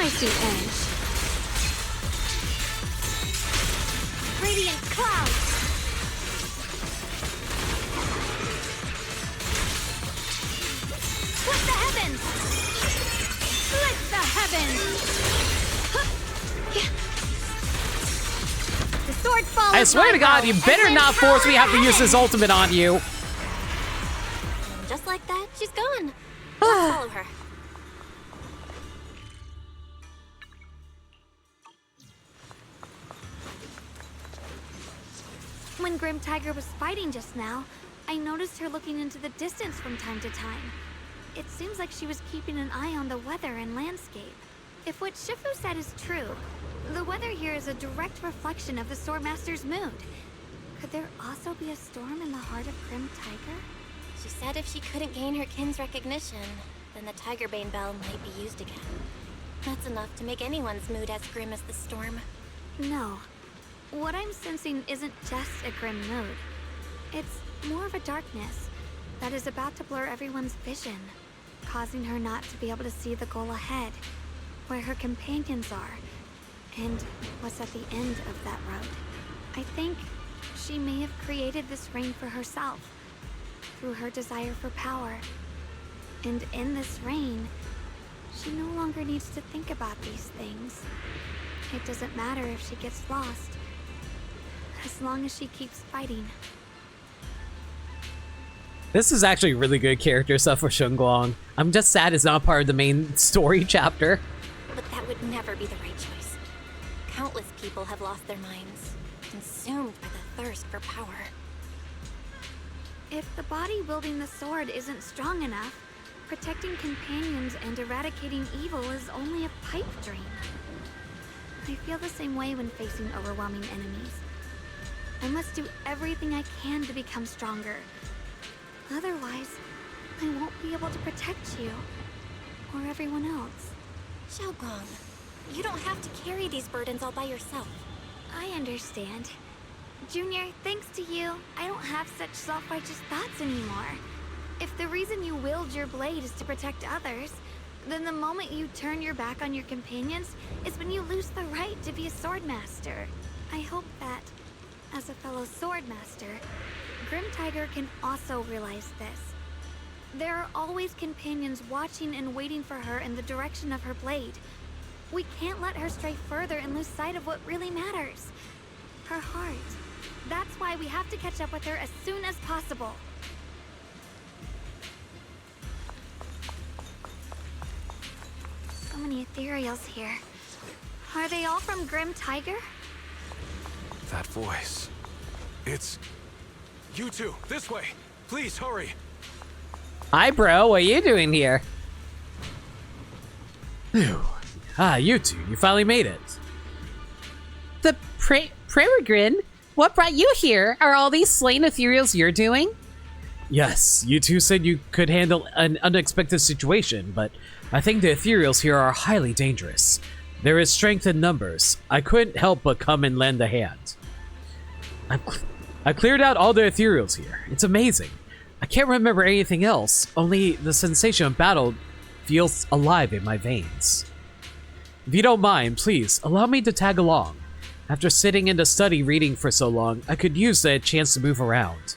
I see edge. Radiant cloud. Split the heavens. Split the heavens. The sword falls. I swear to God, you better not force me to have to use this ultimate on you. Just like that, she's gone. Let's follow her. When Grim Tiger was fighting just now, I noticed her looking into the distance from time to time. It seems like she was keeping an eye on the weather and landscape. If what Shifu said is true, the weather here is a direct reflection of the Swordmaster's mood. Could there also be a storm in the heart of Grim Tiger? She said if she couldn't gain her kin's recognition, then the Tigerbane Bell might be used again. That's enough to make anyone's mood as grim as the storm. No. What I'm sensing isn't just a grim mood. It's more of a darkness that is about to blur everyone's vision, causing her not to be able to see the goal ahead, where her companions are, and what's at the end of that road. I think she may have created this reign for herself, through her desire for power. And in this reign, she no longer needs to think about these things. It doesn't matter if she gets lost, as long as she keeps fighting. This is actually really good character stuff for Shenguang. I'm just sad it's not part of the main story chapter. But that would never be the right choice. Countless people have lost their minds, consumed by the thirst for power. If the body wielding the sword isn't strong enough, protecting companions and eradicating evil is only a pipe dream. I feel the same way when facing overwhelming enemies. I must do everything I can to become stronger. Otherwise, I won't be able to protect you. Or everyone else. Xiaoguang, you don't have to carry these burdens all by yourself. I understand. Junior, thanks to you, I don't have such self-righteous thoughts anymore. If the reason you wield your blade is to protect others, then the moment you turn your back on your companions is when you lose the right to be a swordmaster. I hope that, as a fellow swordmaster, Grim Tiger can also realize this. There are always companions watching and waiting for her in the direction of her blade. We can't let her stray further and lose sight of what really matters. Her heart. That's why we have to catch up with her as soon as possible. So many ethereals here. Are they all from Grim Tiger? That voice. It's... You two, this way! Please, hurry! Hi, bro. What are you doing here? Phew. Ah, you two. You finally made it. The Peregrine? What brought you here? Are all these slain ethereals you're doing? Yes, you two said you could handle an unexpected situation, but I think the ethereals here are highly dangerous. There is strength in numbers. I couldn't help but come and lend a hand. I cleared out all the ethereals here. It's amazing. I can't remember anything else, only the sensation of battle feels alive in my veins. If you don't mind, please, allow me to tag along. After sitting in the study reading for so long, I could use the chance to move around.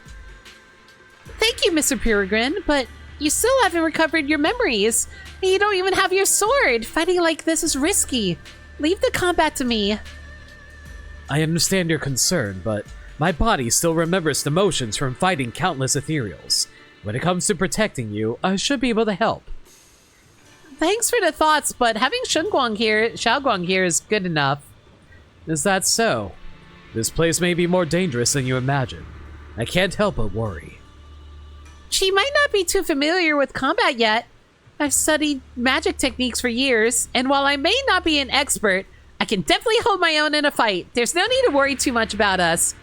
Thank you, Mr. Peregrine, but you still haven't recovered your memories. You don't even have your sword. Fighting like this is risky. Leave the combat to me. I understand your concern, but my body still remembers the motions from fighting countless ethereals. When it comes to protecting you, I should be able to help. Thanks for the thoughts, but having Xiaoguang here is good enough. Is that so? This place may be more dangerous than you imagine. I can't help but worry. She might not be too familiar with combat yet. I've studied magic techniques for years, and while I may not be an expert, I can definitely hold my own in a fight. There's no need to worry too much about us.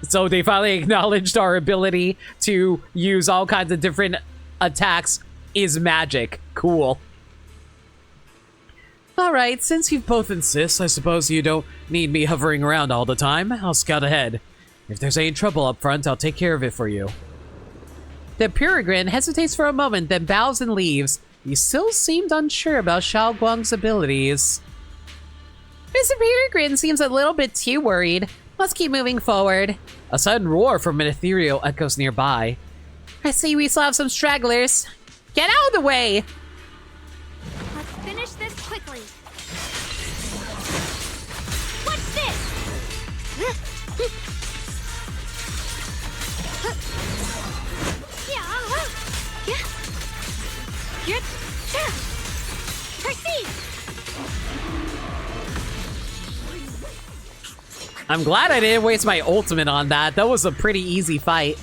So they finally acknowledged our ability to use all kinds of different attacks is magic. Cool. Alright, since you both insist, I suppose you don't need me hovering around all the time. I'll scout ahead. If there's any trouble up front, I'll take care of it for you. The Peregrine hesitates for a moment, then bows and leaves. He still seemed unsure about Xiaoguang's abilities. Mr. Peregrine seems a little bit too worried. Let's keep moving forward. A sudden roar from an ethereal echoes nearby. I see we still have some stragglers. Get out of the way! Let's finish this quickly. What's this? Proceed! I'm glad I didn't waste my ultimate on that. That was a pretty easy fight.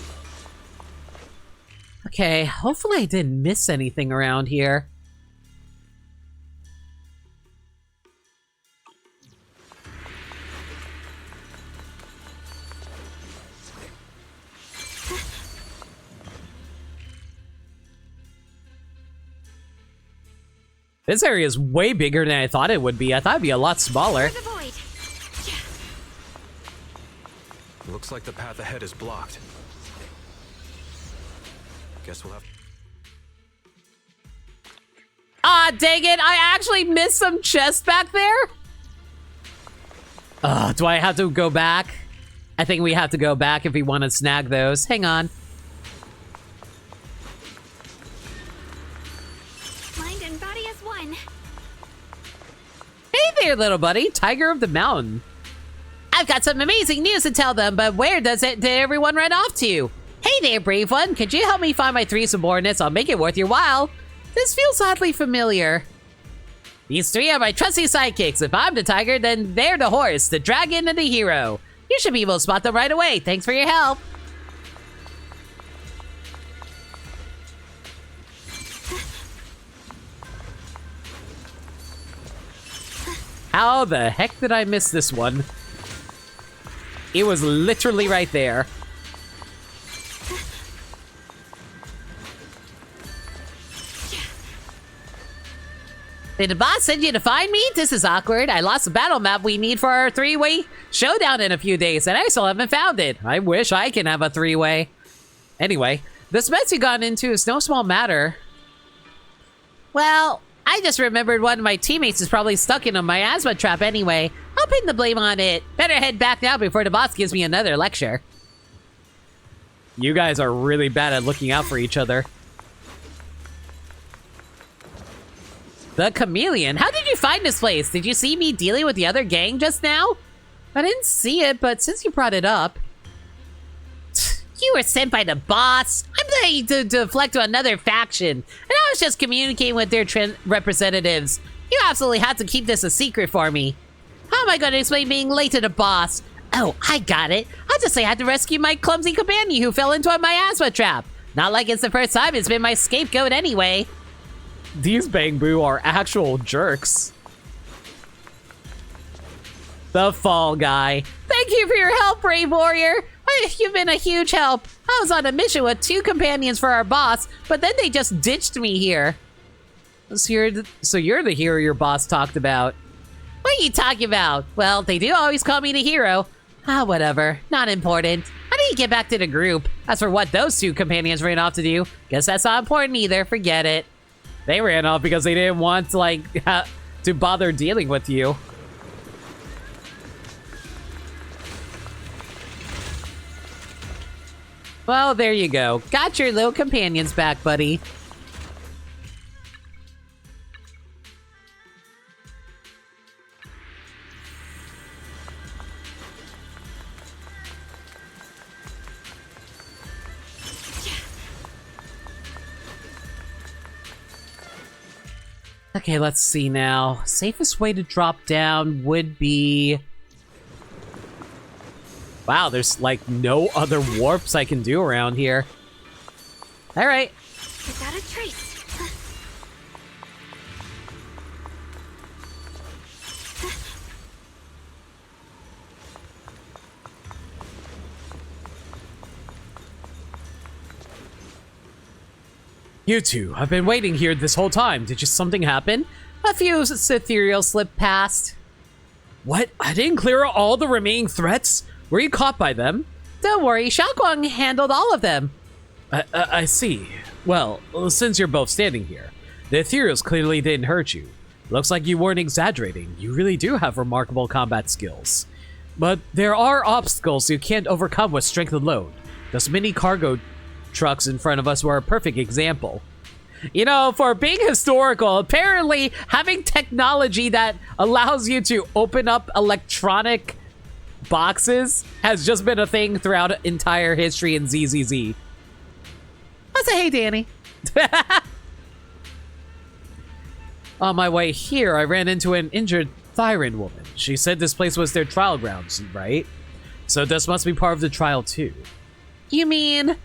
Okay, hopefully I didn't miss anything around here. This area is way bigger than I thought it would be. I thought it'd be a lot smaller. Looks like the path ahead is blocked. Guess we'll have... Ah, dang it! I actually missed some chests back there? Do I have to go back? I think we have to go back if we want to snag those. Hang on. Mind and body as one. Hey there, little buddy. Tiger of the mountain. I've got some amazing news to tell them, but where did everyone run off to? Hey there, brave one. Could you help me find my 3 subordinates? I'll make it worth your while. This feels oddly familiar. These 3 are my trusty sidekicks. If I'm the tiger, then they're the horse, the dragon, and the hero. You should be able to spot them right away. Thanks for your help. How the heck did I miss this one? It was literally right there. Did the boss send you to find me? This is awkward. I lost the battle map we need for our 3-way showdown in a few days, and I still haven't found it. I wish I can have a 3-way. Anyway, this mess you got into is no small matter. Well, I just remembered one of my teammates is probably stuck in a miasma trap anyway. I'll pin the blame on it. Better head back now before the boss gives me another lecture. You guys are really bad at looking out for each other. The Chameleon? How did you find this place? Did you see me dealing with the other gang just now? I didn't see it, but since you brought it up... You were sent by the boss. I'm planning to deflect to another faction, and I was just communicating with their representatives. You absolutely had to keep this a secret for me. How am I going to explain being late to the boss? Oh, I got it. I'll just say I had to rescue my clumsy companion who fell into a miasma trap. Not like it's the first time it's been my scapegoat anyway. These Bang Boo are actual jerks. The Fall Guy. Thank you for your help, Brave Warrior. You've been a huge help. I was on a mission with 2 companions for our boss, but then they just ditched me here. So you're the hero your boss talked about. What are you talking about? Well, they do always call me the hero. Ah, whatever. Not important. How do you get back to the group? As for what those 2 companions ran off to do, guess that's not important either. Forget it. They ran off because they didn't want, like, to bother dealing with you. Well, there you go. Got your little companions back, buddy. Okay, let's see now. Safest way to drop down would be... Wow, there's like no other warps I can do around here. All right. Without a trace. You two, I've been waiting here this whole time. Did just something happen? A few ethereal slipped past. What? I didn't clear out all the remaining threats? Were you caught by them? Don't worry, Xiaoguang handled all of them. I see. Well, since you're both standing here, the ethereals clearly didn't hurt you. Looks like you weren't exaggerating. You really do have remarkable combat skills. But there are obstacles you can't overcome with strength alone. Those mini cargo trucks in front of us were a perfect example. You know, for being historical, apparently having technology that allows you to open up electronic boxes has just been a thing throughout entire history in ZZZ. I say, hey, Danny. On my way here, I ran into an injured Thyran woman. She said this place was their trial grounds, right? So this must be part of the trial too. You mean?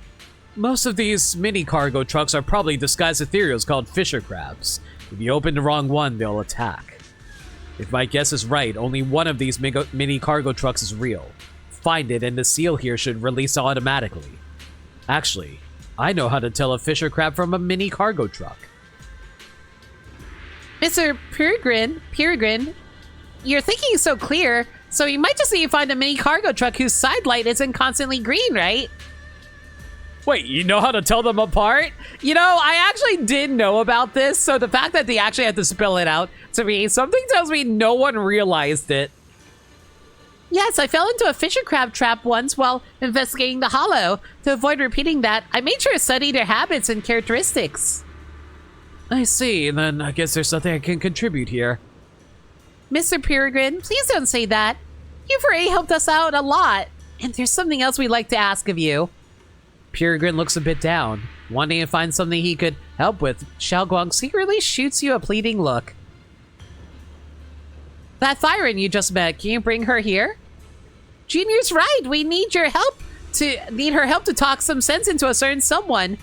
Most of these mini cargo trucks are probably disguised ethereals called fisher crabs. If you open the wrong one, they'll attack. If my guess is right, only one of these mini cargo trucks is real. Find it and the seal here should release automatically. Actually, I know how to tell a fisher crab from a mini cargo truck. Mr. Peregrine, you're thinking so clear, so you might just need to find a mini cargo truck whose side light isn't constantly green, right? Wait, you know how to tell them apart? You know, I actually did know about this, so the fact that they actually had to spell it out to me, something tells me no one realized it. Yes, I fell into a fisher crab trap once while investigating the hollow. To avoid repeating that, I made sure to study their habits and characteristics. I see, then I guess there's something I can contribute here. Mr. Peregrine, please don't say that. You've already helped us out a lot, and there's something else we'd like to ask of you. Peregrine looks a bit down, wanting to find something he could help with. Xiaoguang secretly shoots you a pleading look. That Thyran you just met, can you bring her here? Junior's right, we need her help to talk some sense into a certain someone.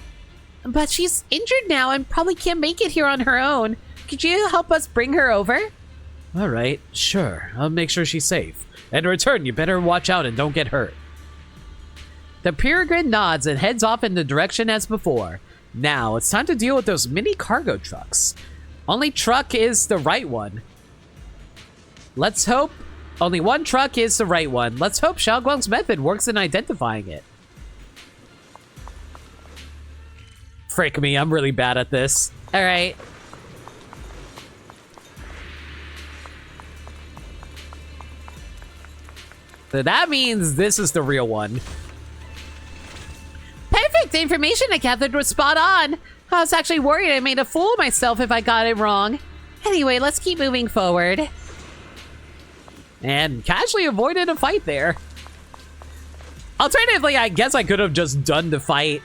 But she's injured now and probably can't make it here on her own. Could you help us bring her over? Alright, sure. I'll make sure she's safe. In return, you better watch out and don't get hurt. The peregrine nods and heads off in the direction as before. Now, it's time to deal with those mini cargo trucks. Only truck is the right one. Let's hope only one truck is the right one. Let's hope Xiaoguang's method works in identifying it. Frick me, I'm really bad at this. Alright. So that means this is the real one. Perfect! The information I gathered was spot on. I was actually worried I made a fool of myself if I got it wrong. Anyway, let's keep moving forward. And casually avoided a fight there. Alternatively, I guess I could have just done the fight.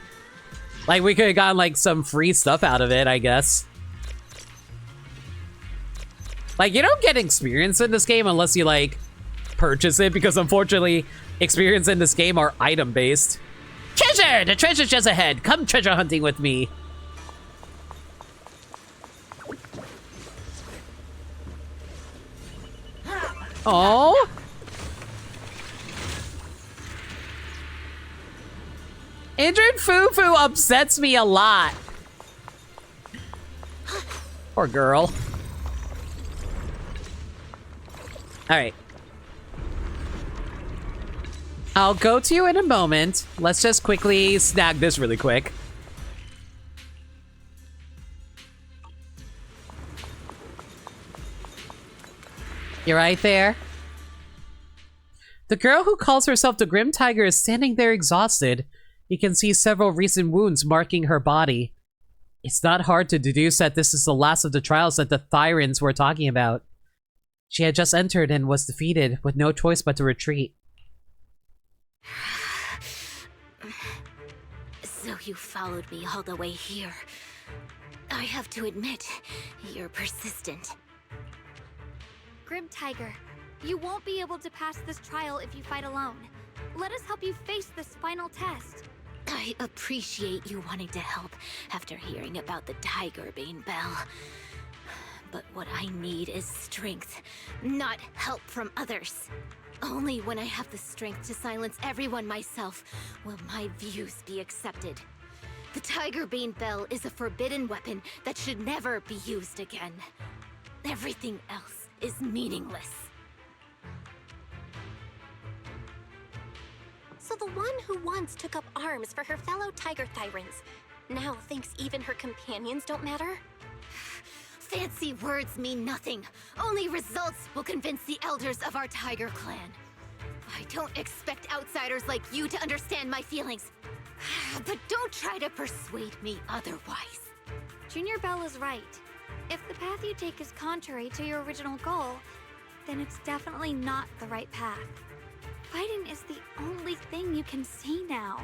Like, we could have gotten, like, some free stuff out of it, I guess. Like, you don't get experience in this game unless you, like, purchase it, because unfortunately, experience in this game are item-based. Treasure! The treasure's just ahead. Come treasure hunting with me. Oh. Injured Fufu upsets me a lot. Poor girl. Alright. I'll go to you in a moment. Let's just quickly snag this really quick. You're right there. The girl who calls herself the Grim Tiger is standing there exhausted. You can see several recent wounds marking her body. It's not hard to deduce that this is the last of the trials that the Thyrans were talking about. She had just entered and was defeated, with no choice but to retreat. So you followed me all the way here. I have to admit, you're persistent. Grim Tiger, you won't be able to pass this trial if you fight alone. Let us help you face this final test. I appreciate you wanting to help after hearing about the Tiger Bane Bell. But what I need is strength, not help from others. Only when I have the strength to silence everyone myself will my views be accepted. The Tiger Bane Bell is a forbidden weapon that should never be used again. Everything else is meaningless. So the one who once took up arms for her fellow Tiger Thyrans now thinks even her companions don't matter? Fancy words mean nothing. Only results will convince the elders of our Tiger Clan. I don't expect outsiders like you to understand my feelings. But don't try to persuade me otherwise. Junior Bell is right. If the path you take is contrary to your original goal, then it's definitely not the right path. Fighting is the only thing you can see now.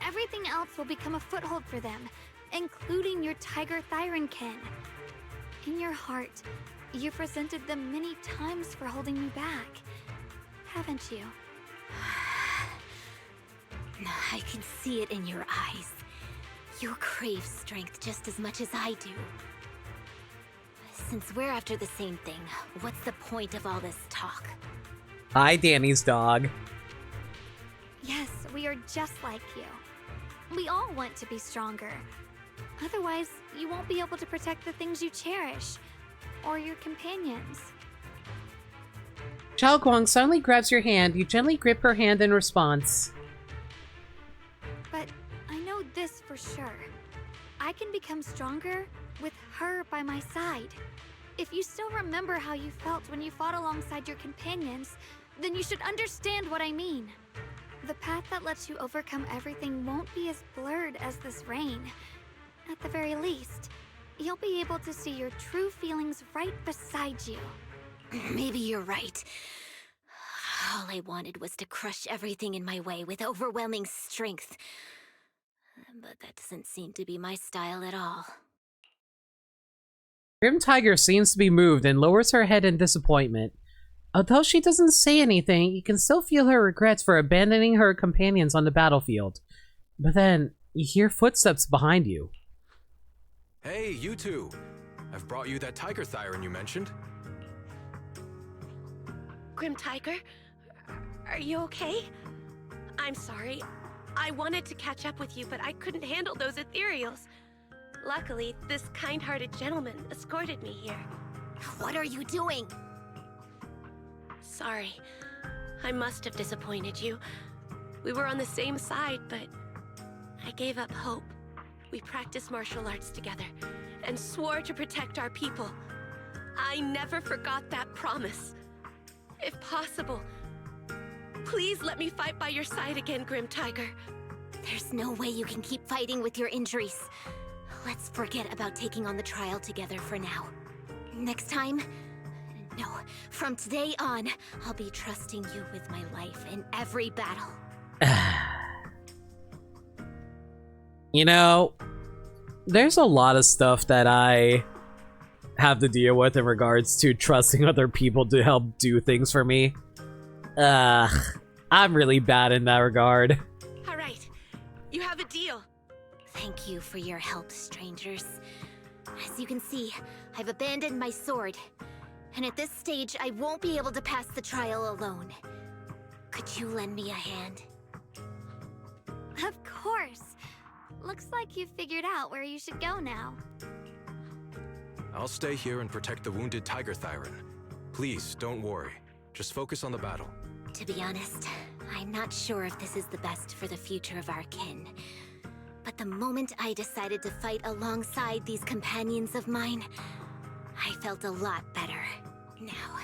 Everything else will become a foothold for them, including your Tiger Thyran kin. In your heart, you've resented them many times for holding me back, haven't you? I can see it in your eyes. You crave strength just as much as I do. Since we're after the same thing, what's the point of all this talk? Hi, Danny's dog. Yes, we are just like you. We all want to be stronger. Otherwise, you won't be able to protect the things you cherish, or your companions. Zhao Guang suddenly grabs your hand. You gently grip her hand in response. But I know this for sure. I can become stronger with her by my side. If you still remember how you felt when you fought alongside your companions, then you should understand what I mean. The path that lets you overcome everything won't be as blurred as this rain. At the very least, you'll be able to see your true feelings right beside you. Maybe you're right. All I wanted was to crush everything in my way with overwhelming strength. But that doesn't seem to be my style at all. Grim Tiger seems to be moved and lowers her head in disappointment. Although she doesn't say anything, you can still feel her regrets for abandoning her companions on the battlefield. But then, you hear footsteps behind you. Hey, you two! I've brought you that Tiger Thyran you mentioned. Grim Tiger, are you okay? I'm sorry. I wanted to catch up with you, but I couldn't handle those ethereals. Luckily, this kind-hearted gentleman escorted me here. What are you doing? Sorry. I must have disappointed you. We were on the same side, but I gave up hope. We practiced martial arts together and swore to protect our people. I never forgot that promise. If possible, please let me fight by your side again, Grim Tiger. There's no way you can keep fighting with your injuries. Let's forget about taking on the trial together for now. Next time... No, from today on, I'll be trusting you with my life in every battle. You know, there's a lot of stuff that I have to deal with in regards to trusting other people to help do things for me. I'm really bad in that regard. All right, you have a deal. Thank you for your help, strangers. As you can see, I've abandoned my sword. And at this stage, I won't be able to pass the trial alone. Could you lend me a hand? Of course. Looks like you've figured out where you should go now. I'll stay here and protect the wounded Tiger Thyron. Please, don't worry. Just focus on the battle. To be honest, I'm not sure if this is the best for the future of our kin. But the moment I decided to fight alongside these companions of mine, I felt a lot better. Now,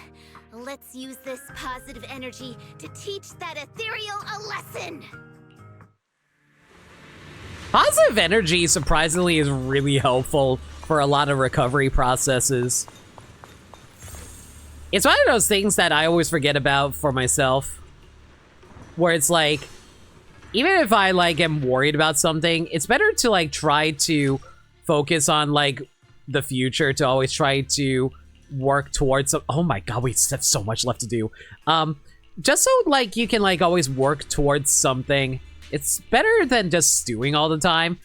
let's use this positive energy to teach that ethereal a lesson! Positive energy, surprisingly, is really helpful for a lot of recovery processes. It's one of those things that I always forget about for myself. Where it's like, even if I, like, am worried about something, it's better to, like, try to focus on, like, the future, to always try to work towards some— oh my god, we have so much left to do. Just so, like, you can, like, always work towards something. It's better than just stewing all the time.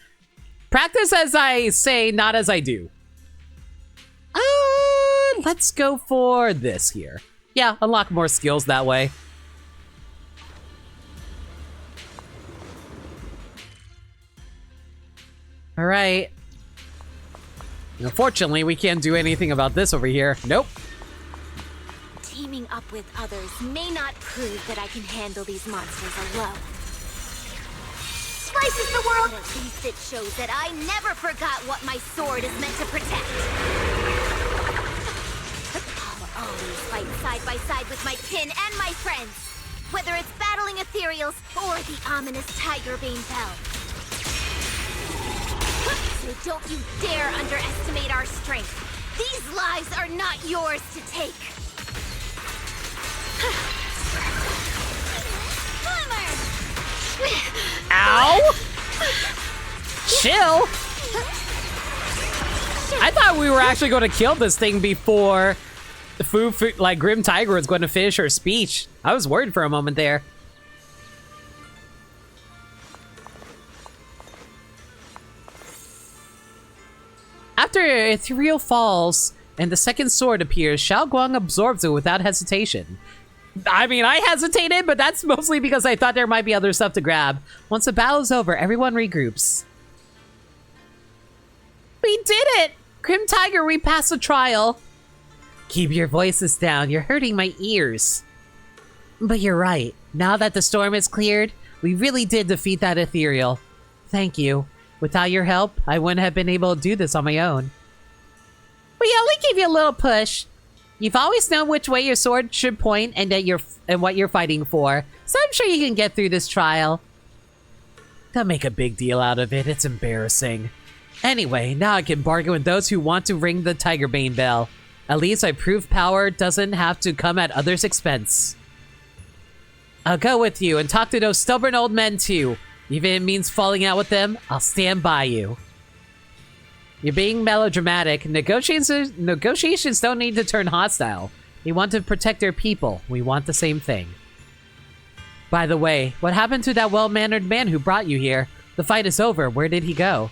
Practice as I say, not as I do. Let's go for this here. Yeah, unlock more skills that way. Alright. Unfortunately, we can't do anything about this over here. Nope. Teaming up with others may not prove that I can handle these monsters alone. Slices the world! But at least it shows that I never forgot what my sword is meant to protect. I'll always fight side by side with my kin and my friends, whether it's battling ethereals or the ominous Tigerbane Bell. So don't you dare underestimate our strength. These lives are not yours to take. Ow! Chill! I thought we were actually going to kill this thing before like Grim Tiger was going to finish her speech. I was worried for a moment there. After Ethereal falls and the second sword appears, Xiao Guang absorbs it without hesitation. I mean, I hesitated, but that's mostly because I thought there might be other stuff to grab. Once the battle's over, everyone regroups. We did it! Grim Tiger, we passed the trial. Keep your voices down, you're hurting my ears. But you're right. Now that the storm is cleared, we really did defeat that ethereal. Thank you. Without your help, I wouldn't have been able to do this on my own. We only gave you a little push. You've always known which way your sword should point and what you're fighting for, so I'm sure you can get through this trial. Don't make a big deal out of it, it's embarrassing. Anyway, now I can bargain with those who want to ring the Tigerbane bell. At least I prove power doesn't have to come at others' expense. I'll go with you and talk to those stubborn old men too. Even if it means falling out with them, I'll stand by you. You're being melodramatic. Negotiations don't need to turn hostile. We want to protect their people. We want the same thing. By the way, what happened to that well-mannered man who brought you here? The fight is over. Where did he go?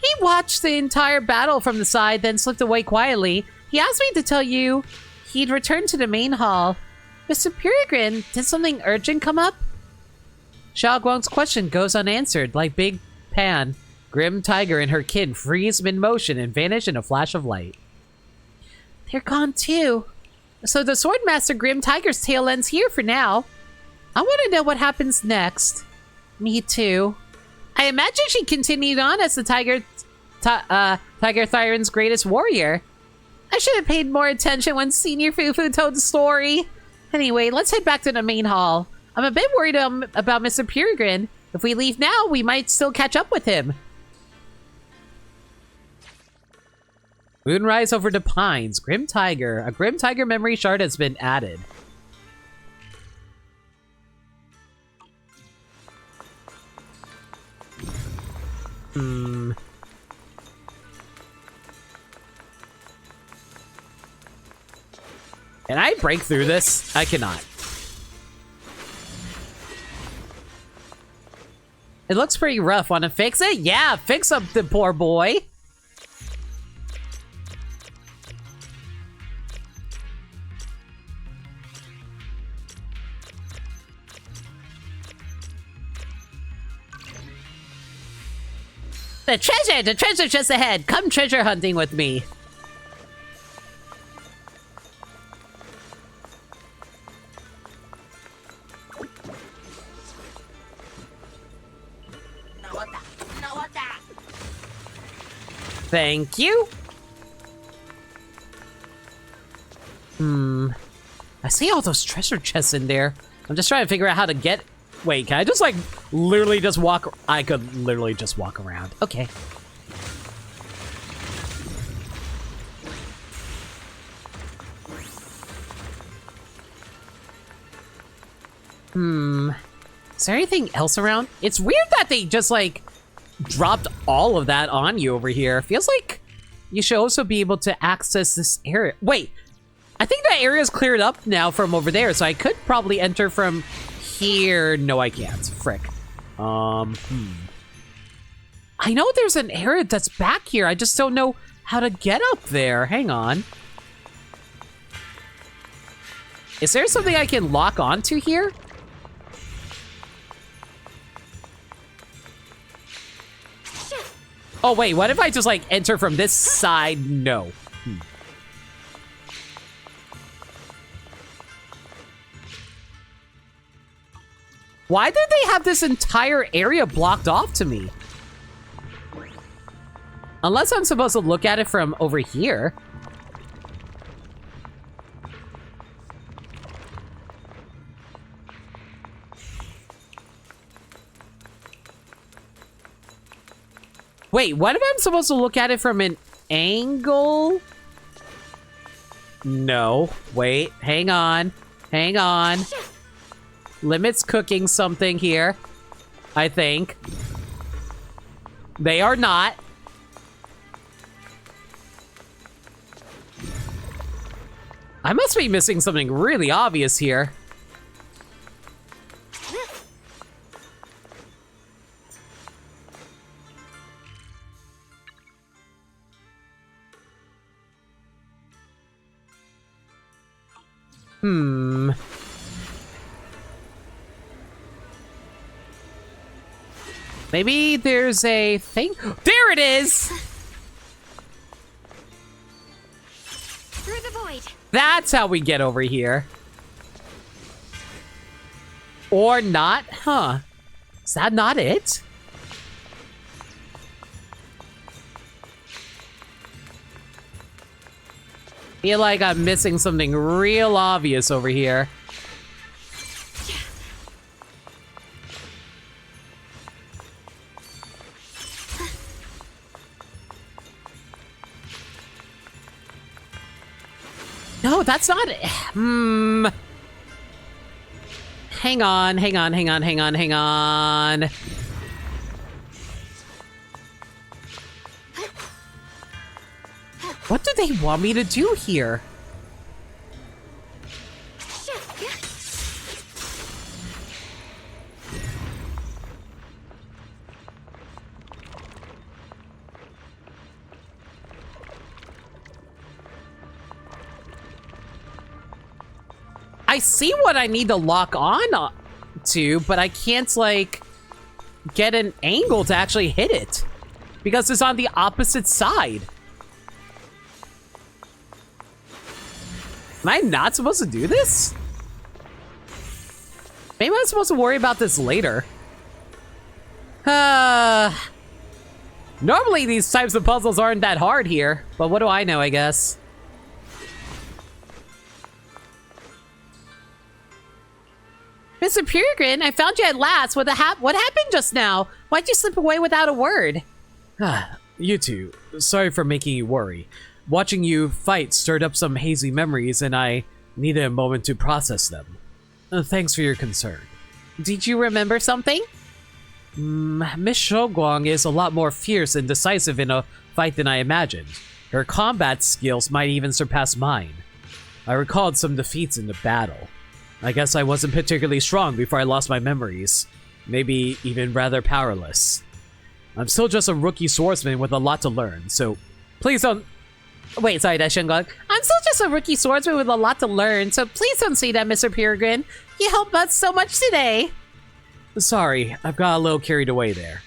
He watched the entire battle from the side, then slipped away quietly. He asked me to tell you he'd return to the main hall. Mr. Peregrine, did something urgent come up? Xiao Guang's question goes unanswered, like Big Pan. Grim Tiger and her kin freeze mid-motion and vanish in a flash of light. They're gone too. So the Swordmaster Grim Tiger's tail ends here for now. I want to know what happens next. Me too. I imagine she continued on as the Tiger Thyron's greatest warrior. I should have paid more attention when Senior Fufu told the story. Anyway, let's head back to the main hall. I'm a bit worried about Mr. Peregrine. If we leave now, we might still catch up with him. Moonrise over the pines. Grim Tiger. A Grim Tiger memory shard has been added. Can I break through this? I cannot. It looks pretty rough. Want to fix it? Yeah, fix up the poor boy. The treasure just ahead. Come treasure hunting with me. Thank you. I see all those treasure chests in there. I'm just trying to figure out how to get... Wait, can I just, like, literally just walk... I could literally just walk around. Okay. Is there anything else around? It's weird that they just, like, dropped all of that on you over here. Feels like you should also be able to access this area. Wait, I think that area is cleared up now from over there, so I could probably enter from here. No, I can't. Frick. I know there's an area that's back here. I just don't know how to get up there. Hang on. Is there something I can lock onto here? Oh, wait, what if I just, like, enter from this side? No. Why did they have this entire area blocked off to me? Unless I'm supposed to look at it from over here. Wait, what if I'm supposed to look at it from an angle? No. Wait, hang on. Hang on. Limit's cooking something here, I think. They are not. I must be missing something really obvious here. Maybe there's a thing. There it is! Through the void. That's how we get over here. Or not? Huh. Is that not it? Feel like I'm missing something real obvious over here. No, that's not it. Hang on, hang on, hang on, hang on, hang on. What do they want me to do here? I see what I need to lock on to, but I can't, like, get an angle to actually hit it. Because it's on the opposite side. Am I not supposed to do this? Maybe I'm supposed to worry about this later. Normally these types of puzzles aren't that hard here, but what do I know, I guess. Mr. Peregrine, I found you at last. What happened just now? Why'd you slip away without a word? You two, sorry for making you worry. Watching you fight stirred up some hazy memories and I needed a moment to process them. Thanks for your concern. Did you remember something? Miss Shoguang is a lot more fierce and decisive in a fight than I imagined. Her combat skills might even surpass mine. I recalled some defeats in the battle. I guess I wasn't particularly strong before I lost my memories. Maybe even rather powerless. I'm still just a rookie swordsman with a lot to learn, so please don't... Wait, sorry, that's Shungong. I'm still just a rookie swordsman with a lot to learn, so please don't say that, Mr. Peregrine. You helped us so much today. Sorry, I've got a little carried away there.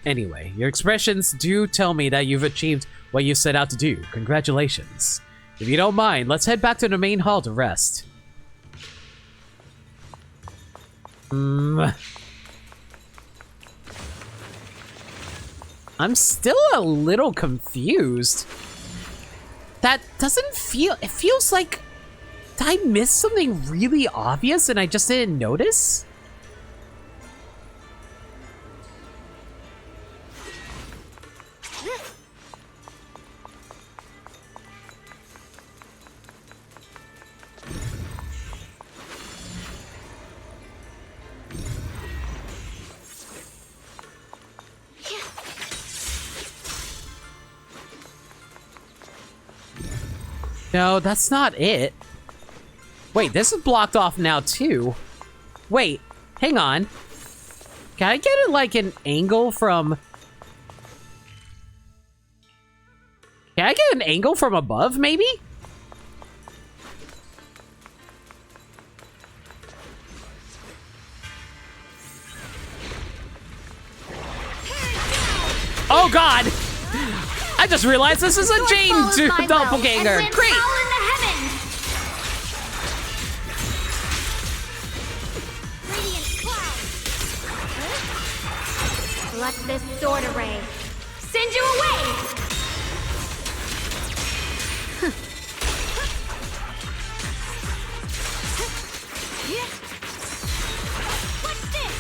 Anyway, your expressions do tell me that you've achieved what you set out to do. Congratulations. If you don't mind, let's head back to the main hall to rest. I'm still a little confused. That doesn't feel... It feels like... Did I miss something really obvious and I just didn't notice? No, that's not it. Wait, this is blocked off now too. Wait, hang on. Can I get it like an angle from... Can I get an angle from above, maybe? Oh god! I just realized this is a Jane doppelganger. Great! Let this sword array send you away! What's this?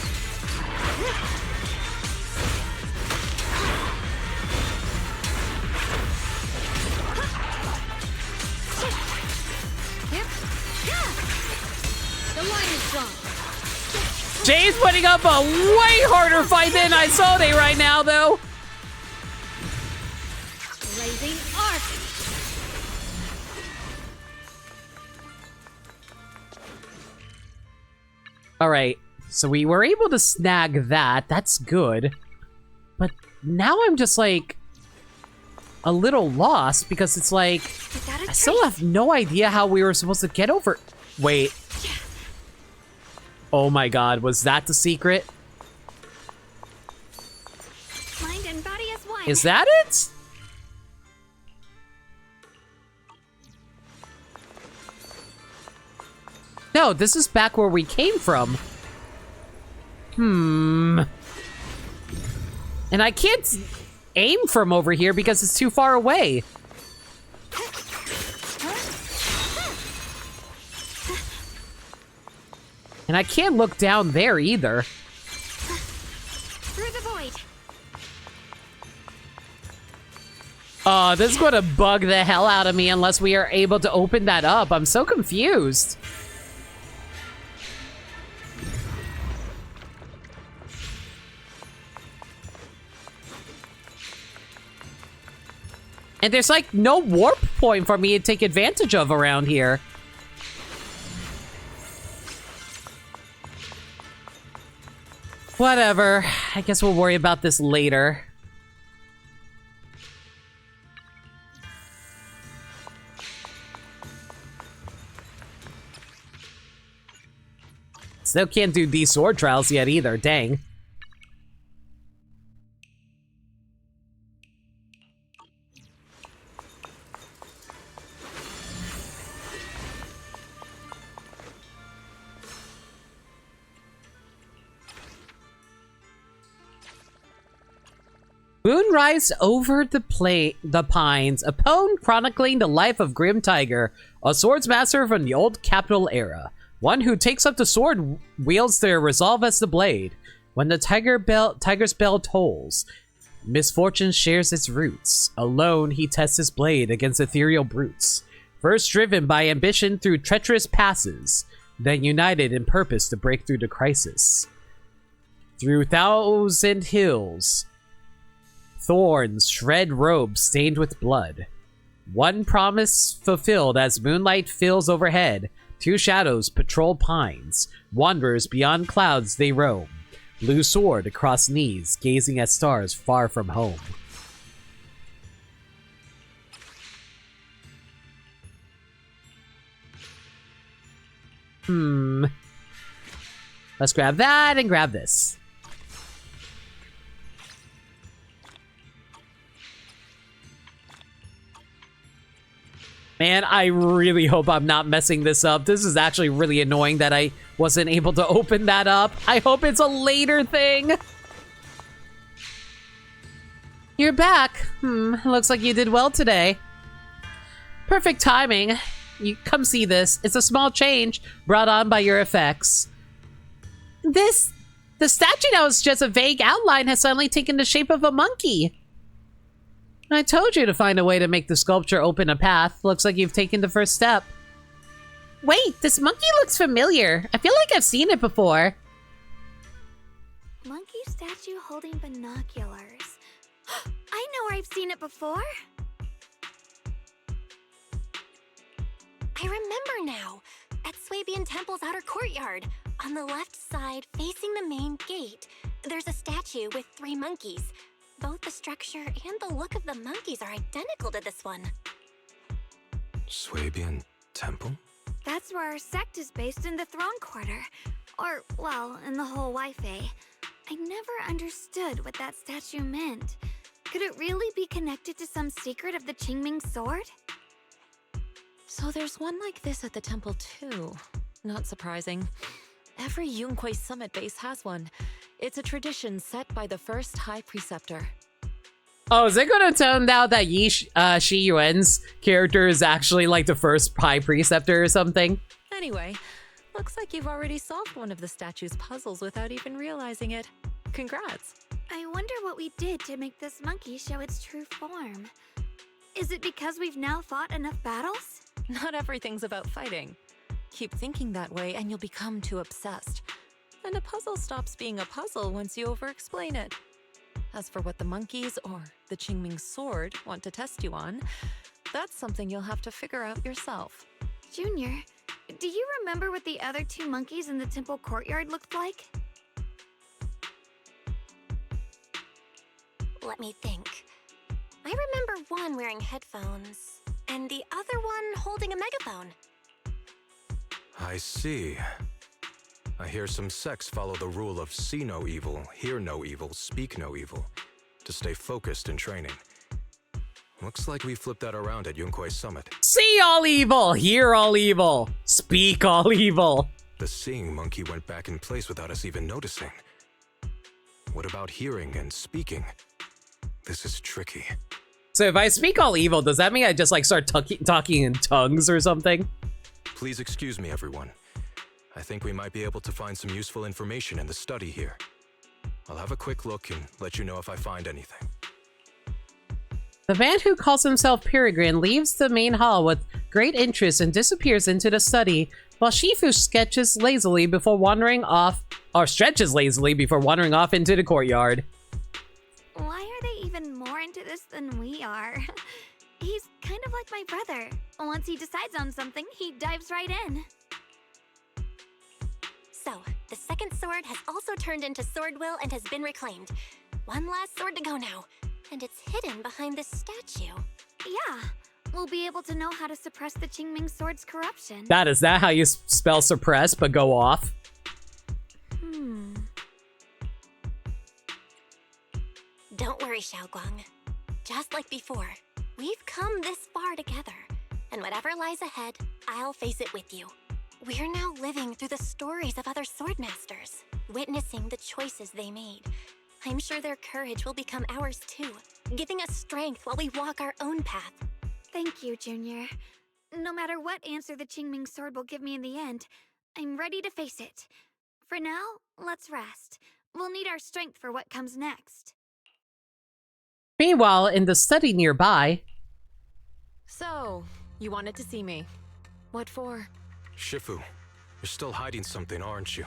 The line is strong. Jay's putting up a way harder fight than I saw they right now, though. Blazing arc. All right, so we were able to snag that. That's good. But now I'm just like a little lost because it's like I still have no idea how we were supposed to get over. Wait. Oh my god, was that the secret? Mind and body as one. Is that it? No, this is back where we came from. And I can't aim from over here because it's too far away. And I can't look down there either. Through the void. This is gonna bug the hell out of me unless we are able to open that up. I'm so confused. And there's like no warp point for me to take advantage of around here. Whatever. I guess we'll worry about this later. Still can't do these sword trials yet either, dang. Moonrise over the pines, a poem chronicling the life of Grim Tiger, a swordsmaster from the old capital era. One who takes up the sword wields their resolve as the blade. When the tiger's bell tolls, misfortune shares its roots. Alone, he tests his blade against ethereal brutes. First driven by ambition through treacherous passes, then united in purpose to break through the crisis. Through thousand hills, thorns shred robes stained with blood. One promise fulfilled as moonlight fills overhead. Two shadows patrol pines. Wanderers beyond clouds they roam. Blue sword across knees, gazing at stars far from home. Let's grab that and grab this. Man, I really hope I'm not messing this up. This is actually really annoying that I wasn't able to open that up. I hope it's a later thing. You're back. Looks like you did well today. Perfect timing. You come see this. It's a small change brought on by your effects. The statue that was just a vague outline has suddenly taken the shape of a monkey. I told you to find a way to make the sculpture open a path. Looks like you've taken the first step. Wait, this monkey looks familiar. I feel like I've seen it before. Monkey statue holding binoculars. I know where I've seen it before. I remember now. At Swabian Temple's outer courtyard. On the left side, facing the main gate, there's a statue with 3 monkeys. Both the structure and the look of the monkeys are identical to this one. Swabian Temple? That's where our sect is based, in the Throne Quarter. Or, well, in the whole Wi-Fi. I never understood what that statue meant. Could it really be connected to some secret of the Qingming sword? So there's one like this at the temple too. Not surprising. Every Yunquei Summit base has one. It's a tradition set by the first High Preceptor. Oh, is it gonna turn out that Shi Yuan's character is actually like the first High Preceptor or something? Anyway, looks like you've already solved one of the statue's puzzles without even realizing it. Congrats. I wonder what we did to make this monkey show its true form. Is it because we've now fought enough battles? Not everything's about fighting. Keep thinking that way and you'll become too obsessed. And a puzzle stops being a puzzle once you over-explain it. As for what the monkeys or the Qingming sword want to test you on, that's something you'll have to figure out yourself. Junior, do you remember what the other 2 monkeys in the temple courtyard looked like? Let me think. I remember one wearing headphones, and the other one holding a megaphone. I see. I hear some sects follow the rule of see no evil, hear no evil, speak no evil, to stay focused in training. Looks like we flipped that around at Yunquei Summit. See all evil, hear all evil, speak all evil. The seeing monkey went back in place without us even noticing. What about hearing and speaking? This is tricky. So if I speak all evil, does that mean I just like start talking in tongues or something? Please excuse me, everyone. I think we might be able to find some useful information in the study here. I'll have a quick look and let you know if I find anything. The man who calls himself Peregrine leaves the main hall with great interest and disappears into the study, while Shifu stretches lazily before wandering off into the courtyard. Why are they even more into this than we are? He's kind of like my brother. Once he decides on something, he dives right in. So, the second sword has also turned into sword will and has been reclaimed. One last sword to go now, and it's hidden behind this statue. Yeah, we'll be able to know how to suppress the Qingming sword's corruption. Is that how you spell suppress but go off? Don't worry, Xiaoguang. Just like before, we've come this far together. And whatever lies ahead, I'll face it with you. We're now living through the stories of other swordmasters, witnessing the choices they made. I'm sure their courage will become ours too, giving us strength while we walk our own path. Thank you, Junior. No matter what answer the Qingming sword will give me in the end, I'm ready to face it. For now, let's rest. We'll need our strength for what comes next. Meanwhile, in the study nearby... So, you wanted to see me. What for? Shifu, you're still hiding something, aren't you?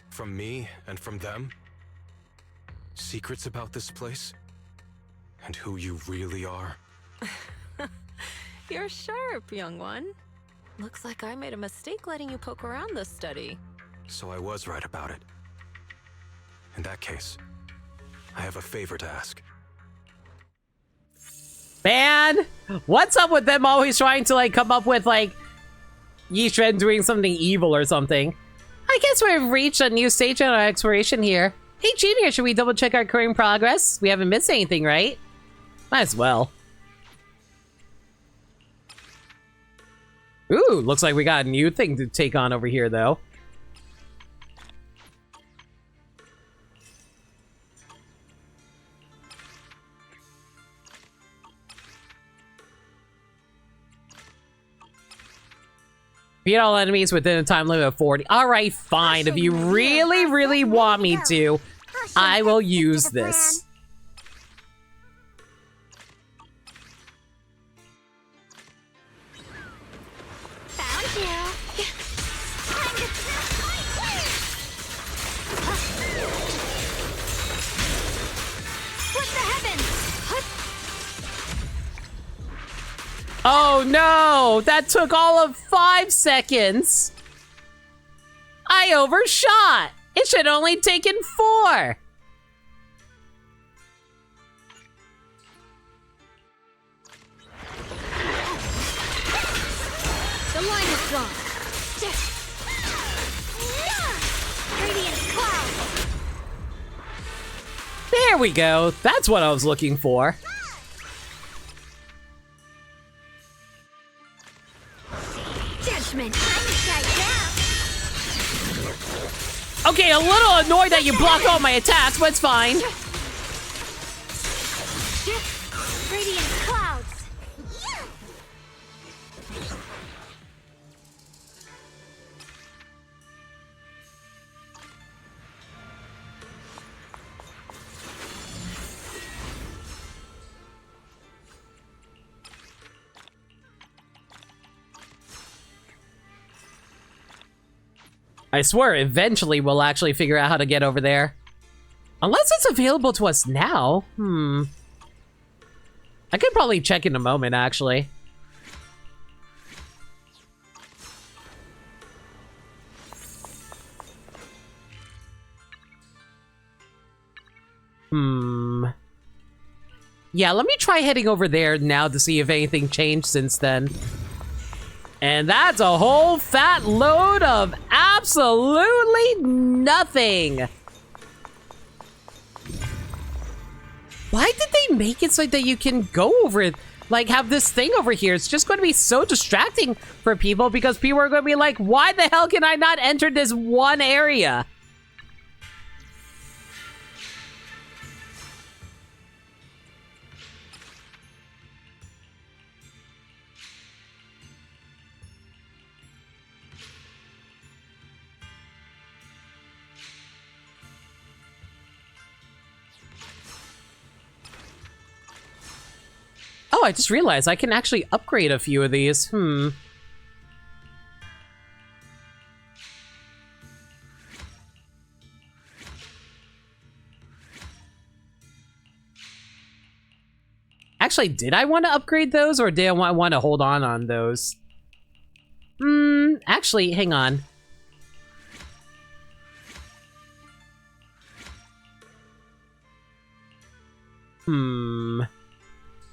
From me and from them? Secrets about this place? And who you really are? You're sharp, young one. Looks like I made a mistake letting you poke around this study. So I was right about it. In that case, I have a favor to ask. Man, what's up with them always trying to, like, come up with, like, Yishuan doing something evil or something? I guess we've reached a new stage in our exploration here. Hey, Junior, should we double check our current progress? We haven't missed anything, right? Might as well. Ooh, looks like we got a new thing to take on over here, though. Beat all enemies within a time limit of 40. Alright, fine. If you really, really want me to, I will use this. Found you! Time to test my ways! Split the heavens! Oh no! That took all of 5 seconds! I overshot! It should only taken 4! The line is gone. Radiant cloud! There we go. That's what I was looking for. Judgment. I'm right now. Okay, a little annoyed that you blocked all my attacks, but it's fine. Radiant clouds! I swear, eventually we'll actually figure out how to get over there. Unless it's available to us now. I could probably check in a moment, actually. Yeah, let me try heading over there now to see if anything changed since then. And that's a whole fat load of absolutely nothing. Why did they make it so that you can go over it? Like, have this thing over here. It's just going to be so distracting for people because people are going to be like, why the hell can I not enter this one area? Oh, I just realized I can actually upgrade a few of these. Actually, did I want to upgrade those, or did I want to hold on those? Actually, hang on.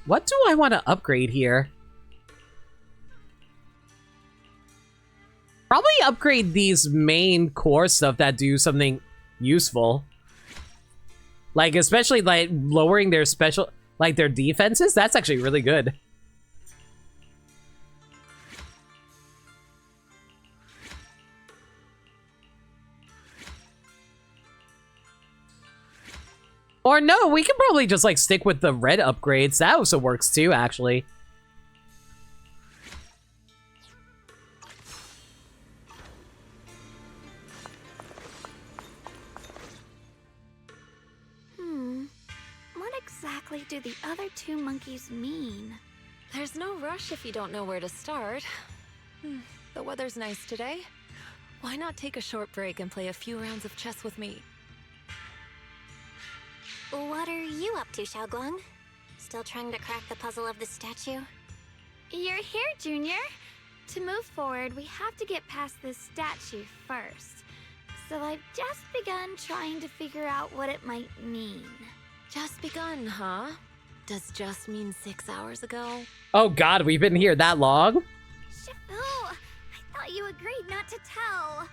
What do I want to upgrade here? Probably upgrade these main core stuff that do something useful. Like, especially, like, lowering their special... Like, their defenses? That's actually really good. Or no, we can probably just, like, stick with the red upgrades. That also works, too, actually. What exactly do the other two monkeys mean? There's no rush if you don't know where to start. The weather's nice today. Why not take a short break and play a few rounds of chess with me? What are you up to, Xiaoguang? Still trying to crack the puzzle of the statue? You're here, Junior. To move forward, we have to get past this statue first. So I've just begun trying to figure out what it might mean. Just begun, huh? Does just mean 6 hours ago? Oh god, we've been here that long? Shifu, I thought you agreed not to tell.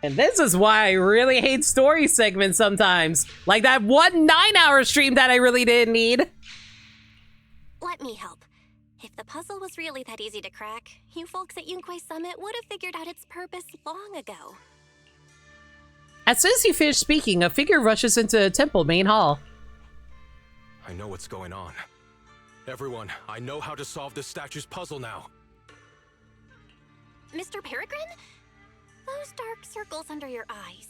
And this is why I really hate story segments sometimes. Like that one 9-hour stream that I really didn't need. Let me help. If the puzzle was really that easy to crack, you folks at Yunquay Summit would have figured out its purpose long ago. As soon as you finish speaking, a figure rushes into the temple main hall. I know what's going on. Everyone, I know how to solve this statue's puzzle now. Mr. Peregrine? Those dark circles under your eyes.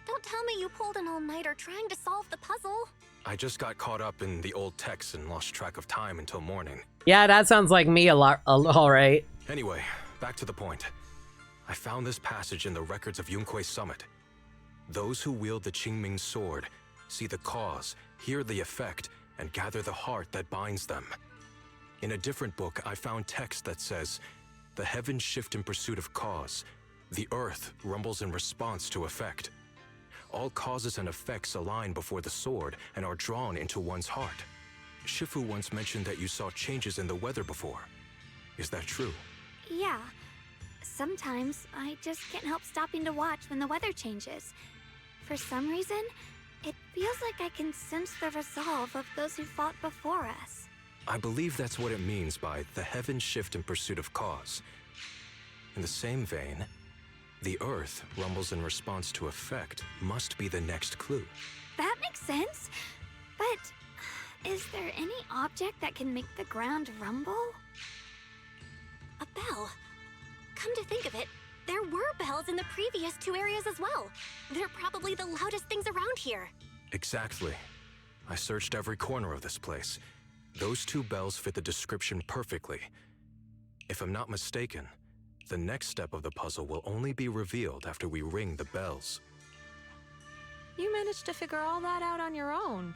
Don't tell me you pulled an all-nighter trying to solve the puzzle. I just got caught up in the old texts and lost track of time until morning. Yeah, that sounds like me a lot. All right. Anyway, back to the point. I found this passage in the records of Yunquay Summit. Those who wield the Qingming sword see the cause, hear the effect, and gather the heart that binds them. In a different book, I found text that says, "The heavens shift in pursuit of cause. The earth rumbles in response to effect. All causes and effects align before the sword and are drawn into one's heart." Shifu once mentioned that you saw changes in the weather before. Is that true? Yeah. Sometimes I just can't help stopping to watch when the weather changes. For some reason, it feels like I can sense the resolve of those who fought before us. I believe that's what it means by the heavens shift in pursuit of cause. In the same vein, the earth rumbles in response to effect must be the next clue. That makes sense. But is there any object that can make the ground rumble? A bell. Come to think of it, there were bells in the previous two areas as well. They're probably the loudest things around here. Exactly. I searched every corner of this place. Those two bells fit the description perfectly. If I'm not mistaken, the next step of the puzzle will only be revealed after we ring the bells. You managed to figure all that out on your own.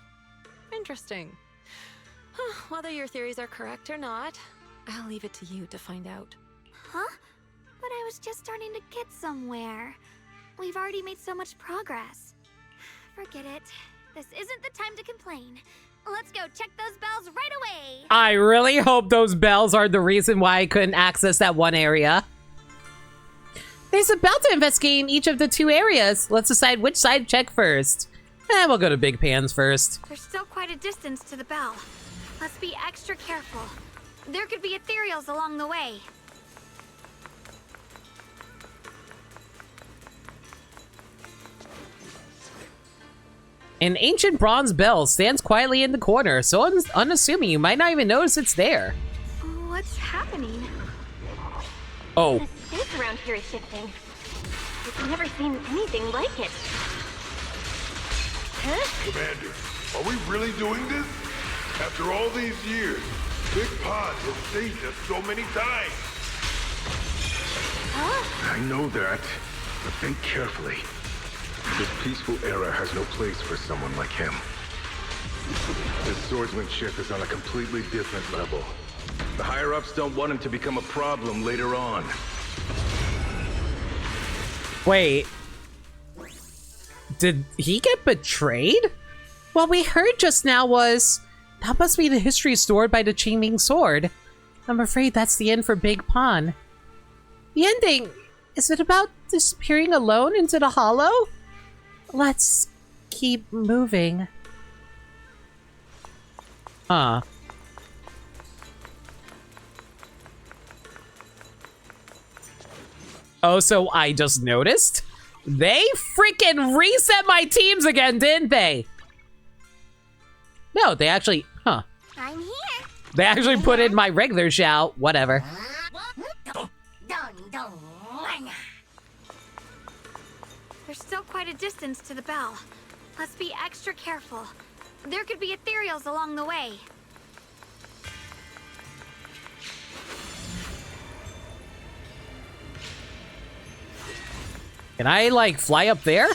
Interesting. Whether your theories are correct or not, I'll leave it to you to find out. Huh? But I was just starting to get somewhere. We've already made so much progress. Forget it. This isn't the time to complain. Let's go check those bells right away! I really hope those bells are the reason why I couldn't access that one area. There's a bell to investigate in each of the two areas. Let's decide which side to check first. We'll go to Big Pans first. There's still quite a distance to the bell. Let's be extra careful. There could be ethereals along the way. An ancient bronze bell stands quietly in the corner, so unassuming you might not even notice it's there. What's happening? Oh. The space around here is shifting. I've never seen anything like it. Huh? Commander, are we really doing this? After all these years, Big Pond has saved us so many times. Huh? I know that, but think carefully. This peaceful era has no place for someone like him. His swordsmanship is on a completely different level. The higher-ups don't want him to become a problem later on. Wait. Did he get betrayed? What we heard just now was... That must be the history stored by the Qingming sword. I'm afraid that's the end for Big Pond. The ending Is it about disappearing alone into the hollow? Let's keep moving. Huh. Oh, so I just noticed? They freaking reset my teams again, didn't they? No, they actually... Huh. I'm here. They actually put in my regular shout. Whatever. There's still quite a distance to the bell. Let's be extra careful. There could be ethereals along the way. Can I, like, fly up there?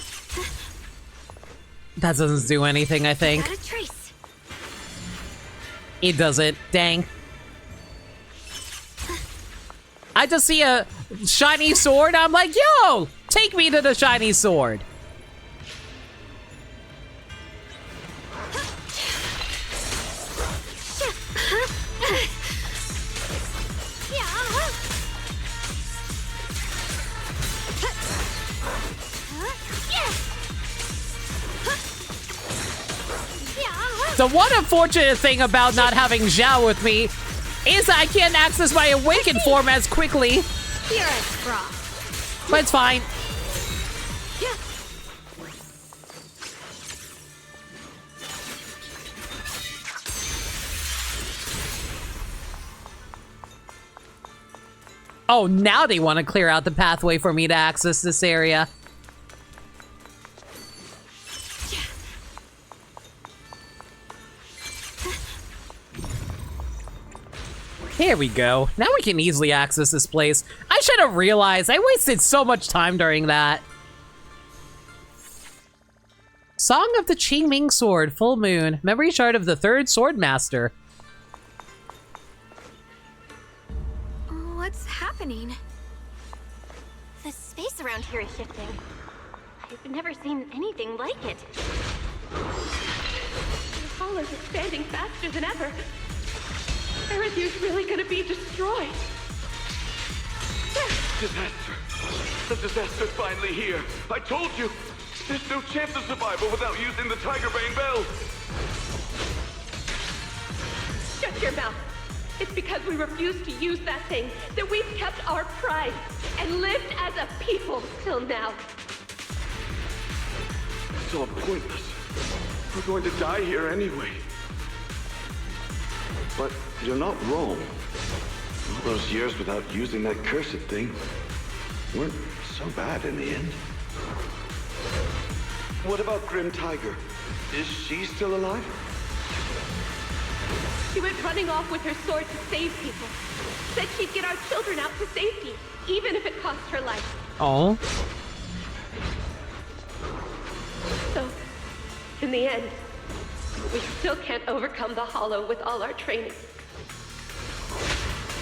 That doesn't do anything, I think. Got a trace. It doesn't. Dang. I just see a shiny sword. I'm like, yo, take me to the shiny sword. The one unfortunate thing about not having Zhao with me is I can't access my awakened form as quickly. Here it's Frost. But it's fine. Oh, now they want to clear out the pathway for me to access this area. Here we go. Now we can easily access this place. I should have realized. I wasted so much time during that. Song of the Qingming Sword, Full Moon. Memory shard of the third Sword Master. What's happening? The space around here is shifting. I've never seen anything like it. The hollow's expanding faster than ever. Erethu's really gonna be destroyed. Disaster. The disaster's finally here. I told you. There's no chance of survival without using the Tiger Bane Bell. Shut your mouth. It's because we refuse to use that thing that we've kept our pride and lived as a people till now. It's all pointless. We're going to die here anyway. But you're not wrong. All those years without using that cursed thing weren't so bad in the end. What about Grim Tiger? Is she still alive? She went running off with her sword to save people. Said she'd get our children out to safety, even if it cost her life. Oh. So, in the end, we still can't overcome the Hollow with all our training.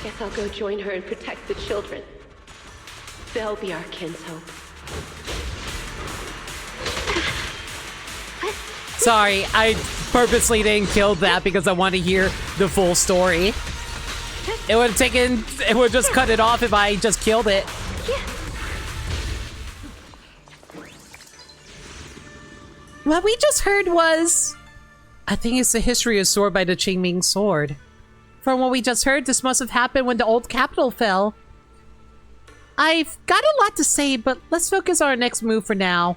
Guess I'll go join her and protect the children. They'll be our kinshope. Sorry, I purposely didn't kill that because I want to hear the full story. It would have taken, it would just cut it off if I just killed it. What we just heard was, I think it's the history of Sword by the Qingming Sword. From what we just heard, this must have happened when the old capital fell. I've got a lot to say, but let's focus on our next move for now.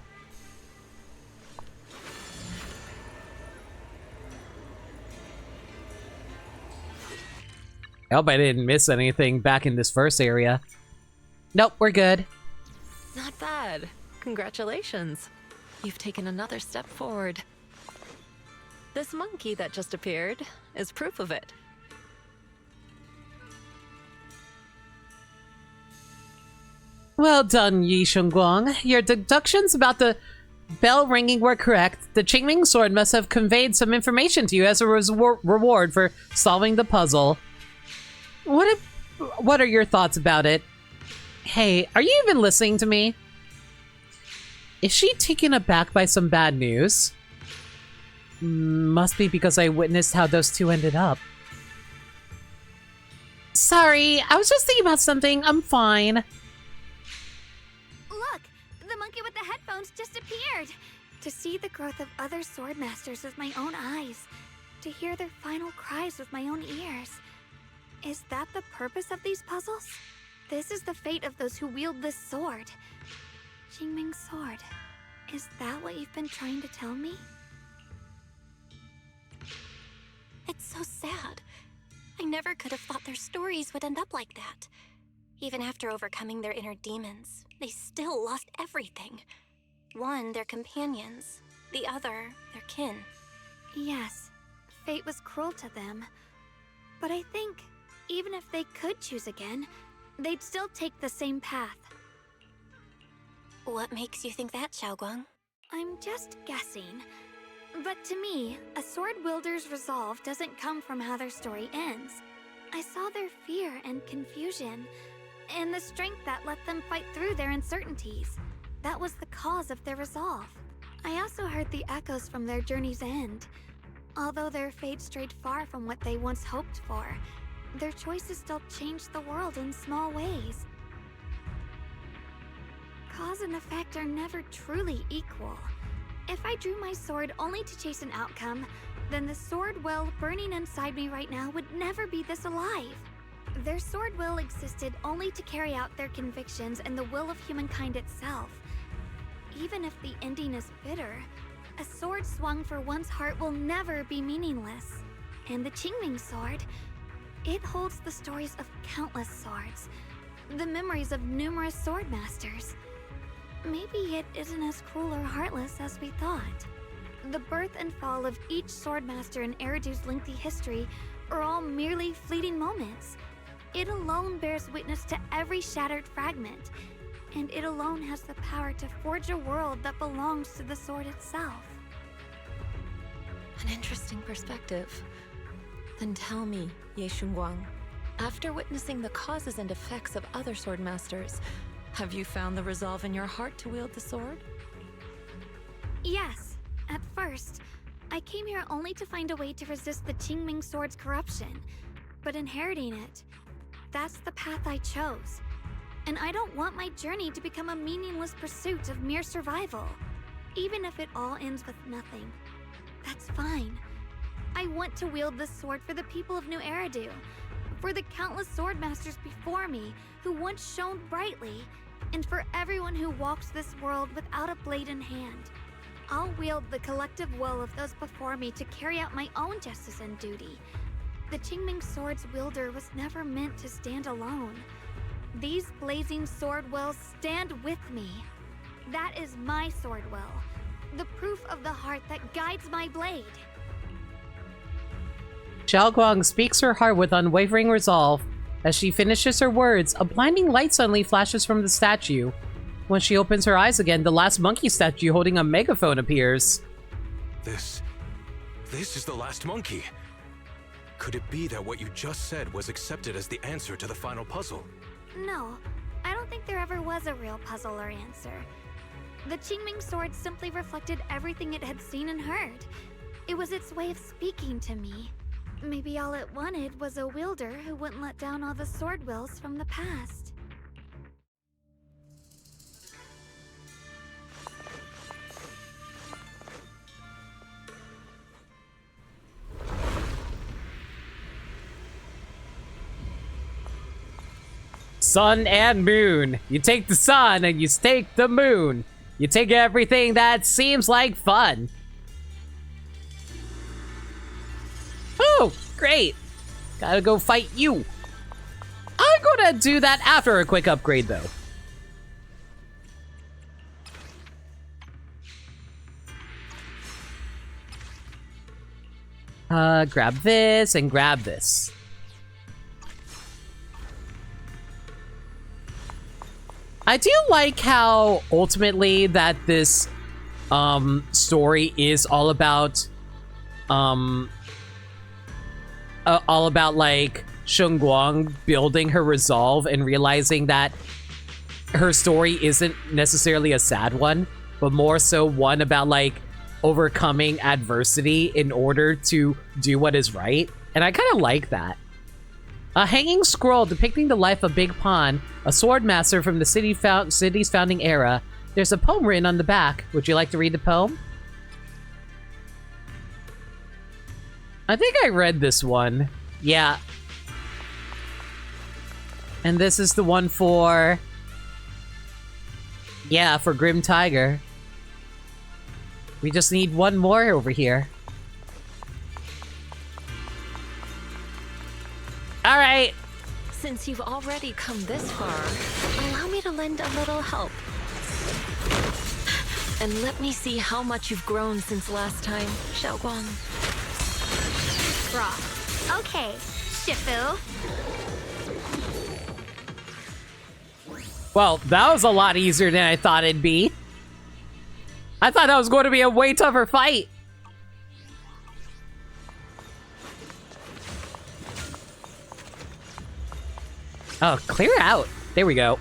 I hope I didn't miss anything back in this first area. Nope, we're good. Not bad. Congratulations. You've taken another step forward. This monkey that just appeared is proof of it. Well done, Yi Shengguang. Your deductions about the bell ringing were correct. The Qingming Sword must have conveyed some information to you as a reward for solving the puzzle. What are your thoughts about it? Hey, are you even listening to me? Is she taken aback by some bad news? Must be because I witnessed how those two ended up. Sorry, I was just thinking about something. I'm fine. monkey with the headphones just appeared. To see the growth of other sword masters with my own eyes. To hear their final cries with my own ears. Is that the purpose of these puzzles? This is the fate of those who wield this sword. Qingming's sword. Is that what you've been trying to tell me? It's so sad. I never could have thought their stories would end up like that. Even after overcoming their inner demons, they still lost everything. One, their companions. The other, their kin. Yes, fate was cruel to them. But I think, even if they could choose again, they'd still take the same path. What makes you think that, Xiaoguang? I'm just guessing. But to me, a sword wielder's resolve doesn't come from how their story ends. I saw their fear and confusion, and the strength that let them fight through their uncertainties. That was the cause of their resolve. I also heard the echoes from their journey's end. Although their fate strayed far from what they once hoped for, their choices still changed the world in small ways. Cause and effect are never truly equal. If I drew my sword only to chase an outcome, then the sword will burning inside me right now would never be this alive. Their sword will existed only to carry out their convictions and the will of humankind itself. Even if the ending is bitter, a sword swung for one's heart will never be meaningless. And the Qingming sword, it holds the stories of countless swords, the memories of numerous sword masters. Maybe it isn't as cruel or heartless as we thought. The birth and fall of each swordmaster in Eridu's lengthy history are all merely fleeting moments. It alone bears witness to every shattered fragment, and it alone has the power to forge a world that belongs to the sword itself. An interesting perspective. Then tell me, Ye Shunguang, after witnessing the causes and effects of other swordmasters, have you found the resolve in your heart to wield the sword? Yes. At first, I came here only to find a way to resist the Qingming sword's corruption. But inheriting it, that's the path I chose. And I don't want my journey to become a meaningless pursuit of mere survival. Even if it all ends with nothing, that's fine. I want to wield this sword for the people of New Eridu, for the countless swordmasters before me who once shone brightly, and for everyone who walks this world without a blade in hand. I'll wield the collective will of those before me to carry out my own justice and duty. The Qingming sword's wielder was never meant to stand alone. These blazing sword wills stand with me. That is my sword will, the proof of the heart that guides my blade. Xiaoguang speaks her heart with unwavering resolve. As she finishes her words, a blinding light suddenly flashes from the statue. When she opens her eyes again, the last monkey statue holding a megaphone appears. This is the last monkey. Could it be that what you just said was accepted as the answer to the final puzzle? No, I don't think there ever was a real puzzle or answer. The Qingming sword simply reflected everything it had seen and heard. It was its way of speaking to me. Maybe all it wanted was a wielder who wouldn't let down all the sword wills from the past. Sun and moon. You take the sun and you take the moon. You take everything that seems like fun. Oh, great. Gotta go fight you. I'm gonna do that after a quick upgrade, though. Grab this and grab this. I do like how ultimately that this story is all about like Shunguang building her resolve and realizing that her story isn't necessarily a sad one, but more so one about like overcoming adversity in order to do what is right. And I kind of like that. A hanging scroll depicting the life of Big Pon, a sword master from the city's founding era, There's a poem written on the back. Would you like to read the poem? I think I read this one. Yeah. And this is the one for... Yeah, for Grim Tiger. We just need one more over here. Alright. Since you've already come this far, allow me to lend a little help. And let me see how much you've grown since last time, Xiaoguang. Raw. Okay, Shifu. Well, that was a lot easier than I thought it'd be. I thought that was going to be a way tougher fight. Oh, clear out. There we go.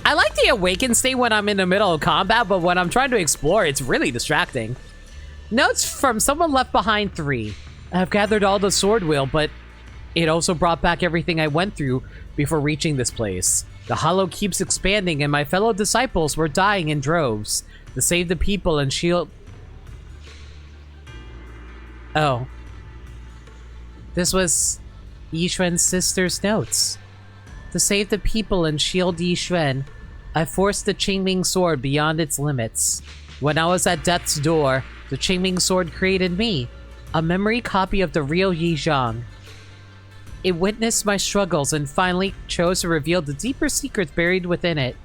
I like the awakened state when I'm in the middle of combat, but when I'm trying to explore, it's really distracting. Notes from someone left behind 3. I've gathered all the sword wheel, but it also brought back everything I went through before reaching this place. The hollow keeps expanding, and my fellow disciples were dying in droves to save the people and shield... Oh. This was Yixuan's sister's notes. To save the people and shield Yixuan, I forced the Qingming sword beyond its limits. When I was at death's door, the Qingming sword created me, a memory copy of the real Yi Zhang. It witnessed my struggles and finally chose to reveal the deeper secrets buried within it.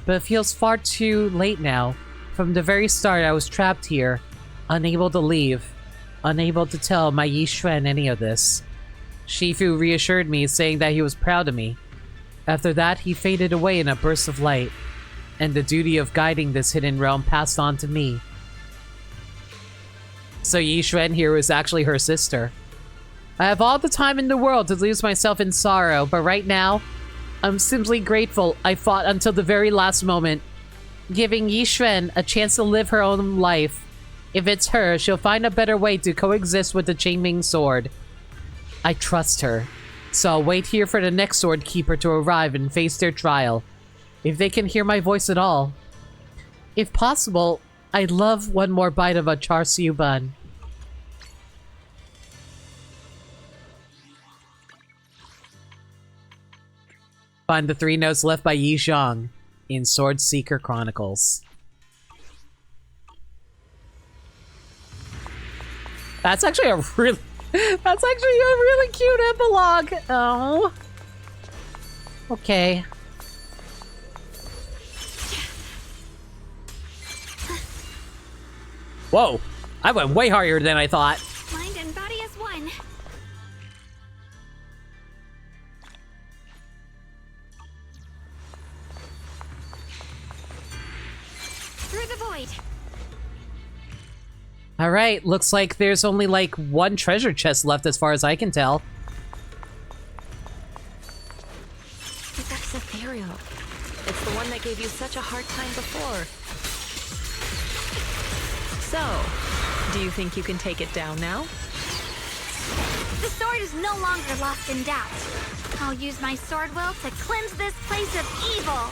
But it feels far too late now. From the very start, I was trapped here, unable to leave, unable to tell my Yixuan any of this. Shifu reassured me, saying that he was proud of me. After that, he faded away in a burst of light, and the duty of guiding this hidden realm passed on to me. So Yixuan here was actually her sister. I have all the time in the world to lose myself in sorrow, but right now, I'm simply grateful I fought until the very last moment, giving Yixuan a chance to live her own life. If it's her, she'll find a better way to coexist with the Qingming sword. I trust her, so I'll wait here for the next sword keeper to arrive and face their trial, if they can hear my voice at all. If possible, I'd love one more bite of a char siu bun. Find the 3 notes left by Yi Zhang in Sword Seeker Chronicles. That's actually a really... That's actually a really cute epilogue. Oh. Okay. Whoa. I went way harder than I thought. Mind and body as one. Through the void. Alright, looks like there's only like 1 treasure chest left as far as I can tell. But that's ethereal. It's the one that gave you such a hard time before. So, do you think you can take it down now? The sword is no longer lost in doubt. I'll use my sword will to cleanse this place of evil.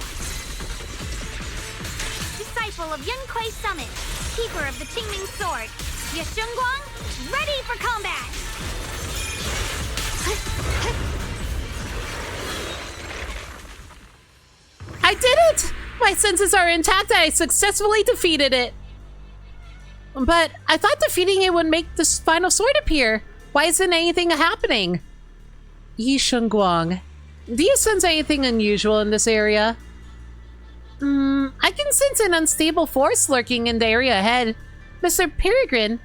Disciple of Yun Kuei Summit, keeper of the Qingming sword, Yeshunguang, ready for combat! I did it! My senses are intact and I successfully defeated it. But I thought defeating it would make this final sword appear. Why isn't anything happening? Yishunguang, do you sense anything unusual in this area? I can sense an unstable force lurking in the area ahead. Mr. Peregrine,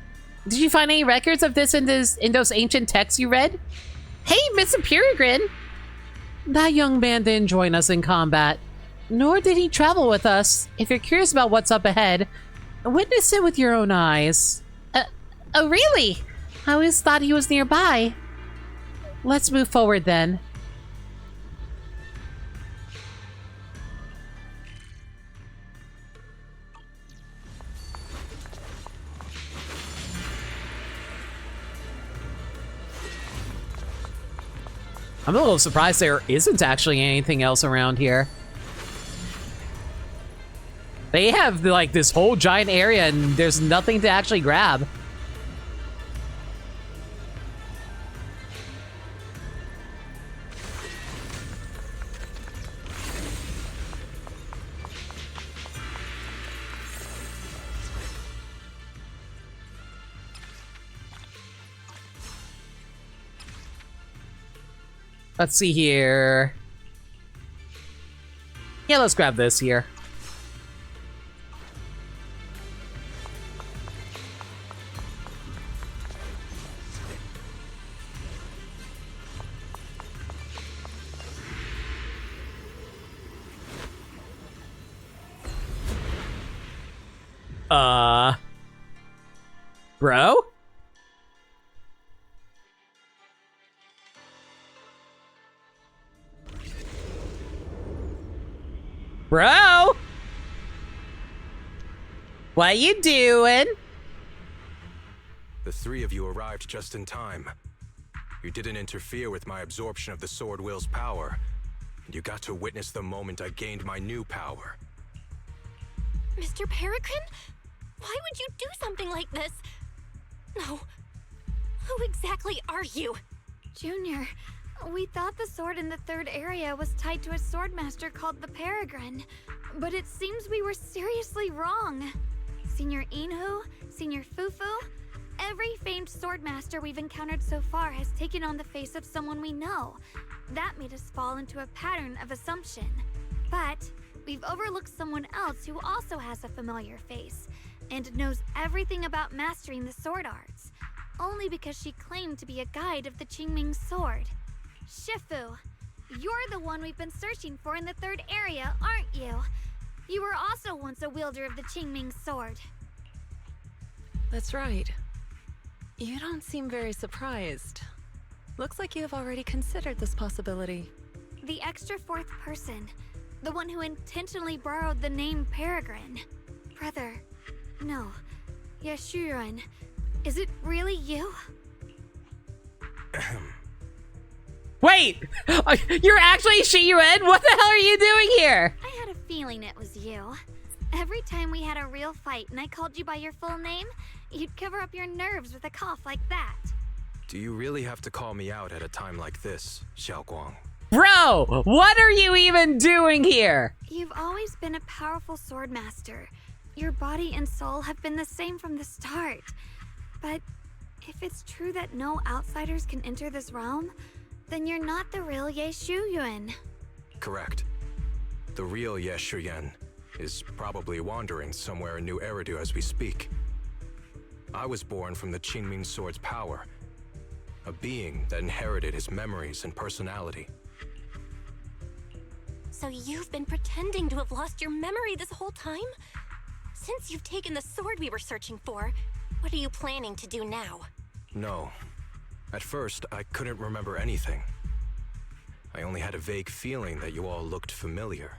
did you find any records of this in those ancient texts you read? Hey, Mr. Peregrine! That young man didn't join us in combat, nor did he travel with us. If you're curious about what's up ahead, witness it with your own eyes. Oh, really? I always thought he was nearby. Let's move forward then. I'm a little surprised there isn't actually anything else around here. They have like this whole giant area and there's nothing to actually grab. Let's see here. Yeah, let's grab this here. Bro? Bro? What you doing? The three of you arrived just in time. You didn't interfere with my absorption of the Sword Will's power, and you got to witness the moment I gained my new power. Mr. Peregrine? Why would you do something like this? No. Who exactly are you? Junior, we thought the sword in the third area was tied to a swordmaster called the Peregrine, but it seems we were seriously wrong. Senior Inhu, Senior Fufu, every famed swordmaster we've encountered so far has taken on the face of someone we know. That made us fall into a pattern of assumption. But we've overlooked someone else who also has a familiar face and knows everything about mastering the sword arts, only because she claimed to be a guide of the Qingming sword. Shifu, you're the one we've been searching for in the third area, aren't you? You were also once a wielder of the Qingming sword. That's right. You don't seem very surprised. Looks like you have already considered this possibility. The extra fourth person, the one who intentionally borrowed the name Peregrine. Brother, no, Yashuren, is it really you? Wait! You're actually Shiyuan? What the hell are you doing here? I had a feeling it was you. Every time we had a real fight and I called you by your full name, you'd cover up your nerves with a cough like that. Do you really have to call me out at a time like this, Xiaoguang? Bro, what are you even doing here? You've always been a powerful swordmaster. Your body and soul have been the same from the start. But if it's true that no outsiders can enter this realm, then you're not the real Ye Shuyuan. Correct. The real Ye Shuyan is probably wandering somewhere in New Eridu as we speak. I was born from the Qingming sword's power, a being that inherited his memories and personality. So you've been pretending to have lost your memory this whole time? Since you've taken the sword we were searching for, what are you planning to do now? No. At first, I couldn't remember anything. I only had a vague feeling that you all looked familiar.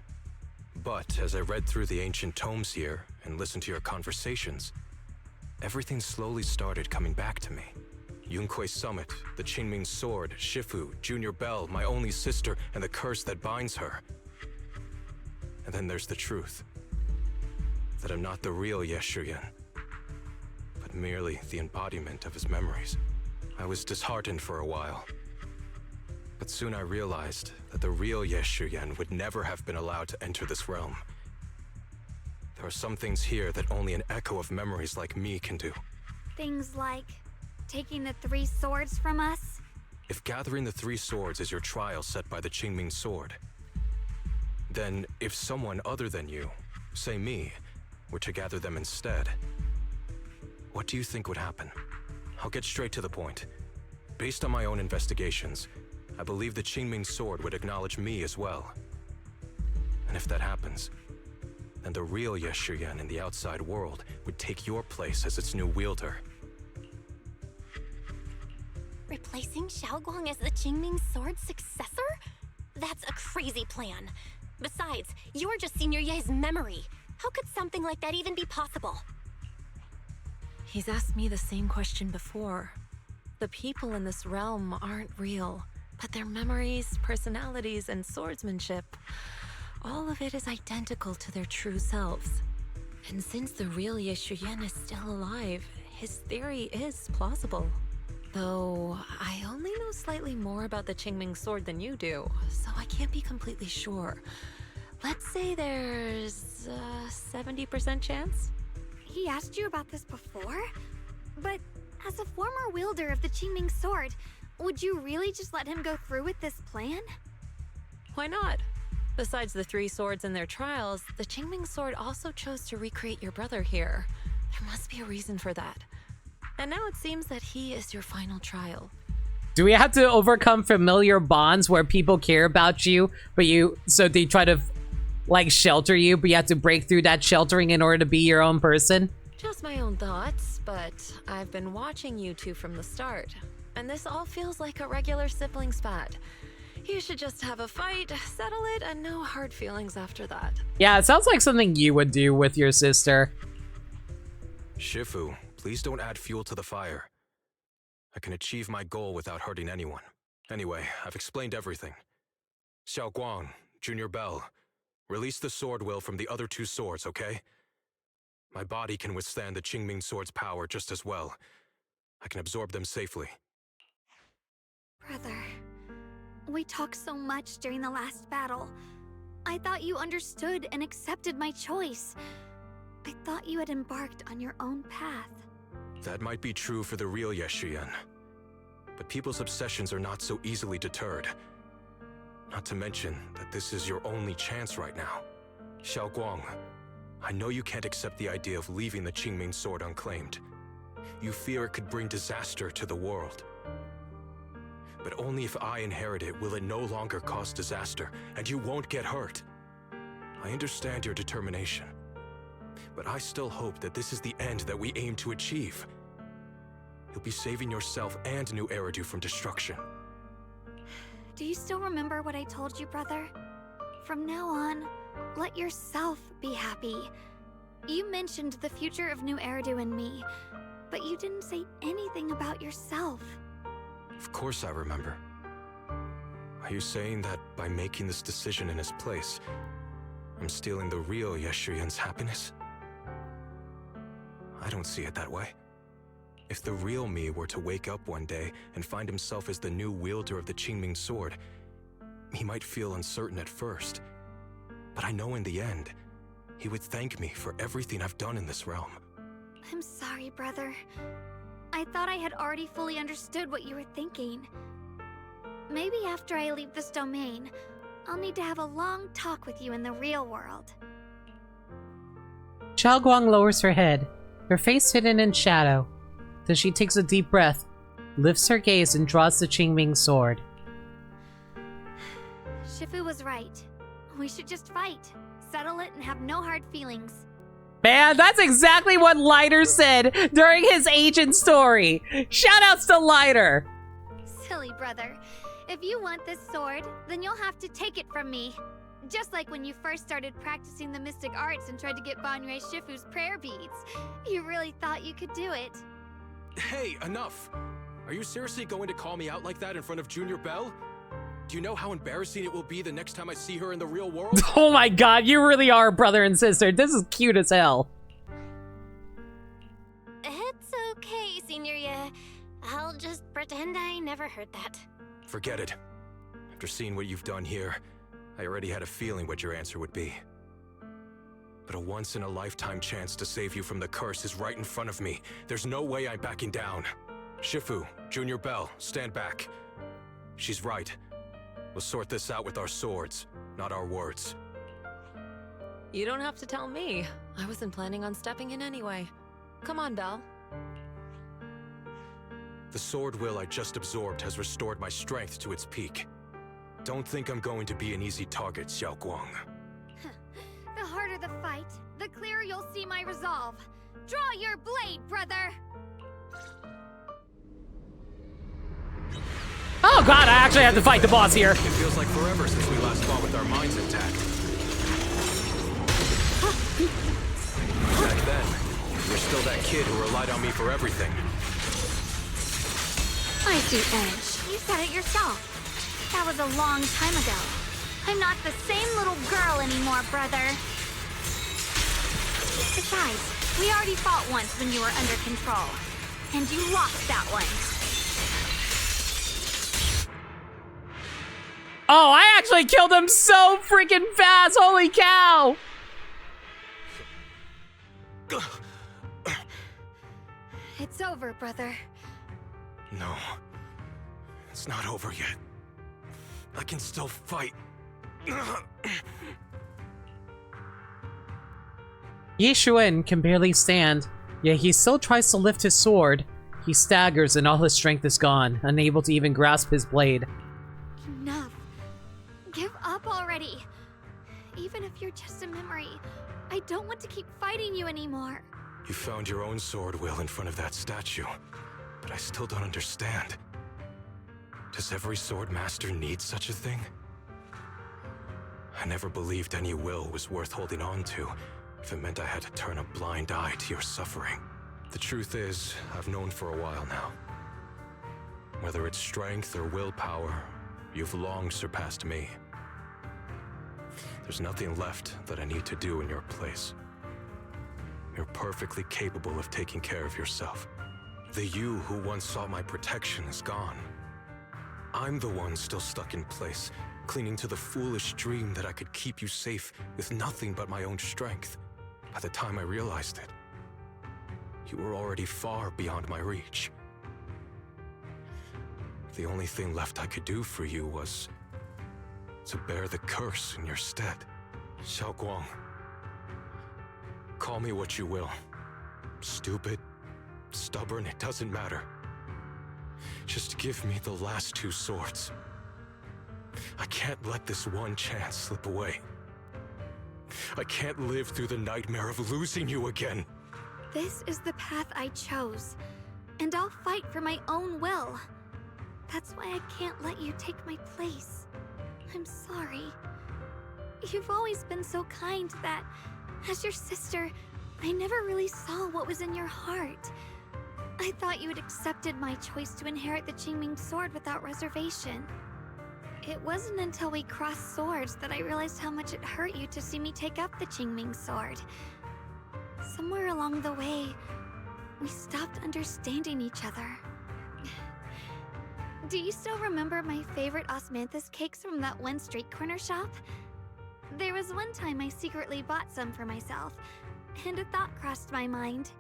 But as I read through the ancient tomes here and listened to your conversations, everything slowly started coming back to me. Yunkuei Summit, the Qingming sword, Shifu, Junior Bell, my only sister, and the curse that binds her. And then there's the truth. That I'm not the real Ye Shuyan, but merely the embodiment of his memories. I was disheartened for a while. But soon I realized that the real Ye Shuyan would never have been allowed to enter this realm. There are some things here that only an echo of memories like me can do. Things like taking the 3 swords from us? If gathering the 3 swords is your trial set by the Qingming sword, then if someone other than you, say me, were to gather them instead, what do you think would happen? I'll get straight to the point. Based on my own investigations, I believe the Qingming sword would acknowledge me as well. And if that happens, then the real Ye Shuyan in the outside world would take your place as its new wielder. Replacing Xiaoguang as the Qingming sword's successor? That's a crazy plan. Besides, you're just Senior Ye's memory. How could something like that even be possible? He's asked me the same question before. The people in this realm aren't real, but their memories, personalities, and swordsmanship, all of it is identical to their true selves. And since the real Yeshuyan is still alive, his theory is plausible. Though, I only know slightly more about the Qingming sword than you do, so I can't be completely sure. Let's say there's a 70% chance? He asked you about this before? But as a former wielder of the Qingming sword, would you really just let him go through with this plan? Why not? Besides the 3 swords in their trials, the Qingming sword also chose to recreate your brother here. There must be a reason for that. And now it seems that he is your final trial. Do we have to overcome familiar bonds where people care about you, but so they try to, like, shelter you, but you have to break through that sheltering in order to be your own person? Just my own thoughts, but I've been watching you two from the start, and this all feels like a regular sibling spat. You should just have a fight, settle it, and no hard feelings after that. Yeah, it sounds like something you would do with your sister. Shifu, please don't add fuel to the fire. I can achieve my goal without hurting anyone. Anyway, I've explained everything. Xiao Guang, Junior Bell, release the sword will from the other 2 swords, okay? My body can withstand the Qingming sword's power just as well. I can absorb them safely. Brother, we talked so much during the last battle. I thought you understood and accepted my choice. I thought you had embarked on your own path. That might be true for the real Yeshuyan. But people's obsessions are not so easily deterred. Not to mention that this is your only chance right now. Xiao Guang, I know you can't accept the idea of leaving the Qingming sword unclaimed. You fear it could bring disaster to the world. But only if I inherit it will it no longer cause disaster, and you won't get hurt. I understand your determination, but I still hope that this is the end that we aim to achieve. You'll be saving yourself and New Eridu from destruction. Do you still remember what I told you, brother? From now on, let yourself be happy. You mentioned the future of New Eridu and me, but you didn't say anything about yourself. Of course I remember. Are you saying that by making this decision in his place, I'm stealing the real Yeshuyan's happiness? I don't see it that way. If the real me were to wake up one day and find himself as the new wielder of the Qingming sword, he might feel uncertain at first. But I know in the end, he would thank me for everything I've done in this realm. I'm sorry, brother. I thought I had already fully understood what you were thinking. Maybe after I leave this domain, I'll need to have a long talk with you in the real world. Xiao Guang lowers her head, her face hidden in shadow. Then she takes a deep breath, lifts her gaze, and draws the Qingming sword. Shifu was right. We should just fight, settle it, and have no hard feelings. Man, that's exactly what Lighter said during his agent story. Shoutouts to Lighter. Silly brother. If you want this sword, then you'll have to take it from me. Just like when you first started practicing the mystic arts and tried to get Banrei Shifu's prayer beads. You really thought you could do it. Hey, enough! Are you seriously going to call me out like that in front of Junior Bell? Do you know how embarrassing it will be the next time I see her in the real world? Oh my god, you really are brother and sister. This is cute as hell. It's okay, Signoria. I'll just pretend I never heard that. Forget it. After seeing what you've done here, I already had a feeling what your answer would be. But a once-in-a-lifetime chance to save you from the curse is right in front of me. There's no way I'm backing down. Shifu, Junior Bell, stand back. She's right. We'll sort this out with our swords, not our words. You don't have to tell me. I wasn't planning on stepping in anyway. Come on, Belle. The sword will I just absorbed has restored my strength to its peak. Don't think I'm going to be an easy target, Xiao Guang. The harder the fight, the clearer you'll see my resolve. Draw your blade, brother! Oh god, I actually have to fight the boss here. It feels like forever since we last fought with our minds intact. Back then, you're still that kid who relied on me for everything. I see edge. You said it yourself. That was a long time ago. I'm not the same little girl anymore, brother. Besides, we already fought once when you were under control. And you lost that one. Oh, I actually killed him so freaking fast! Holy cow! It's over, brother. No. It's not over yet. I can still fight. Yi Xuan can barely stand, yet he still tries to lift his sword. He staggers and all his strength is gone, unable to even grasp his blade. Enough. Give up already. Even if you're just a memory, I don't want to keep fighting you anymore. You found your own sword, Will, in front of that statue. But I still don't understand. Does every sword master need such a thing? I never believed any will was worth holding on to if it meant I had to turn a blind eye to your suffering. The truth is, I've known for a while now. Whether it's strength or willpower, you've long surpassed me. There's nothing left that I need to do in your place. You're perfectly capable of taking care of yourself. The you who once sought my protection is gone. I'm the one still stuck in place, clinging to the foolish dream that I could keep you safe with nothing but my own strength. By the time I realized it, you were already far beyond my reach. The only thing left I could do for you was to bear the curse in your stead. Xiaoguang. Call me what you will. Stupid, stubborn, it doesn't matter. Just give me the last two swords. I can't let this one chance slip away. I can't live through the nightmare of losing you again. This is the path I chose, and I'll fight for my own will. That's why I can't let you take my place. I'm sorry. You've always been so kind that, as your sister, I never really saw what was in your heart. I thought you had accepted my choice to inherit the Qingming sword without reservation. It wasn't until we crossed swords that I realized how much it hurt you to see me take up the Qingming sword. Somewhere along the way, we stopped understanding each other. Do you still remember my favorite osmanthus cakes from that one street corner shop? There was one time I secretly bought some for myself, and a thought crossed my mind.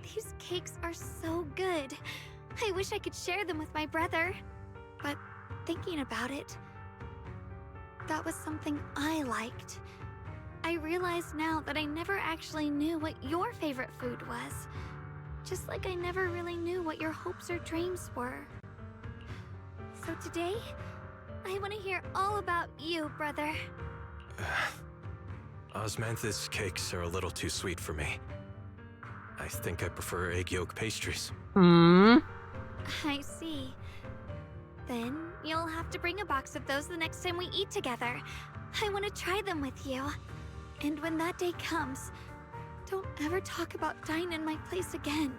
These cakes are so good. I wish I could share them with my brother. But thinking about it, that was something I liked. I realize now that I never actually knew what your favorite food was. Just like I never really knew what your hopes or dreams were. So today, I want to hear all about you, brother. Osmanthus cakes are a little too sweet for me. I think I prefer egg yolk pastries. I see. Then you'll have to bring a box of those the next time we eat together. I want to try them with you. And when that day comes, don't ever talk about dying in my place again.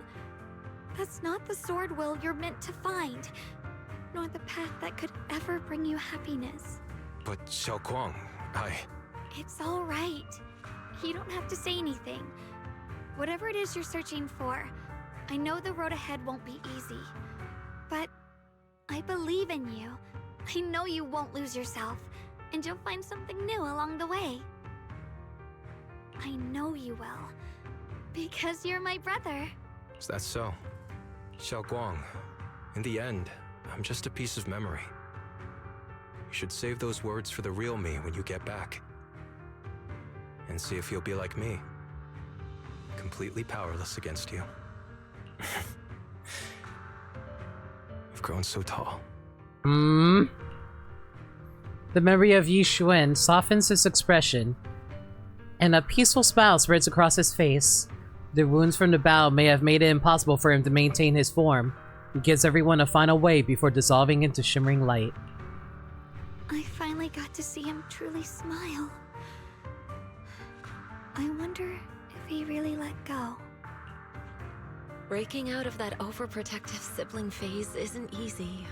That's not the sword will you're meant to find, nor the path that could ever bring you happiness. But Xiaoguang, It's all right. You don't have to say anything. Whatever it is you're searching for, I know the road ahead won't be easy. But I believe in you. I know you won't lose yourself, and you'll find something new along the way. I know you will, because you're my brother. Is that so? Xiaoguang, in the end, I'm just a piece of memory. You should save those words for the real me when you get back. And see if you'll be like me. Completely powerless against you. You've grown so tall. The memory of Yi Xuan softens his expression, and a peaceful smile spreads across his face. The wounds from the battle may have made it impossible for him to maintain his form. He gives everyone a final wave before dissolving into shimmering light. I finally got to see him truly smile. I wonder if he really let go. Breaking out of that overprotective sibling phase isn't easy.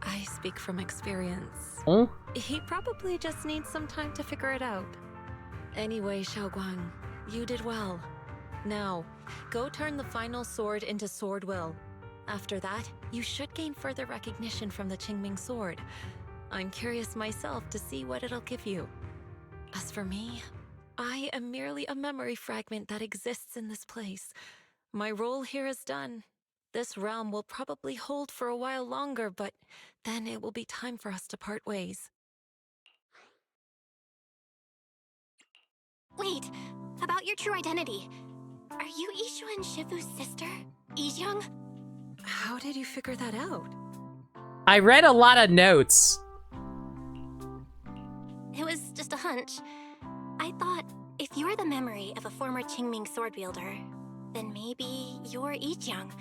I speak from experience. Oh? He probably just needs some time to figure it out. Anyway, Xiaoguang, you did well. Now, go turn the final sword into Sword Will. After that, you should gain further recognition from the Qingming sword. I'm curious myself to see what it'll give you. As for me, I am merely a memory fragment that exists in this place. My role here is done. This realm will probably hold for a while longer, but then it will be time for us to part ways. Wait, about your true identity. Are you Ishu and Shifu's sister, Ijeong? How did you figure that out? I read a lot of notes. It was just a hunch. I thought, if you're the memory of a former Qingming sword wielder, then maybe you're Ijeong.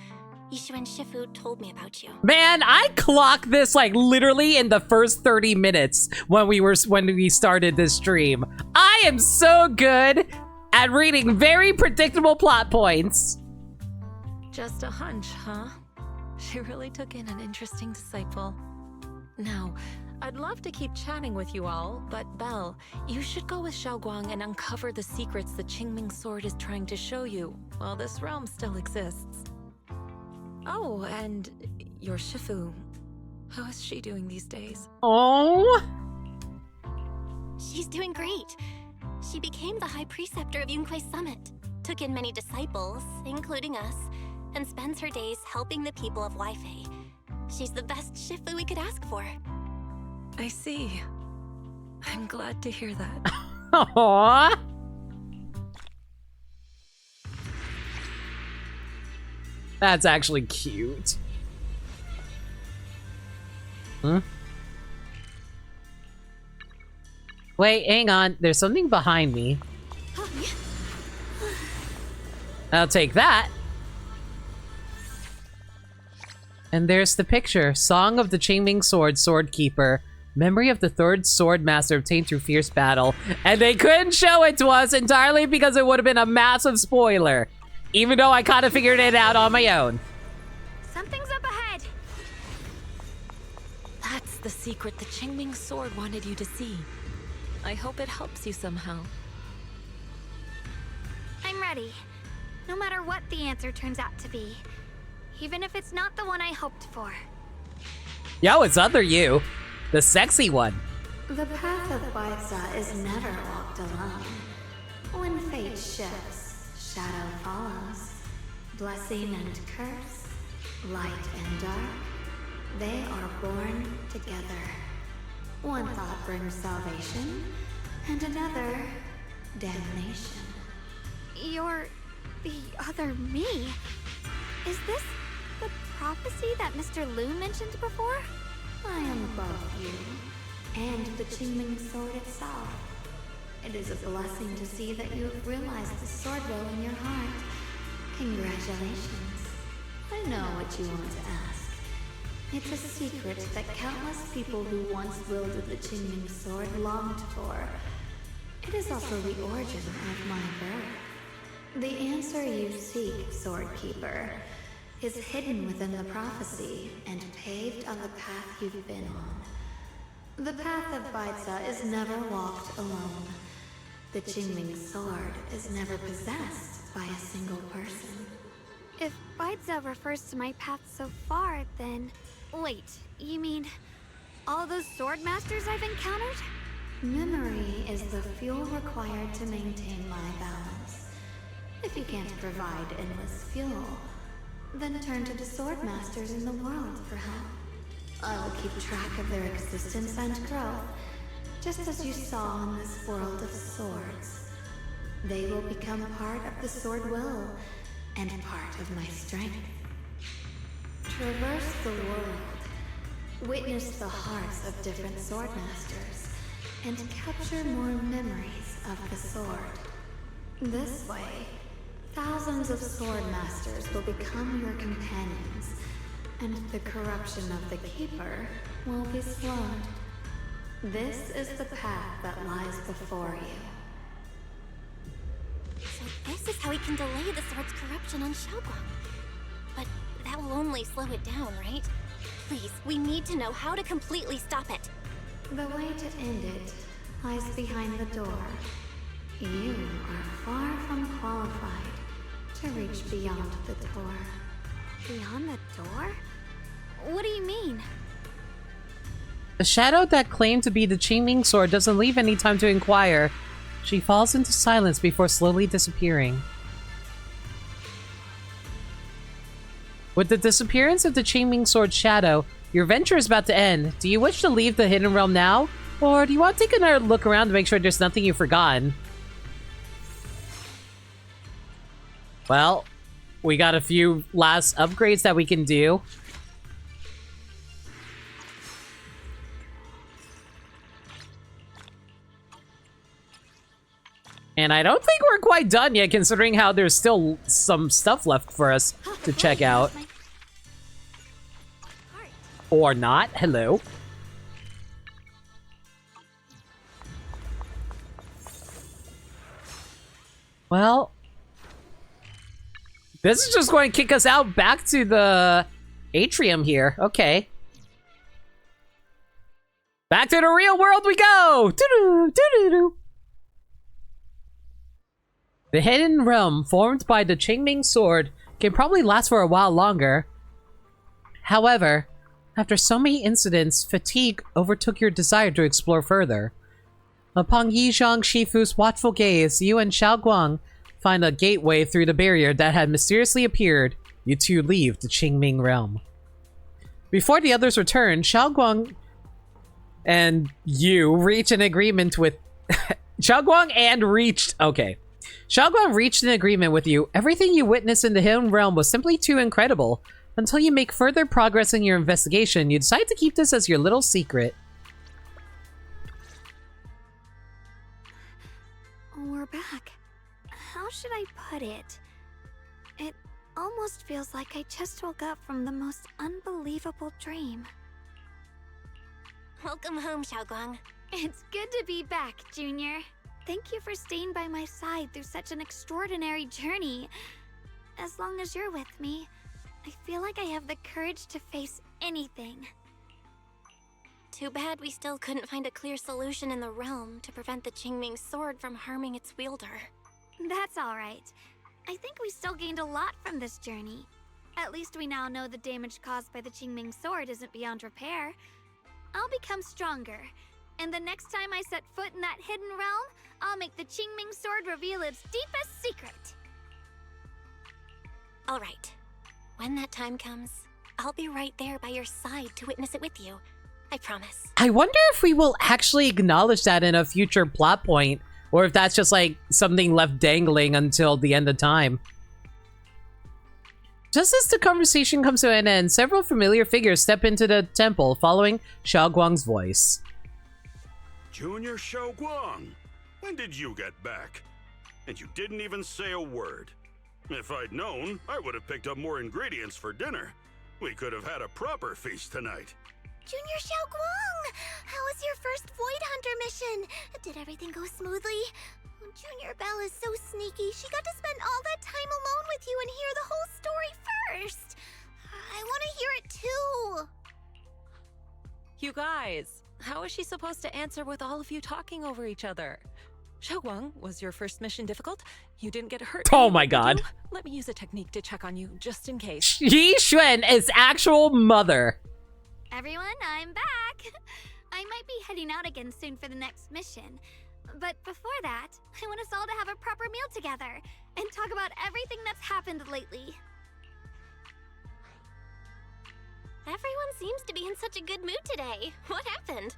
Ishu and Shifu told me about you. Man, I clocked this like literally in the first 30 minutes when we started this stream. I am so good at reading very predictable plot points. Just a hunch, huh? She really took in an interesting disciple. Now, I'd love to keep chatting with you all, but Belle, you should go with Xiaoguang and uncover the secrets the Qingming sword is trying to show you, while this realm still exists. Oh, and your Shifu. How is she doing these days? Oh. She's doing great. She became the High Preceptor of Yunque's Summit, took in many disciples, including us, and spends her days helping the people of Weifei. She's the best Shifu we could ask for. I see. I'm glad to hear that. Aww. That's actually cute. Hmm? Wait, hang on. There's something behind me. I'll take that. And there's the picture. Song of the Qingming Sword, Sword Keeper. Memory of the third sword master obtained through fierce battle. And they couldn't show it to us entirely because it would have been a massive spoiler. Even though I kind of figured it out on my own. Something's up ahead. That's the secret the Qingming sword wanted you to see. I hope it helps you somehow. I'm ready. No matter what the answer turns out to be. Even if it's not the one I hoped for. Yo, it's other you. The sexy one. The path of Baitza is never walked alone. When fate shifts, shadow follows. Blessing and curse, light and dark, they are born together. One thought brings salvation, and another, damnation. You're the other me. Is this the prophecy that Mr. Liu mentioned before? I am both you and the Qingming sword itself. It is a blessing to see that you have realized the sword will in your heart. Congratulations. I know what you want to ask. It's a secret that countless people who once wielded the Qingming sword longed for. It is also the origin of my birth. The answer you seek, Sword Keeper, is hidden within the prophecy and paved on the path you've been on. The path of Baitza is never walked alone. The Qingming sword is never possessed by a single person. If Baitza refers to my path so far, then... Wait, you mean all those sword masters I've encountered? Memory is the fuel required to maintain my balance. If you can't provide endless fuel, then turn to the sword masters in the world for help. I will keep track of their existence and growth, just as you saw in this world of swords. They will become part of the sword will, and part of my strength. Traverse the world, witness the hearts of different sword masters, and capture more memories of the sword. This way, thousands of sword masters will become your companions, and the corruption of the Keeper will be slowed. This is the path that lies before you. So this is how we can delay the sword's corruption on Xiaoguang. But that will only slow it down, right? Please, we need to know how to completely stop it. The way to end it lies behind the door. You are far from qualified. to reach beyond the door. Beyond the door? What do you mean? The shadow that claimed to be the Qingming sword doesn't leave any time to inquire. She falls into silence before slowly disappearing. With the disappearance of the Qingming sword's shadow, your venture is about to end. Do you wish to leave the Hidden Realm now? Or do you want to take another look around to make sure there's nothing you've forgotten? Well, we got a few last upgrades that we can do. And I don't think we're quite done yet, considering how there's still some stuff left for us to check out. Or not. Hello. Well, this is just going to kick us out back to the atrium here. Okay. Back to the real world we go! Doo-doo, doo-doo-doo. The Hidden Realm, formed by the Qingming sword, can probably last for a while longer. However, after so many incidents, fatigue overtook your desire to explore further. Upon Yizhang Shifu's watchful gaze, you and Xiaoguang find a gateway through the barrier that had mysteriously appeared. You two leave the Qingming realm. Before the others return, Xiaoguang and you reach an agreement with... Xiaoguang reached an agreement with you. Everything you witnessed in the Hidden Realm was simply too incredible. Until you make further progress in your investigation, you decide to keep this as your little secret. We're back. How should I put it? It almost feels like I just woke up from the most unbelievable dream. Welcome home, Xiaoguang. It's good to be back, Junior. Thank you for staying by my side through such an extraordinary journey. As long as you're with me, I feel like I have the courage to face anything. Too bad we still couldn't find a clear solution in the realm to prevent the Qingming sword from harming its wielder. That's alright. I think we still gained a lot from this journey. At least we now know the damage caused by the Qingming sword isn't beyond repair. I'll become stronger, and the next time I set foot in that hidden realm, I'll make the Qingming sword reveal its deepest secret. All right. When that time comes, I'll be right there by your side to witness it with you. I promise. I wonder if we will actually acknowledge that in a future plot point, or if that's just like something left dangling until the end of time. Just as the conversation comes to an end, several familiar figures step into the temple, following Xiaoguang's voice. Junior Xiaoguang, when did you get back? And you didn't even say a word. If I'd known, I would have picked up more ingredients for dinner. We could have had a proper feast tonight. Junior Xiaoguang! How was your first Void Hunter mission? Did everything go smoothly? Junior Belle is so sneaky. She got to spend all that time alone with you and hear the whole story first. I want to hear it too. You guys, how is she supposed to answer with all of you talking over each other? Xiaoguang, was your first mission difficult? You didn't get hurt? Oh my god. Let me use a technique to check on you, just in case. Yi Xuan is actual mother. Everyone, I'm back. I might be heading out again soon for the next mission. But before that, I want us all to have a proper meal together and talk about everything that's happened lately. Everyone seems to be in such a good mood today. What happened?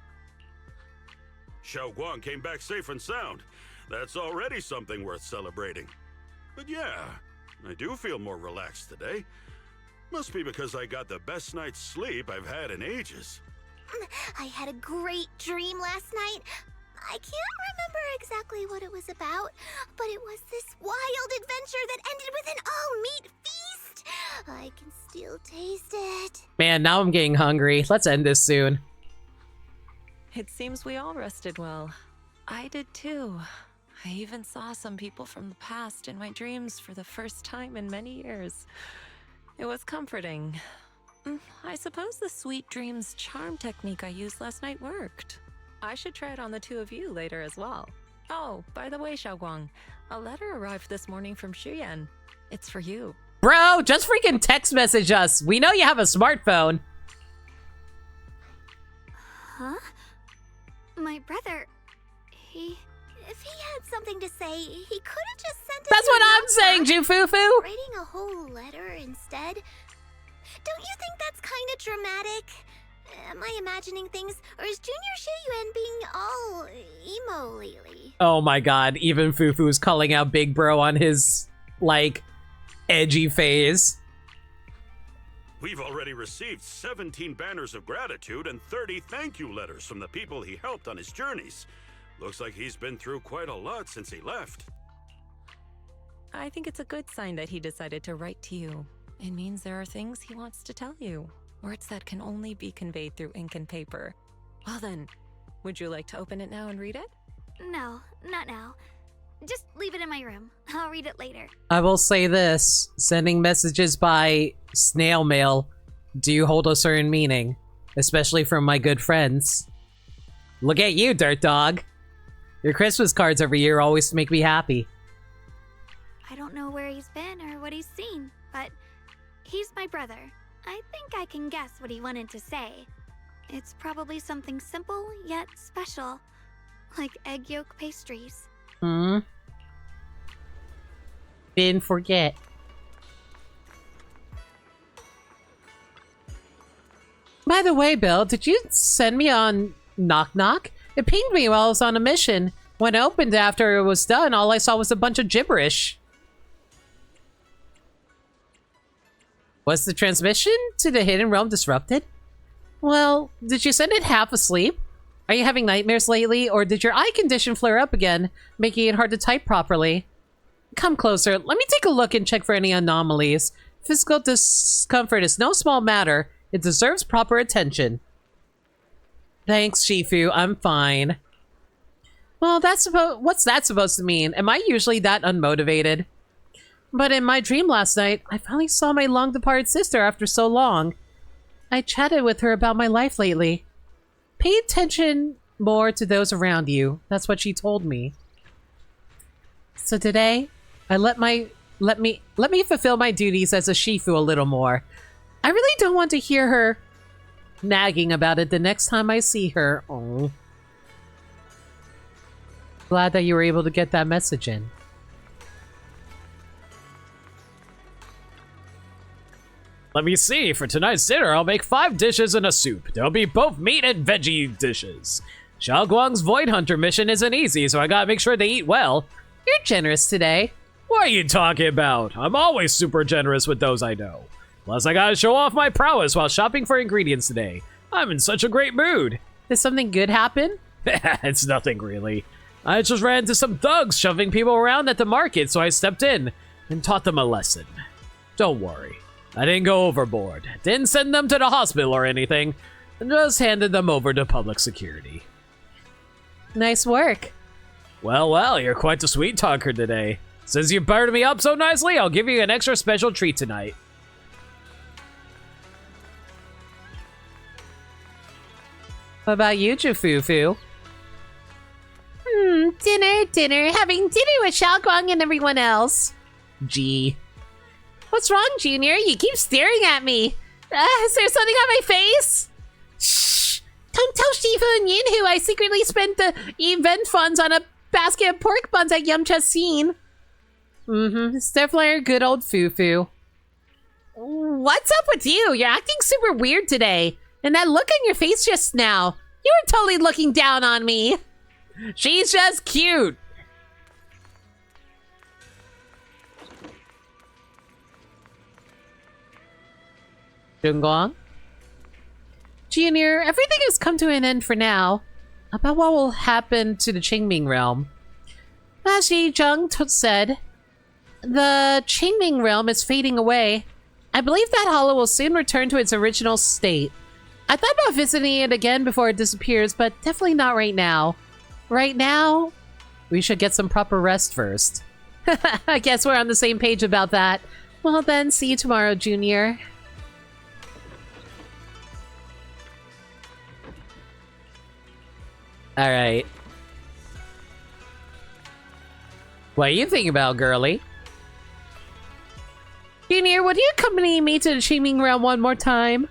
Xiaoguang came back safe and sound. That's already something worth celebrating. But yeah, I do feel more relaxed today. Must be because I got the best night's sleep I've had in ages. I had a great dream last night. I can't remember exactly what it was about, but it was this wild adventure that ended with an all-meat feast. I can still taste it. Man, now I'm getting hungry. Let's end this soon. It seems we all rested well. I did too. I even saw some people from the past in my dreams for the first time in many years. It was comforting. I suppose the sweet dreams charm technique I used last night worked. I should try it on the two of you later as well. Oh, by the way, Xiaoguang, a letter arrived this morning from Xuyan. It's for you. Bro, just freaking text message us. We know you have a smartphone. Huh? My brother, If he had something to say, he could have just sent it. That's to what a I'm saying, Jufufu. Writing a whole letter instead. Don't you think that's kind of dramatic? Am I imagining things, or is Junior Shiyuan being all emo lately? Oh my god, even Fufu's calling out Big Bro on his, like, edgy phase. We've already received 17 banners of gratitude and 30 thank you letters from the people he helped on his journeys. Looks like he's been through quite a lot since he left. I think it's a good sign that he decided to write to you. It means there are things he wants to tell you. Words that can only be conveyed through ink and paper. Well then, would you like to open it now and read it? no, not now. Just leave it in my room. I'll read it later. I will say this, sending messages by snail mail do hold a certain meaning, especially from my good friends. Look at you, Dirt Dog. Your Christmas cards every year always make me happy. I don't know where he's been or what he's seen, but he's my brother. I think I can guess what he wanted to say. It's probably something simple yet special, like egg yolk pastries. Didn't forget. By the way, Bill, did you send me on Knock Knock? It pinged me while I was on a mission. When I opened it after it was done, all I saw was a bunch of gibberish. Was the transmission to the Hidden Realm disrupted? Well, did you send it half asleep? Are you having nightmares lately, or did your eye condition flare up again, making it hard to type properly? Come closer. Let me take a look and check for any anomalies. Physical discomfort is no small matter. It deserves proper attention. Thanks, Shifu. I'm fine. Well, what's that supposed to mean? Am I usually that unmotivated? But in my dream last night, I finally saw my long-departed sister after so long. I chatted with her about my life lately. Pay attention more to those around you. That's what she told me. So today, I let me fulfill my duties as a Shifu a little more. I really don't want to hear her nagging about it the next time I see her. Oh. Glad that you were able to get that message in. Let me see. For tonight's dinner, I'll make 5 dishes and a soup. There'll be both meat and veggie dishes. Xiao Guang's Void Hunter mission isn't easy, so I gotta make sure they eat well. You're generous today. What are you talking about? I'm always super generous with those I know. Plus, I gotta show off my prowess while shopping for ingredients today. I'm in such a great mood. Did something good happen? It's nothing really. I just ran into some thugs shoving people around at the market, so I stepped in and taught them a lesson. Don't worry. I didn't go overboard. Didn't send them to the hospital or anything. Just handed them over to public security. Nice work. Well, you're quite the sweet talker today. Since you burned me up so nicely, I'll give you an extra special treat tonight. What about you, Jufufu? Dinner. Having dinner with Xiao Guang and everyone else. Gee. What's wrong, Junior? You keep staring at me. Is there something on my face? Shh! Don't tell Shifu and Yinhu I secretly spent the event funds on a basket of pork buns at Yumcha's scene. It's definitely a good old Fufu. What's up with you? You're acting super weird today. And that look on your face just now. You were totally looking down on me. She's just cute. Junguang? Junior, everything has come to an end for now. About what will happen to the Qingming realm? As Yi Zheng said, the Qingming realm is fading away. I believe that hollow will soon return to its original state. I thought about visiting it again before it disappears, but definitely not right now. Right now, we should get some proper rest first. I guess we're on the same page about that. Well then, see you tomorrow, Junior. Alright. What are you thinking about, girly? would you accompany me to the Qingming Realm one more time?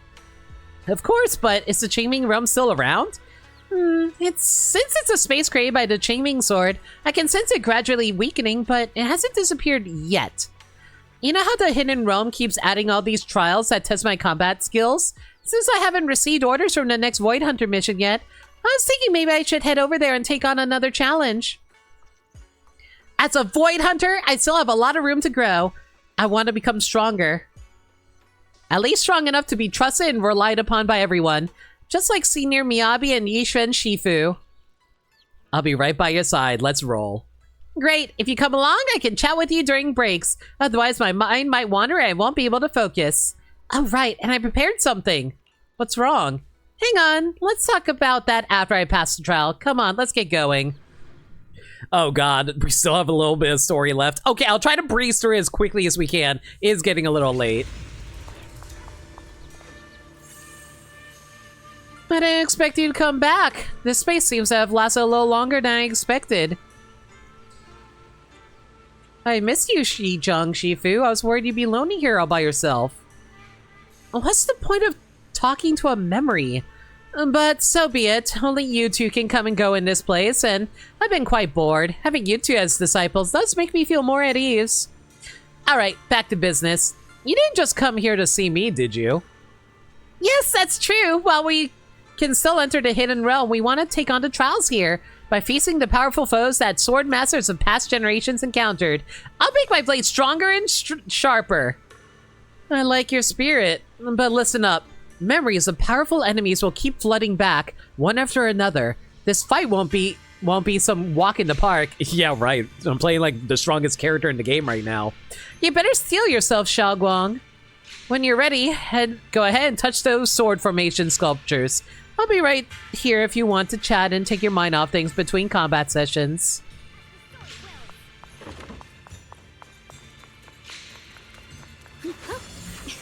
Of course, but is the Qingming Realm still around? Since it's a space created by the Qingming Sword, I can sense it gradually weakening, but it hasn't disappeared yet. You know how the Hidden Realm keeps adding all these trials that test my combat skills? Since I haven't received orders from the next Void Hunter mission yet, I was thinking maybe I should head over there and take on another challenge. As a Void Hunter, I still have a lot of room to grow. I want to become stronger. At least strong enough to be trusted and relied upon by everyone. Just like Senior Miyabi and Yishen Shifu. I'll be right by your side. Let's roll. Great. If you come along, I can chat with you during breaks. Otherwise, my mind might wander and I won't be able to focus. Oh, right. And I prepared something. What's wrong? Hang on. Let's talk about that after I pass the trial. Come on, let's get going. Oh, God. We still have a little bit of story left. Okay, I'll try to breeze through it as quickly as we can. It is getting a little late. I didn't expect you to come back. This space seems to have lasted a little longer than I expected. I missed you, Shijung Shifu. I was worried you'd be lonely here all by yourself. What's the point of talking to a memory? But so be it. Only you two can come and go in this place, and I've been quite bored. Having you two as disciples does make me feel more at ease. Alright, back to business. You didn't just come here to see me, did you? Yes, that's true. While we can still enter the Hidden Realm, we want to take on the trials here. By facing the powerful foes that sword masters of past generations encountered, I'll make my blade stronger and sharper. I like your spirit, but listen up. Memories of powerful enemies will keep flooding back, one after another. This fight won't be some walk in the park. Yeah, right. I'm playing like the strongest character in the game right now. You better steel yourself, Xiaoguang. When you're ready, go ahead and touch those sword formation sculptures. I'll be right here if you want to chat and take your mind off things between combat sessions.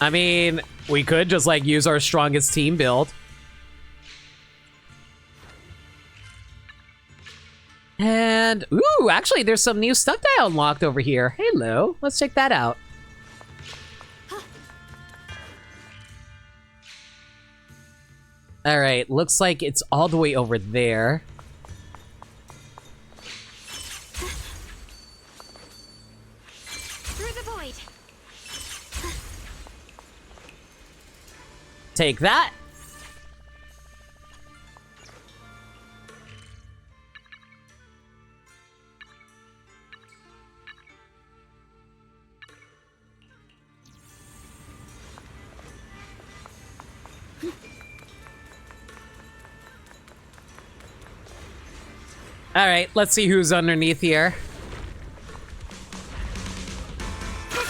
I mean, we could just like use our strongest team build. And, ooh, actually there's some new stuff that I unlocked over here. Hello, let's check that out. Alright, looks like it's all the way over there. Through the void. Take that. Alright, let's see who's underneath here.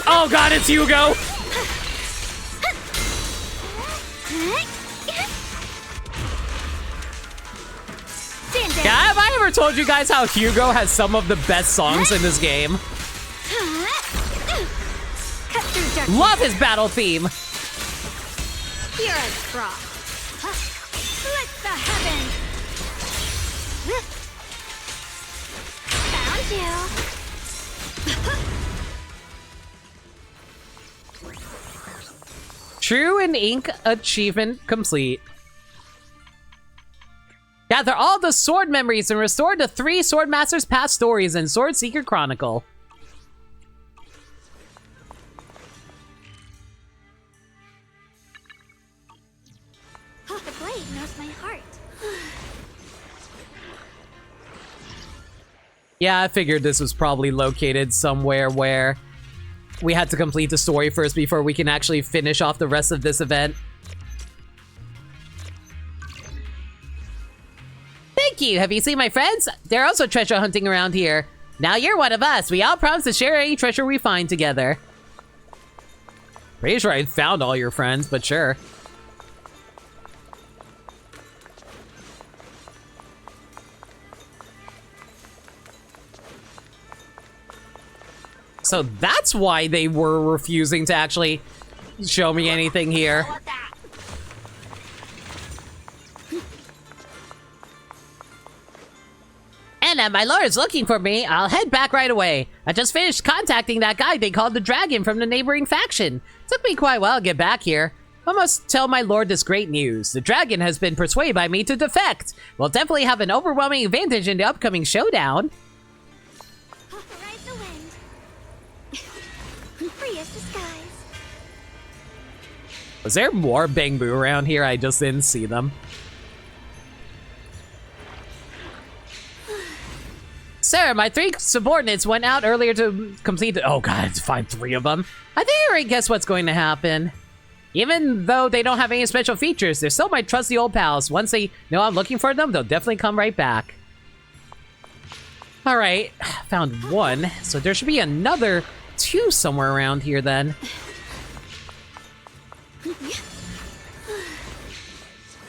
Oh god, it's Hugo! Yeah, have I ever told you guys how Hugo has some of the best songs in this game? Love his battle theme! You're a prop. Let the heavens. Found you. True and Ink achievement complete. Gather all the sword memories and restore the 3 Sword Masters' past stories in Sword Seeker Chronicle. The blade knows my heart. Yeah, I figured this was probably located somewhere where we had to complete the story first before we can actually finish off the rest of this event. Thank you! Have you seen my friends? They're also treasure hunting around here. Now you're one of us. We all promise to share any treasure we find together. Pretty sure I found all your friends, but sure. So that's why they were refusing to actually show me anything here. Anna, my lord's looking for me. I'll head back right away. I just finished contacting that guy they called the Dragon from the neighboring faction. Took me quite a while to get back here. I must tell my lord this great news. The Dragon has been persuaded by me to defect. We'll definitely have an overwhelming advantage in the upcoming showdown. Ride the wind. Free as the skies. Was there more Bangbu around here? I just didn't see them. Sir, my 3 subordinates went out earlier to complete the— Oh god, to find 3 of them. I think I already guess what's going to happen. Even though they don't have any special features, they still might trust the old pals. Once they know I'm looking for them, they'll definitely come right back. Alright, found 1. So there should be another 2 somewhere around here then.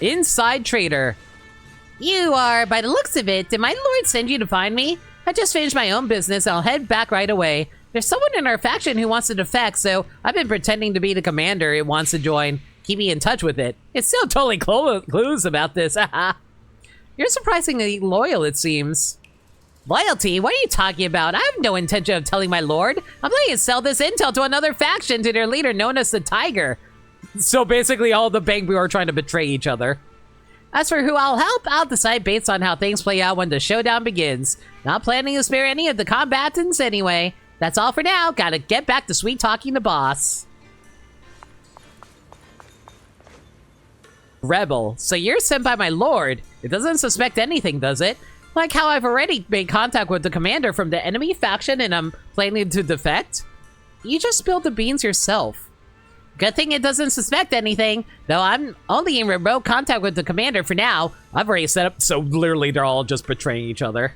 Inside Trader. You are, by the looks of it. Did my lord send you to find me? I just finished my own business. I'll head back right away. There's someone in our faction who wants to defect, so I've been pretending to be the commander it wants to join. Keep me in touch with it. It's still totally clues about this. You're surprisingly loyal, it seems. Loyalty? What are you talking about? I have no intention of telling my lord. I'm planning to sell this intel to another faction, to their leader known as the Tiger. So basically all the Bangbu are trying to betray each other. As for who I'll help, I'll decide based on how things play out when the showdown begins. Not planning to spare any of the combatants anyway. That's all for now. Gotta get back to sweet talking the boss. Rebel. So you're sent by my lord. It doesn't suspect anything, does it? Like how I've already made contact with the commander from the enemy faction and I'm planning to defect? You just spilled the beans yourself. Good thing it doesn't suspect anything, though I'm only in remote contact with the commander for now. I've already set up, so literally they're all just betraying each other.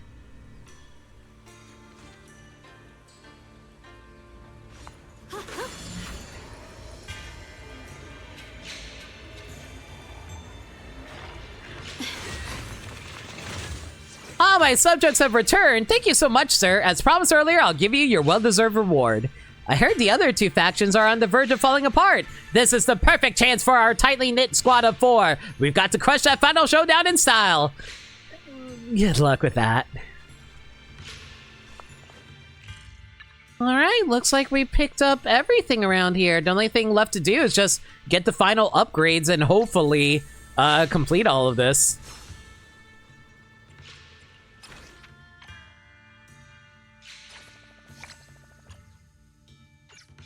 Ah, my subjects have returned. Thank you so much, sir. As promised earlier, I'll give you your well-deserved reward. I heard the other 2 factions are on the verge of falling apart. This is the perfect chance for our tightly knit squad of 4. We've got to crush that final showdown in style. Good luck with that. Alright, looks like we picked up everything around here. The only thing left to do is just Get the final upgrades and hopefully complete all of this.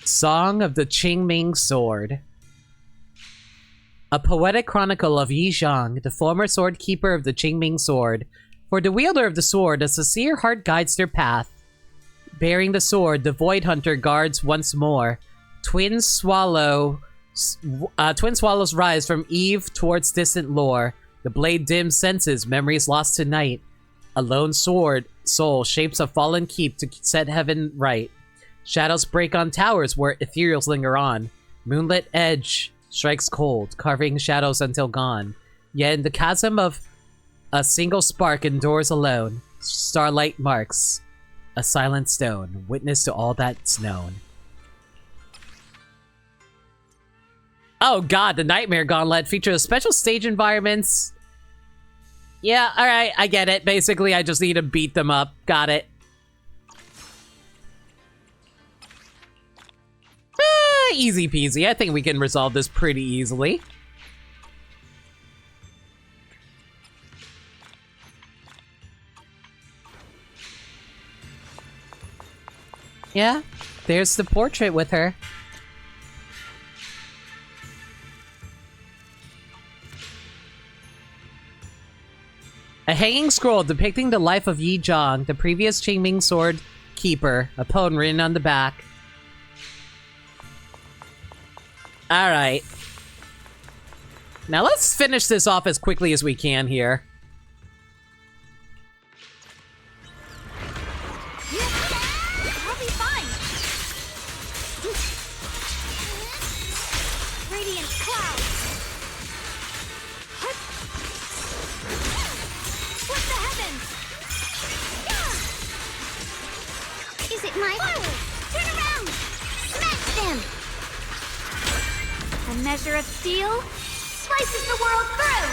Song of the Qingming Sword. A poetic chronicle of Yi Zhang, the former sword keeper of the Qingming Sword. For the wielder of the sword, a sincere heart guides their path. Bearing the sword, the Void Hunter guards once more. Twin swallows rise from eve towards distant lore. The blade dims senses, memories lost to night. A lone sword soul shapes a fallen keep to set heaven right. Shadows break on towers where ethereals linger on. Moonlit edge strikes cold, carving shadows until gone. Yet in the chasm of a single spark endures alone. Starlight marks a silent stone, witness to all that's known. Oh god, the Nightmare Gauntlet features special stage environments. Yeah, alright, I get it. Basically, I just need to beat them up. Got it. Easy peasy. I think we can resolve this pretty easily. Yeah, there's the portrait with her. A hanging scroll depicting the life of Yi Zhang, the previous Qingming sword keeper. A poem written on the back. Alright. Now let's finish this off as quickly as we can here. I'll be fine. Radiant cloud. Split the heavens. Is it my Turn around. smash them? A measure of steel slices the world through.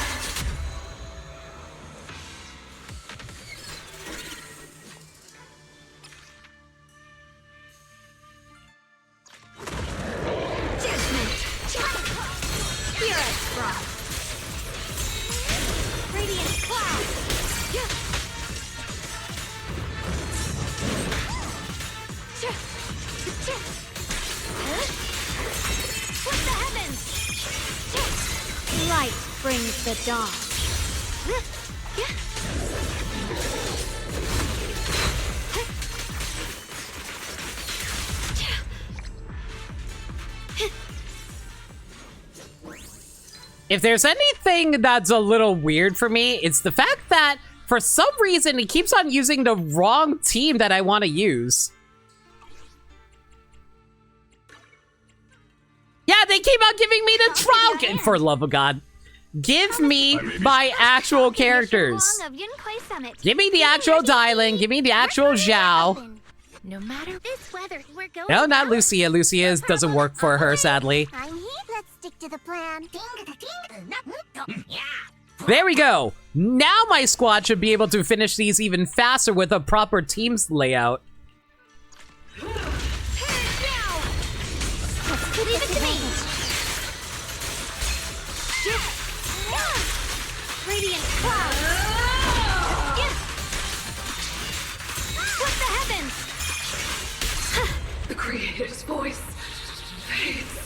brings the dawn. If there's anything that's a little weird for me, it's the fact that for some reason it keeps on using the wrong team that I want to use. Yeah, they keep on giving me the trial game. For love of God. Give me my actual characters. Give me the actual Dylan. Give me the actual Zhao. No matter this weather, we're going. No, not Lucia. Lucia doesn't work for her, sadly. I'm here. Let's stick to the plan. There we go. Now my squad should be able to finish these even faster with a proper teams layout. Let's leave it to me. Radiant cloud. What the heavens? The Creator's voice fades.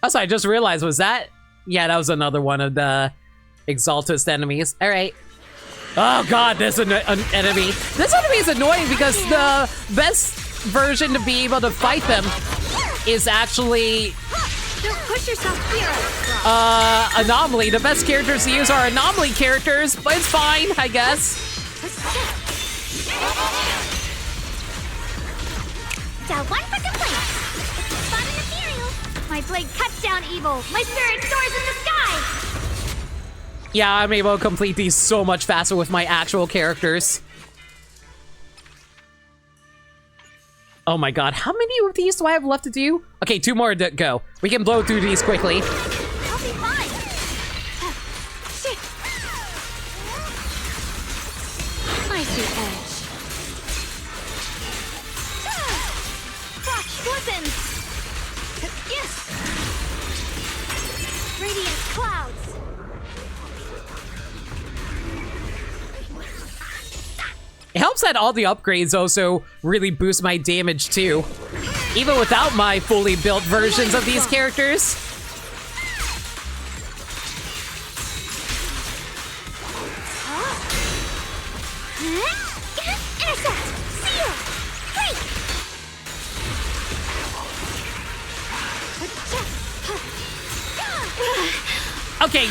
Also, I just realized, was that? Yeah, that was another one of the Exaltist enemies. All right. Oh God, there's an enemy. This enemy is annoying because the best version to be able to fight them is actually Don't push yourself here. Anomaly. The best characters to use are Anomaly characters, but it's fine, I guess. Down one for complaint. Fun and ethereal. My blade cuts down evil. My spirit soars in the sky. Yeah, I'm able to complete these so much faster with my actual characters. Oh my God, how many of these do I have left to do? Okay, 2 more to go. We can blow through these quickly. I'll be fine. Shit. Spicy edge. Frost weapons. Yes. Radiant clouds. It helps that all the upgrades also really boost my damage too. Even without my fully built versions of these characters. Intercept. Seal. Break. Okay.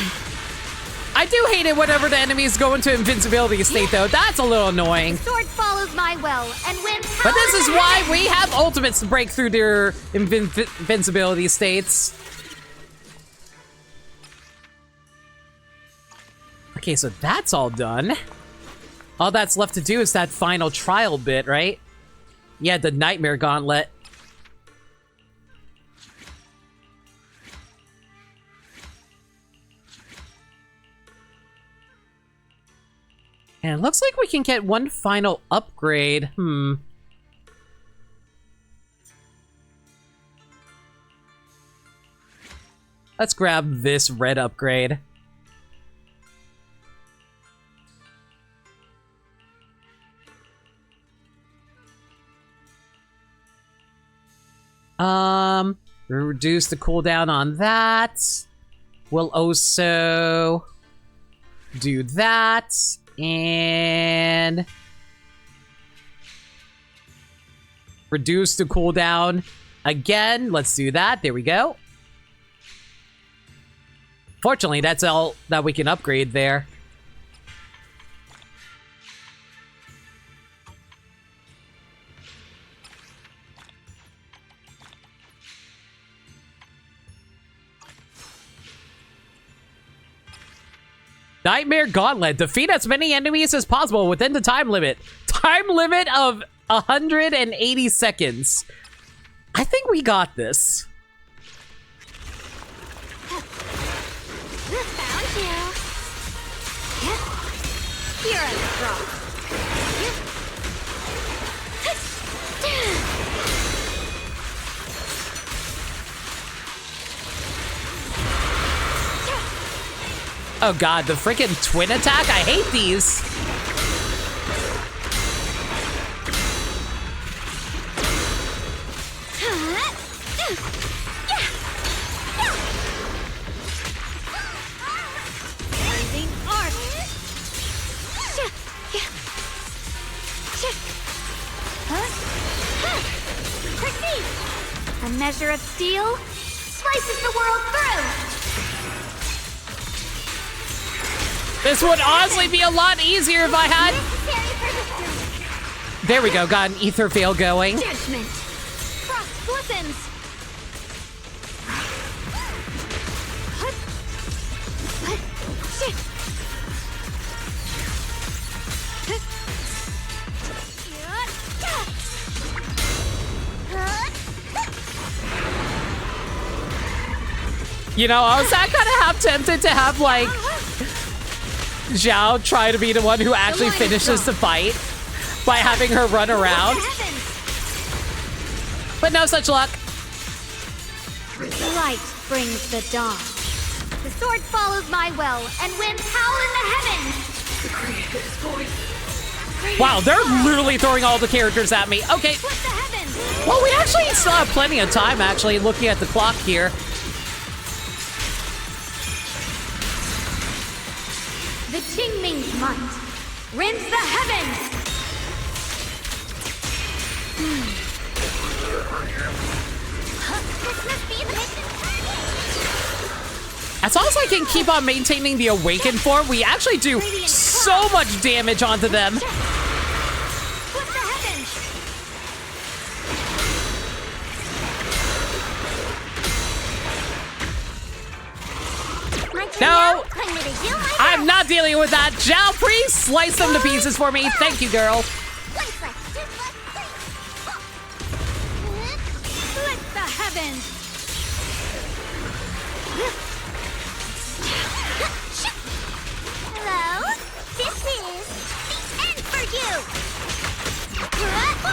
I do hate it whenever the enemies go into invincibility state though. That's a little annoying. Sword follows my will, and when. But this is why we have ultimates to break through their invincibility states. Okay, so that's all done. All that's left to do is that final trial bit, right? Yeah, the Nightmare Gauntlet. And it looks like we can get one final upgrade. Let's grab this red upgrade. Reduce the cooldown on that. We'll also do that. And reduce the cooldown again. Let's do that. There we go. Fortunately, that's all that we can upgrade there. Nightmare Gauntlet. Defeat as many enemies as possible within the time limit. Time limit of 180 seconds. I think we got this. Found you. Here I drop. Oh God, the freaking twin attack? I hate these. measure of steel slices the world through. This would honestly be a lot easier if I had... There we go, got an ether veil going. Judgment. Frost glistens. You know, I was kind of half tempted to have, like, Zhao try to be the one who actually finishes the fight by having her run around. But no such luck. Light brings the dawn. The sword follows my will, and winds howl in the heavens. The creator's voice. Wow, they're literally throwing all the characters at me. Okay. Split the heavens. Well, we actually still have plenty of time, actually, looking at the clock here. The Qingming's might rends the heavens. This must be the mission target. As long as I can keep on maintaining the awakened form, we actually do so much damage onto them. Split the heavens. No, I'm gonna do my I'm not dealing with that. Zhao, please slice them to pieces for me. Thank you, girl. Split the heavens. Hello? This is the end for you!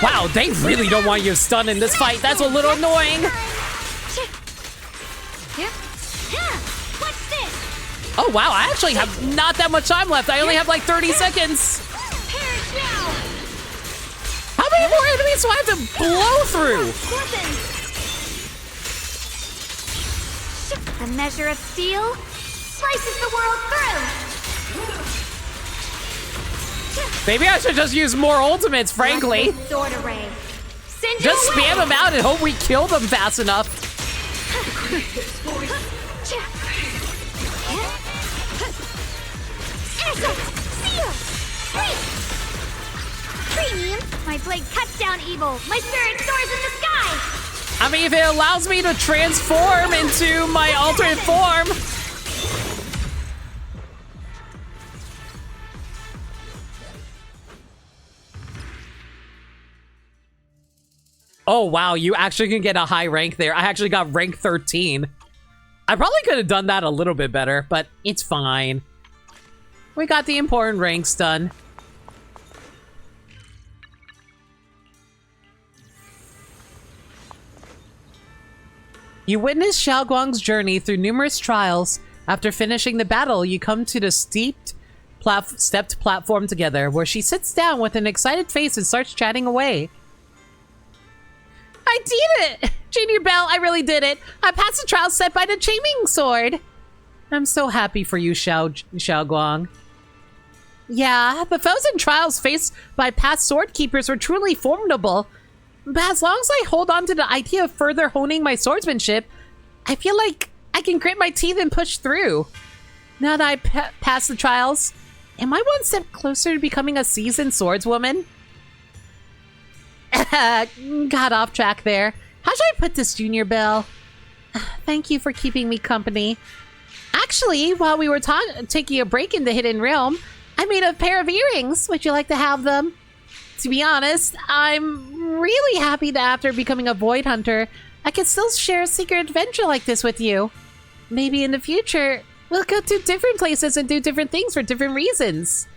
Wow, they really don't want you stunned in this fight. That's a little annoying. What's this? Oh, wow, I actually have not that much time left. I only have like 30 seconds. Perish now. How many more enemies do I have to blow through? A measure of steel slices the world through. Maybe I should just use more ultimates, frankly. Sword array. Send Just you away. spam them out and hope we kill them fast enough. Premium. My blade cuts down evil. My spirit soars in the sky. I mean, if it allows me to transform into my alternate form. Oh, wow, you actually can get a high rank there. I actually got rank 13. I probably could have done that a little bit better, but it's fine. We got the important ranks done. You witness Xiaoguang's journey through numerous trials. After finishing the battle, you come to the stepped platform together, where she sits down with an excited face and starts chatting away. I did it! Junior Belle, I really did it! I passed the trial set by the Qingming sword! I'm so happy for you, Xiaoguang. Yeah, the foes in trials faced by past sword keepers were truly formidable. But as long as I hold on to the idea of further honing my swordsmanship, I feel like I can grit my teeth and push through. Now that I passed the trials, am I one step closer to becoming a seasoned swordswoman? Got off track there. How should I put this, Junior Belle? Thank you for keeping me company. Actually, while we were taking a break in the Hidden Realm, I made a pair of earrings. Would you like to have them? To be honest, I'm really happy that after becoming a Void Hunter, I can still share a secret adventure like this with you. Maybe in the future, we'll go to different places and do different things for different reasons.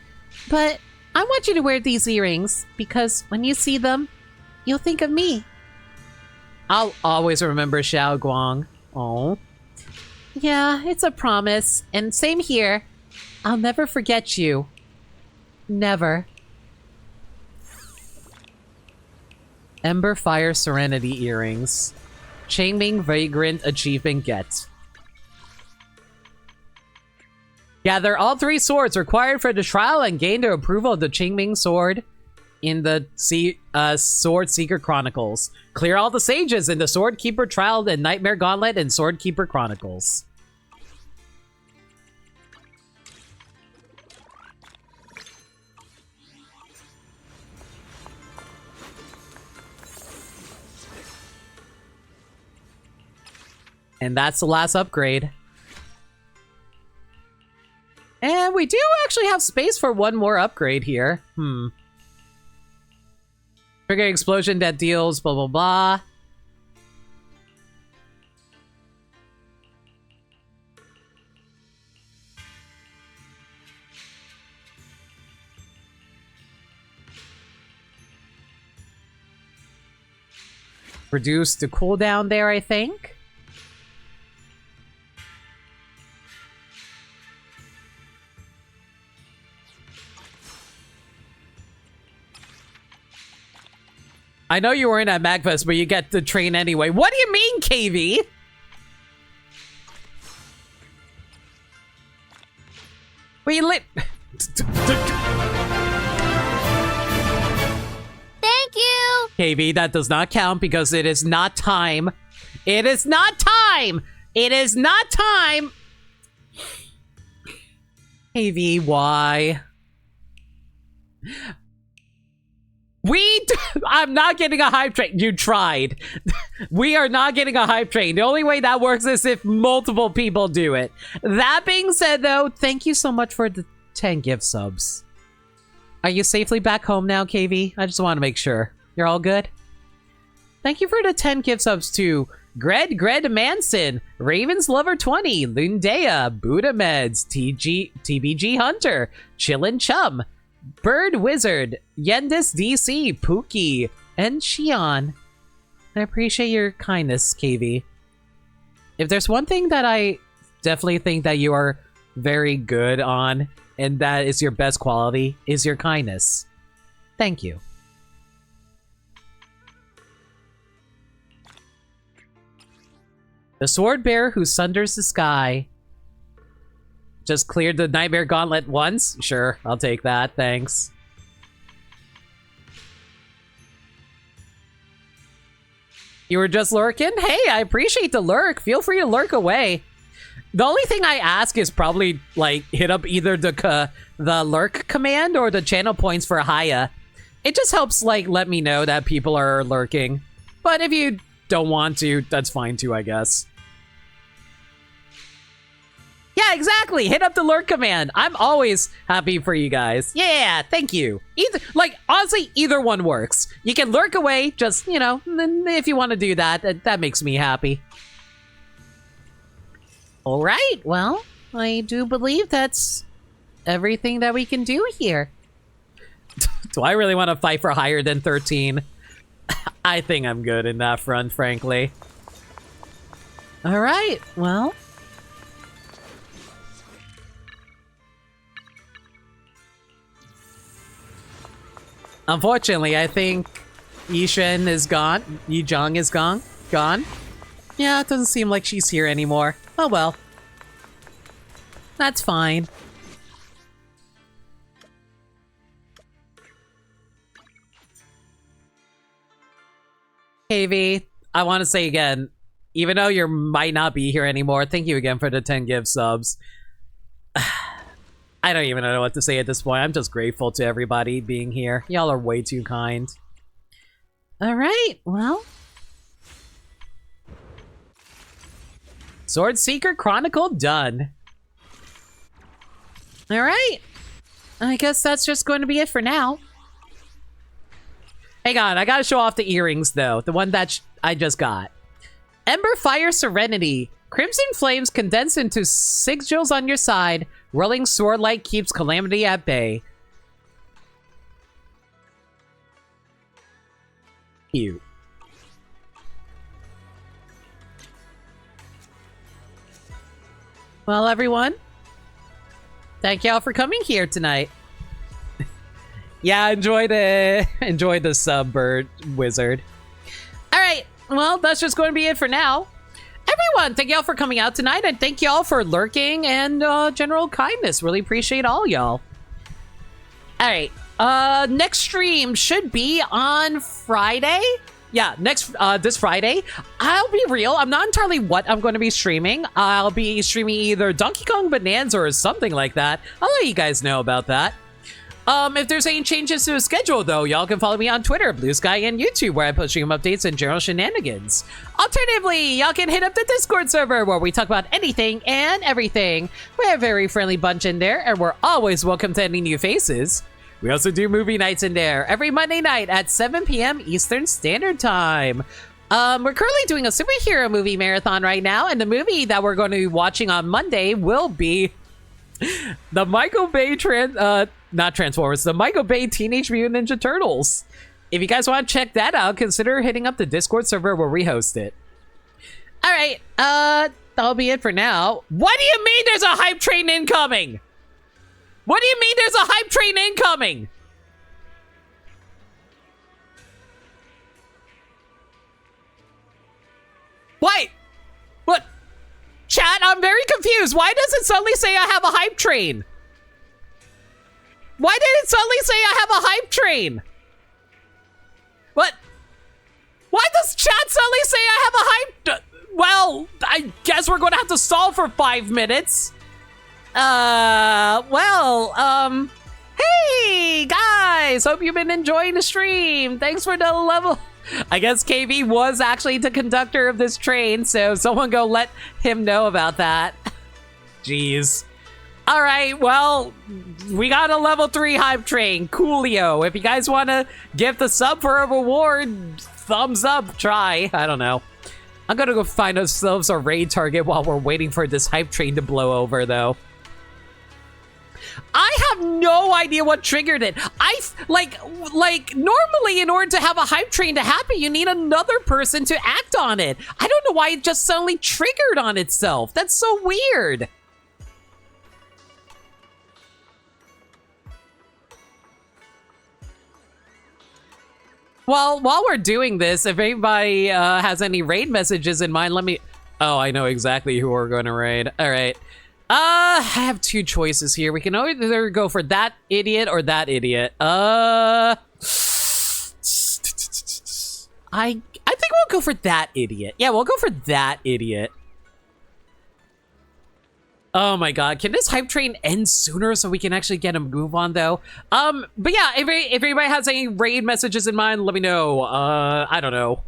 But I want you to wear these earrings, because when you see them, you'll think of me. I'll always remember Xiaoguang. Oh. Yeah, it's a promise. And same here. I'll never forget you. Never. Ember Fire Serenity Earrings. Qingming Vagrant Achievement Get. Gather all 3 swords required for the trial and gain the approval of the Qingming sword. in the Sword Seeker Chronicles. Clear all the sages in the Sword Keeper Trial and Nightmare Gauntlet and Sword Keeper Chronicles. And that's the last upgrade. And we do actually have space for one more upgrade here. Trigger explosion that deals blah blah blah. Reduce the cooldown there, I think. I know you weren't at MagFest, but you get the train anyway. What do you mean, KV? We lit. Thank you! KV, that does not count because it is not time. It is not time! It is not time! KV, why? I'm not getting a hype train. You tried. We are not getting a hype train. The only way that works is if multiple people do it. That being said, though, thank you so much for the 10 gift subs. Are you safely back home now, KV? I just want to make sure. You're all good? Thank you for the 10 gift subs to Gred Manson, Ravens Lover 20, Lundea, Buddha Meds, TBG Hunter, Chillin' Chum, Bird Wizard, Yendis DC, Pookie, and Shion. I appreciate your kindness, KV. If there's one thing that I definitely think that you are very good on, and that is your best quality, is your kindness. Thank you. The sword bearer who sunders the sky. Just cleared the Nightmare Gauntlet once? Sure, I'll take that, thanks. You were just lurking? Hey, I appreciate the lurk. Feel free to lurk away. The only thing I ask is probably, like, hit up either the lurk command or the channel points for Haya. It just helps, like, let me know that people are lurking. But if you don't want to, that's fine too, I guess. Yeah, exactly. Hit up the lurk command. I'm always happy for you guys. Yeah, thank you. Honestly, either one works. You can lurk away, just, you know, if you want to do that, that makes me happy. All right, well, I do believe that's everything that we can do here. Do I really want to fight for higher than 13? I think I'm good in that front, frankly. All right, well. Unfortunately, I think Yishen is gone. Yizhang is gone. Yeah, it doesn't seem like she's here anymore. Oh well. That's fine. KV, I want to say again, even though you might not be here anymore, thank you again for the 10 gift subs. I don't even know what to say at this point. I'm just grateful to everybody being here. Y'all are way too kind. Alright, well. Sword Seeker Chronicle done. Alright. I guess that's just going to be it for now. Hang on, I gotta show off the earrings though. The one that I just got. Ember Fire Serenity. Crimson flames condense into sigils on your side. Rolling sword light keeps calamity at bay. Cute. Well, everyone, thank y'all for coming here tonight. Yeah, enjoy the sub, Bird Wizard. All right, well, that's just going to be it for now. Everyone, thank y'all for coming out tonight, and thank y'all for lurking and general kindness. Really appreciate all y'all. All right, Next stream should be on Friday. Yeah, this Friday. I'll be real, I'm not entirely what I'm going to be streaming. I'll be streaming either Donkey Kong Bonanza or something like that. I'll let you guys know about that. If there's any changes to the schedule, though, y'all can follow me on Twitter, Blue Sky, and YouTube, where I post stream updates and general shenanigans. Alternatively, y'all can hit up the Discord server, where we talk about anything and everything. We're a very friendly bunch in there, and we're always welcome to any new faces. We also do movie nights in there every Monday night at 7 p.m. Eastern Standard Time. We're currently doing a superhero movie marathon right now, and the movie that we're going to be watching on Monday will be the Michael Bay not Transformers, the Michael Bay Teenage Mutant Ninja Turtles. If you guys want to check that out, consider hitting up the Discord server where we host it. All right, that'll be it for now. What do you mean there's a hype train incoming? What do you mean there's a hype train incoming? What? What? Chat, I'm very confused. Why does it suddenly say I have a hype train? Why did it suddenly say I have a hype train? What? Why does chat suddenly say I have a hype? Well, I guess we're going to have to stall for 5 minutes. Hey guys, hope you've been enjoying the stream. Thanks for the level. I guess KV was actually the conductor of this train, so someone go let him know about that. Jeez. All right, well, we got a level 3 hype train, Coolio. If you guys want to give the sub for a reward, thumbs up, try. I don't know. I'm gonna go find ourselves a raid target while we're waiting for this hype train to blow over, though. I have no idea what triggered it. Like normally in order to have a hype train to happen, you need another person to act on it. I don't know why it just suddenly triggered on itself. That's so weird. Well, while we're doing this, if anybody has any raid messages in mind, let me... Oh, I know exactly who we're going to raid. All right. I have 2 choices here. We can either go for that idiot or that idiot. I think we'll go for that idiot. Yeah, we'll go for that idiot. Oh my god, can this hype train end sooner so we can actually get a move on, though? But yeah, if anybody has any raid messages in mind, let me know. I don't know.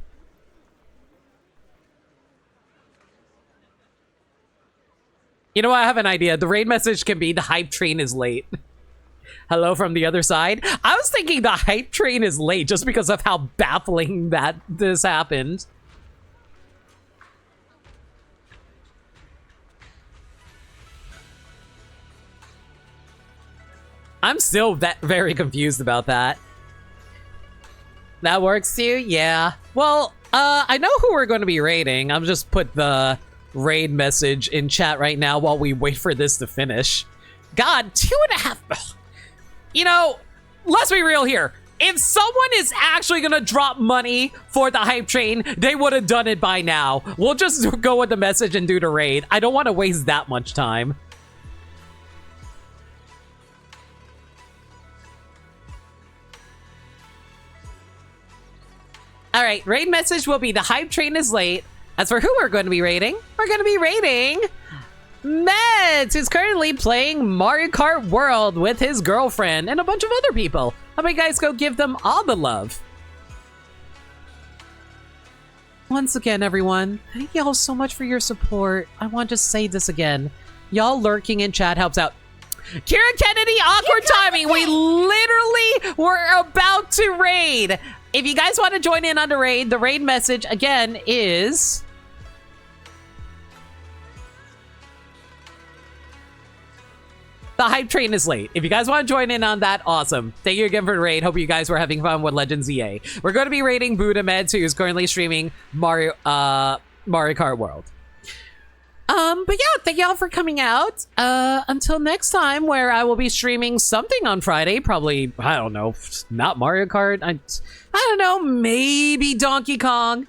You know what? I have an idea. The raid message can be the hype train is late. Hello from the other side. I was thinking the hype train is late just because of how baffling that this happened. I'm still very confused about that. That works too? Yeah. Well, I know who we're going to be raiding. I'll just put the raid message in chat right now while we wait for this to finish. God, 2.5... Ugh. You know, let's be real here. If someone is actually going to drop money for the hype train, they would have done it by now. We'll just go with the message and do the raid. I don't want to waste that much time. All right, raid message will be the hype train is late. As for who we're going to be raiding, we're going to be raiding Meds, who's currently playing Mario Kart World with his girlfriend and a bunch of other people. How about you guys go give them all the love? Once again, everyone, thank y'all so much for your support. I want to say this again. Y'all lurking in chat helps out. Kira Kennedy, awkward timing. We literally were about to raid. If you guys want to join in on the raid message, again, is... The hype train is late. If you guys want to join in on that, awesome. Thank you again for the raid. Hope you guys were having fun with Legends EA. We're going to be raiding Buddha Meds, who is currently streaming Mario Kart World. But yeah, thank y'all for coming out. Until next time, where I will be streaming something on Friday. Probably, I don't know, not Mario Kart. I don't know, maybe Donkey Kong.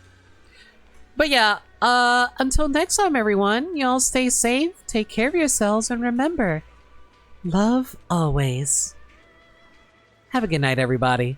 But yeah, until next time, everyone, y'all stay safe, take care of yourselves, and remember, love always. Have a good night, everybody.